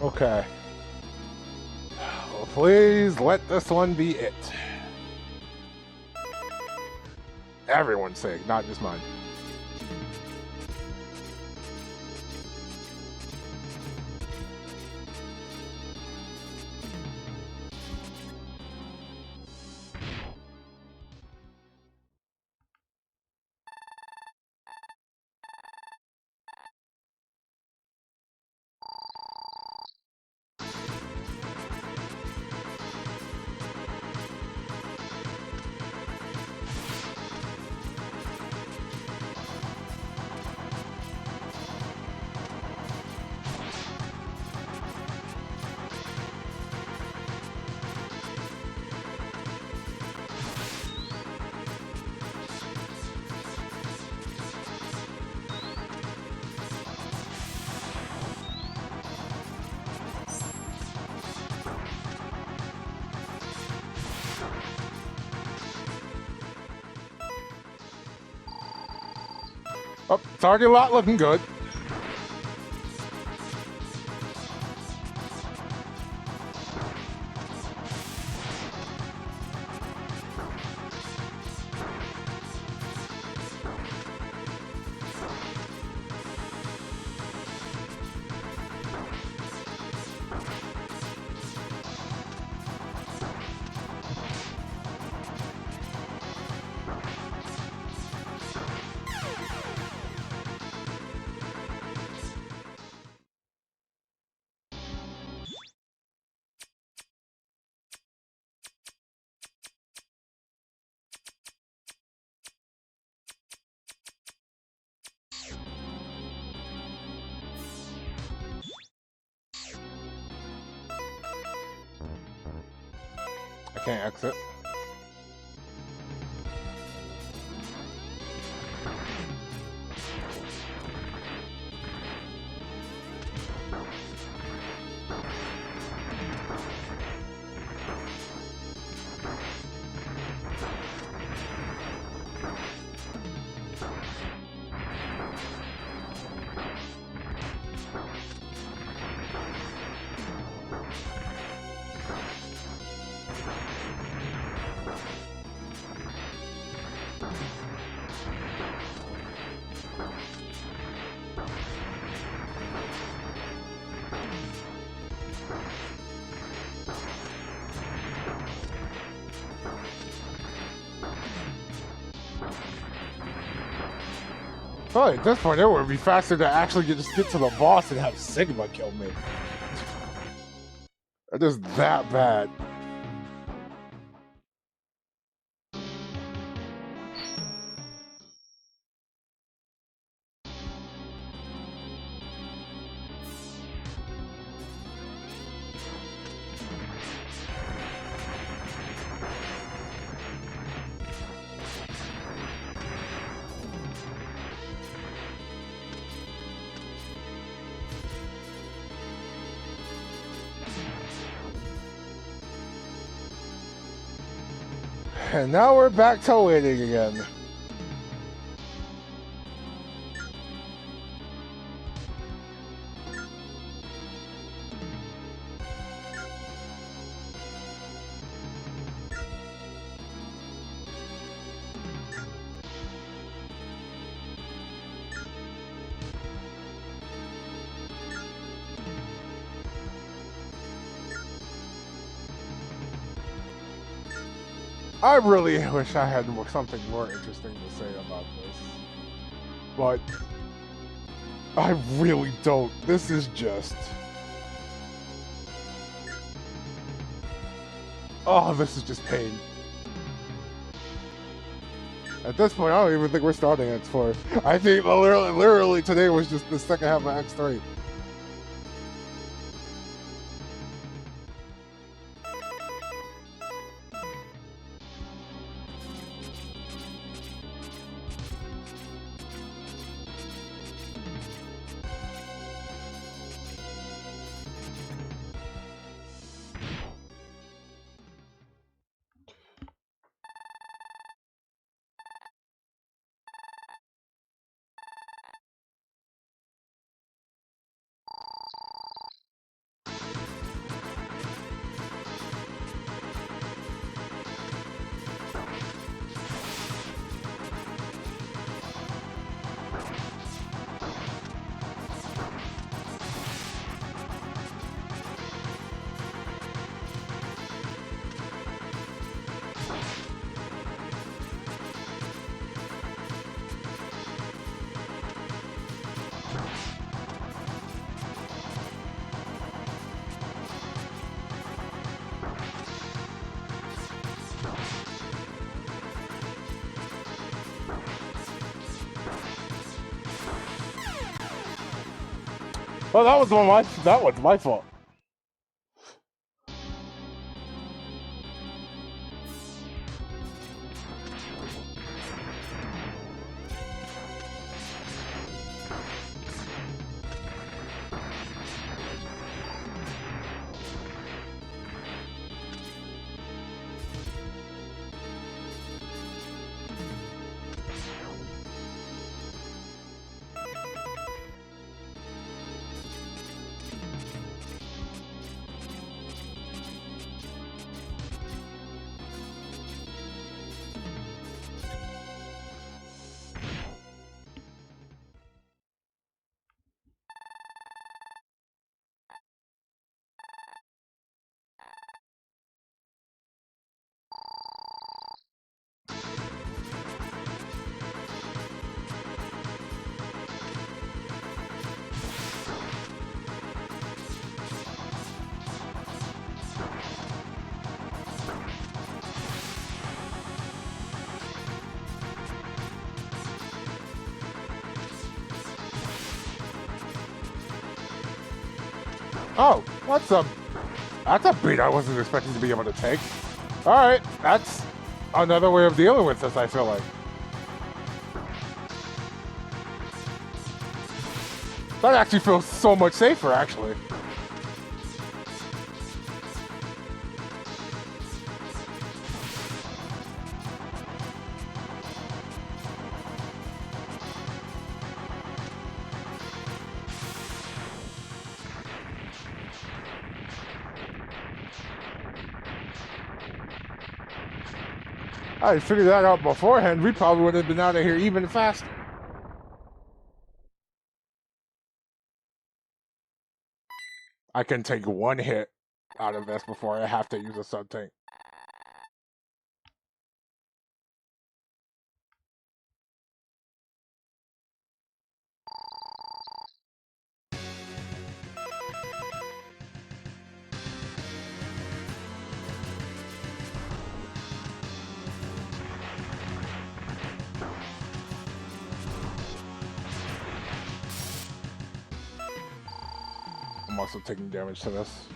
Okay. Well, please let this one be it. Everyone's sake, not just mine. Oh, target lot looking good. can't exit. Oh, at this point, it would be faster to actually just get to the boss and have Sigma kill me. It is that bad. And now we're back to waiting again. I really wish I had something more interesting to say about this, but I really don't. This is just... Oh, this is just pain. At this point, I don't even think we're starting X4. I think literally today was just the second half of X3. Well, that was my fault. Oh, that's a beat I wasn't expecting to be able to take. Alright, that's another way of dealing with this, I feel like. That actually feels so much safer, actually. I figured that out beforehand. We probably would have been out of here even faster. I can take one hit out of this before I have to use a sub tank. I'm also taking damage to this.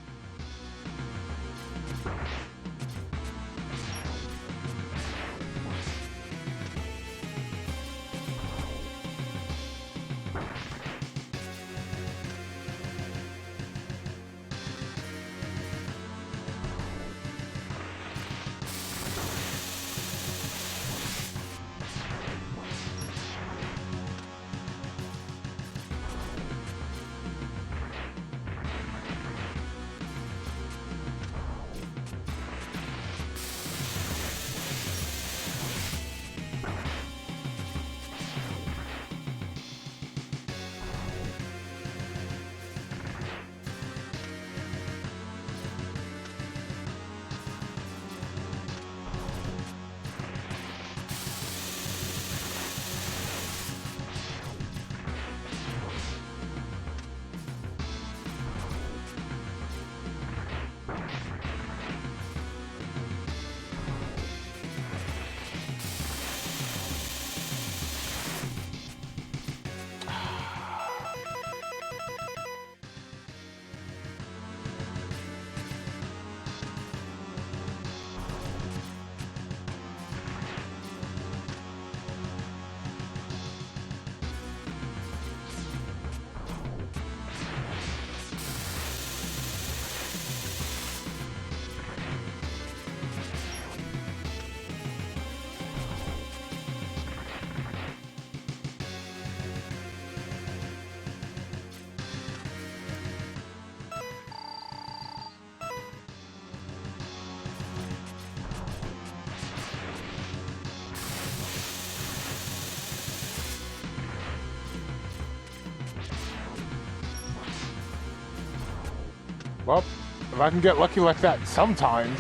Well, if I can get lucky like that sometimes.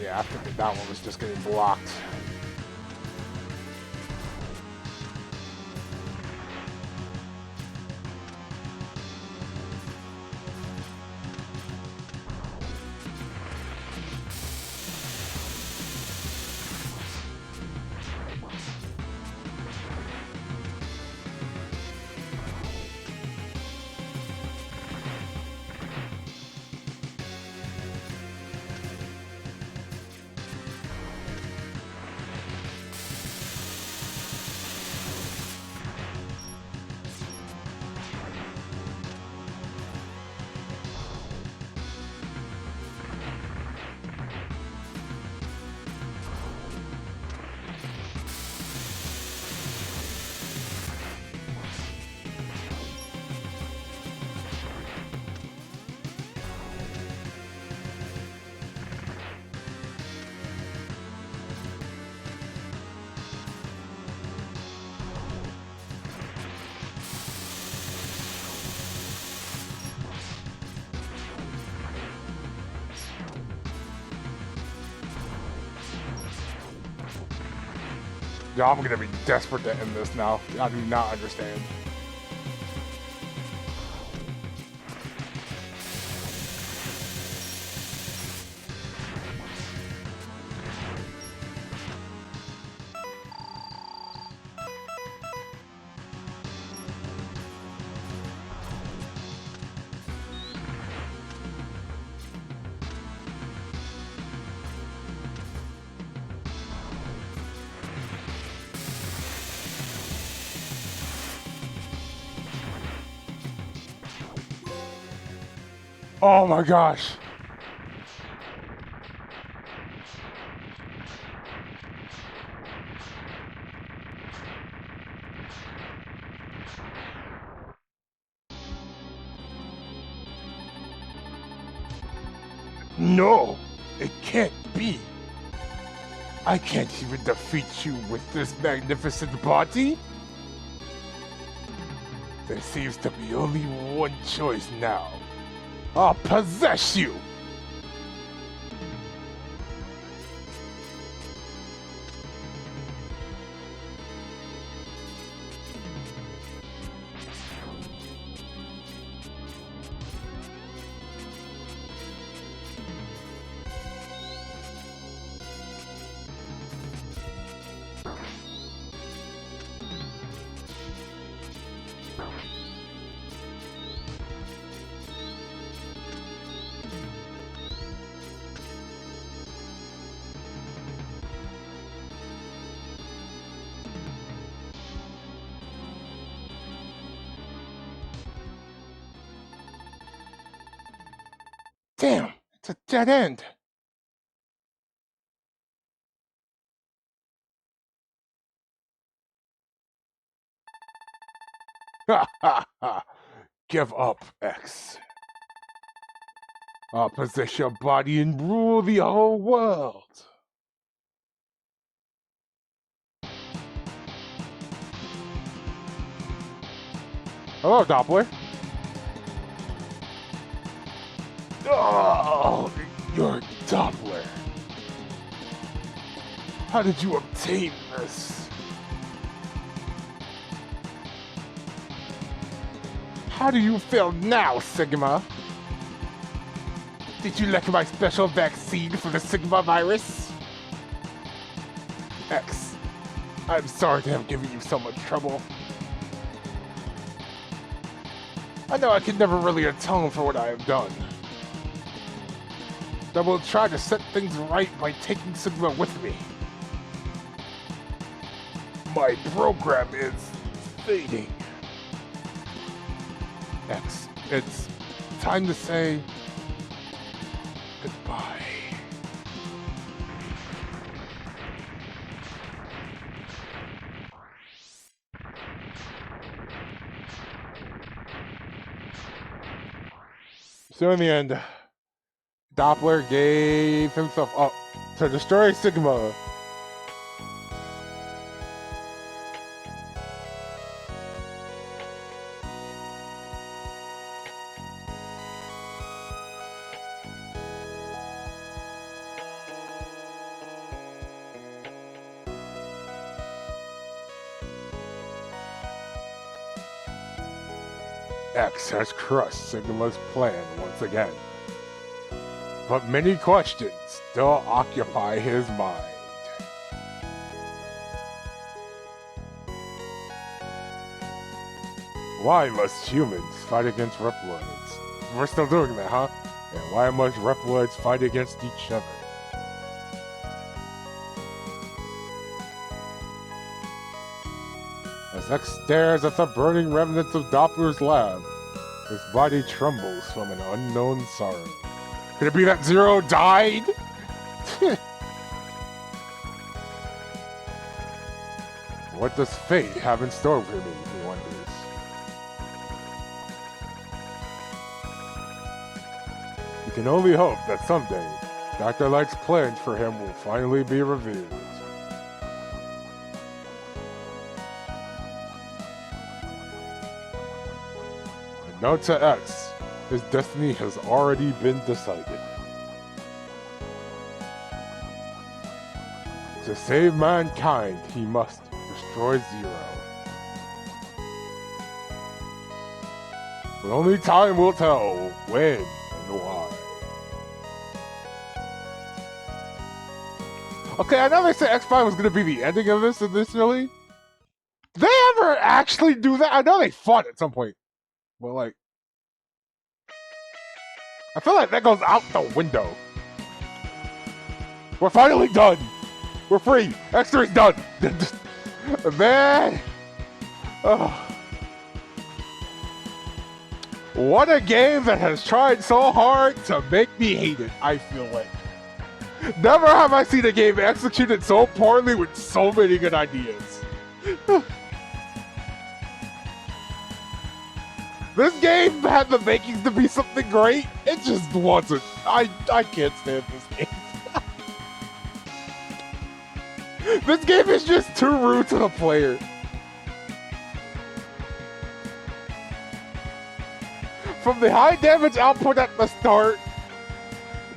Yeah, I figured that one was just getting blocked. Yeah, I'm gonna be desperate to end this now. I do not understand. Oh my gosh. No, it can't be. I can't even defeat you with this magnificent body. There seems to be only one choice now. I'll possess you! Damn, it's a dead end. Ha ha ha! Give up, X. I'll possess your body and rule the whole world. Hello, Doppler. Oh, you're Doppler. How did you obtain this? How do you feel now, Sigma? Did you like my special vaccine for the Sigma virus? X, I'm sorry to have given you so much trouble. I know I can never really atone for what I have done. I will try to set things right by taking Sigma with me. My program is fading. X, it's time to say goodbye. So in the end, Doppler gave himself up to destroy Sigma. X has crushed Sigma's plan once again. But many questions still occupy his mind. Why must humans fight against Reploids? We're still doing that, huh? And why must Reploids fight against each other? As X stares at the burning remnants of Doppler's lab, his body trembles from an unknown sorrow. Could it be that Zero died? What does fate have in store for me, he wonders. He can only hope that someday, Dr. Light's plans for him will finally be revealed. And note to X, his destiny has already been decided. To save mankind, he must destroy Zero. But only time will tell when and why. Okay, I know they said X5 was going to be the ending of this initially. Did they ever actually do that? I know they fought at some point. But like, I feel like that goes out the window. We're finally done. We're free. X3's done. Man. Oh. What a game that has tried so hard to make me hate it, I feel like. Never have I seen a game executed so poorly with so many good ideas. This game had the makings to be something great. It just wasn't. I can't stand this game. This game is just too rude to the player. From the high damage output at the start,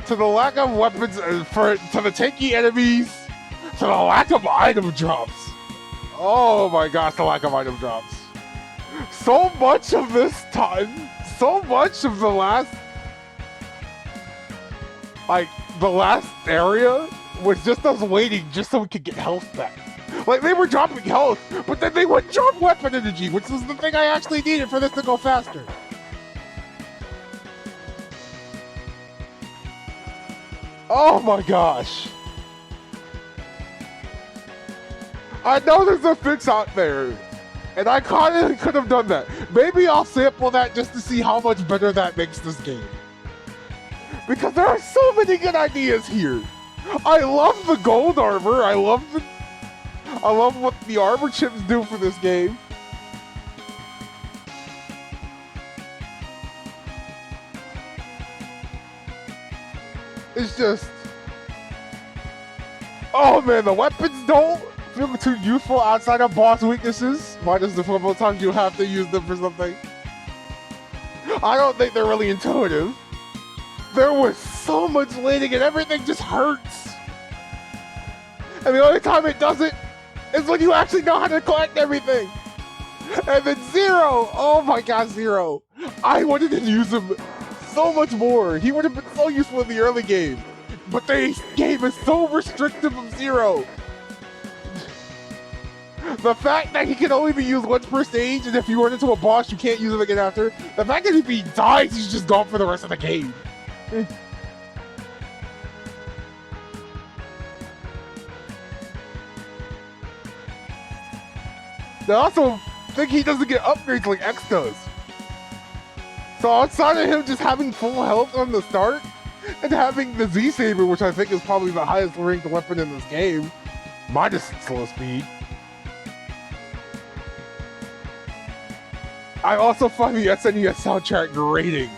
to the lack of weapons to the tanky enemies, to the lack of item drops. Oh my gosh, the lack of item drops. So much of this time, so much of the last area was just us waiting just so we could get health back. Like, they were dropping health, but then they would drop weapon energy, which was the thing I actually needed for this to go faster. Oh my gosh. I know there's a fix out there, and I kind of could have done that. Maybe I'll sample that just to see how much better that makes this game. Because there are so many good ideas here. I love the gold armor. I love what the armor chips do for this game. It's just, oh man, the weapons don't feel too useful outside of boss weaknesses. Minus the couple times you have to use them for something. I don't think they're really intuitive. There was so much leading and everything just hurts. And the only time it doesn't is when you actually know how to collect everything. And then Zero, oh my god, Zero. I wanted to use him so much more. He would have been so useful in the early game. But the game is so restrictive of Zero. The fact that he can only be used once per stage, and if you run into a boss, you can't use him again after. The fact that if he dies, he's just gone for the rest of the game. I also think he doesn't get upgrades like X does. So outside of him just having full health on the start, and having the Z-Saber, which I think is probably the highest ranked weapon in this game, minus slow speed. I also find the SNES soundtrack grating,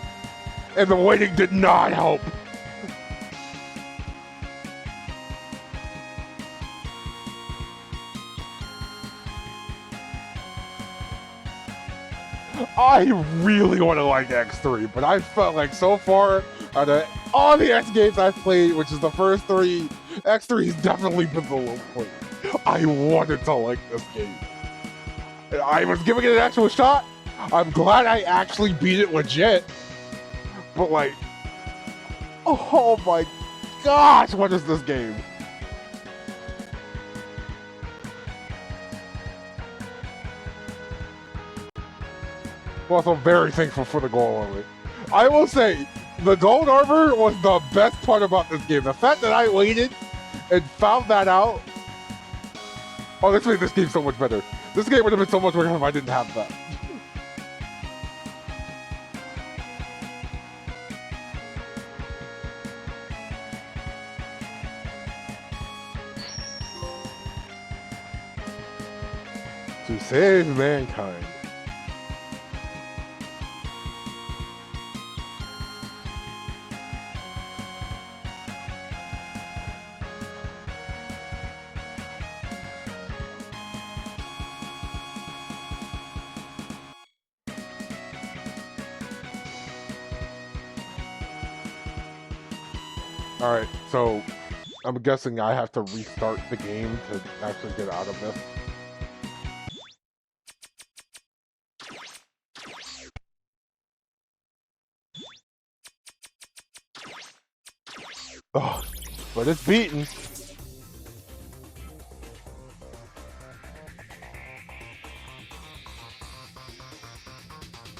and the waiting did not help. I really want to like X3, but I felt like so far out of all the X games I've played, which is the first three, X3 has definitely been the low point. I wanted to like this game. I was giving it an actual shot. I'm glad I actually beat it legit. But like, oh my gosh, what is this game? I'm also very thankful for the gold armor. I will say, the gold armor was the best part about this game. The fact that I waited and found that out. Oh, this made this game so much better. This game would have been so much better if I didn't have that. To save mankind. Alright, so I'm guessing I have to restart the game to actually get out of this. Oh, but it's beaten.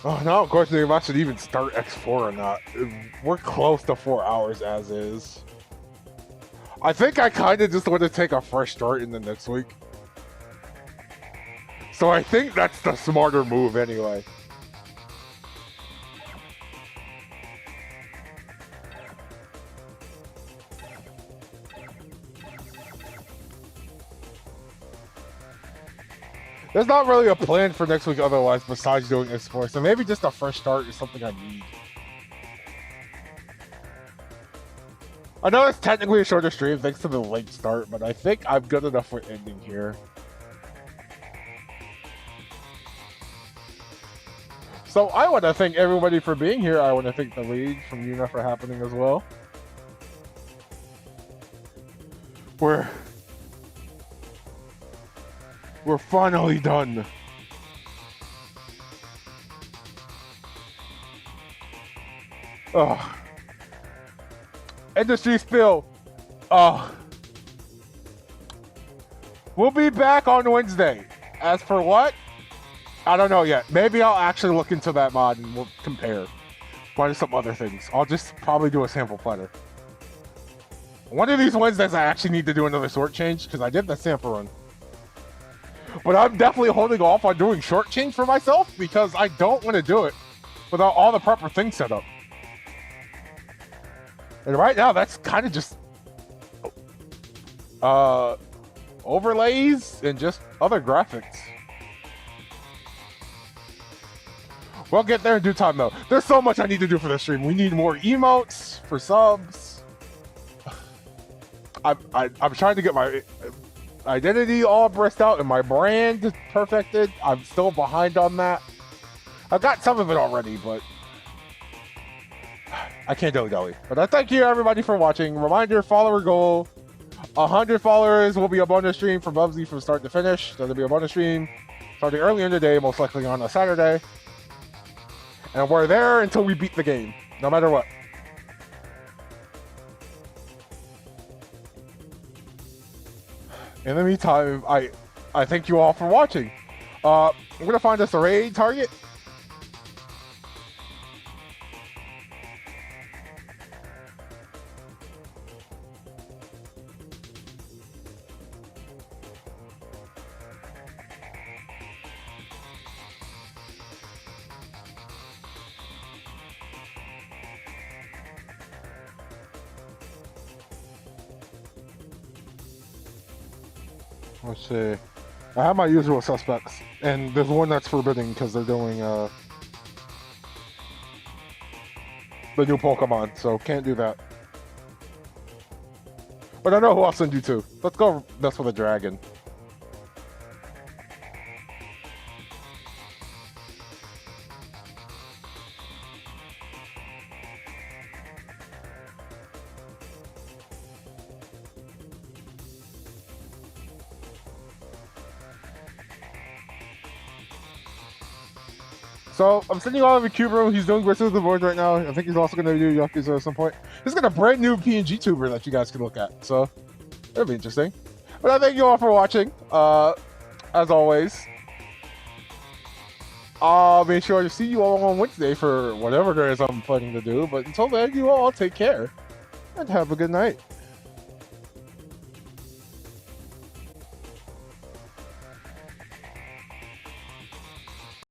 Oh, now of course if I should even start X4 or not. We're close to 4 hours as is. I think I kind of just want to take a fresh start in the next week. So I think that's the smarter move anyway. There's not really a plan for next week otherwise besides doing X4. So maybe just a fresh start is something I need. I know it's technically a shorter stream thanks to the late start, but I think I'm good enough for ending here. So I want to thank everybody for being here. I want to thank the lead from Yuna for happening as well. We're finally done. Oh. Industry spill. Oh. We'll be back on Wednesday. As for what? I don't know yet. Maybe I'll actually look into that mod and we'll compare. Minus some other things. I'll just probably do a sample platter. One of these Wednesdays I actually need to do another sort change because I did the sample run. But I'm definitely holding off on doing short change for myself because I don't want to do it without all the proper things set up. And right now, that's kind of just overlays and just other graphics. We'll get there in due time, though. There's so much I need to do for this stream. We need more emotes for subs. I'm trying to get my identity all braced out and my brand perfected. I'm still behind on that. I've got some of it already, but I can't dilly-dally. But I thank you, everybody, for watching. Reminder, follower goal. 100 followers will be a bonus stream from Bubsy from start to finish. There'll be a bonus stream starting early in the day, most likely on a Saturday. And we're there until we beat the game, no matter what. In the meantime, I thank you all for watching. We're going to find us a raid target. Let's see. I have my usual suspects, and there's one that's forbidden because they're doing the new Pokemon, so can't do that. But I know who I'll send you to. Let's go mess with a dragon. So, I'm sending all of Cubero. He's doing Versus the Void right now. I think he's also going to do Yakuza at some point. He's got a brand new PNG tuber that you guys can look at. So, it'll be interesting. But I thank you all for watching. As always, I'll be sure to see you all on Wednesday for whatever it is I'm planning to do. But until then, you all take care. And have a good night.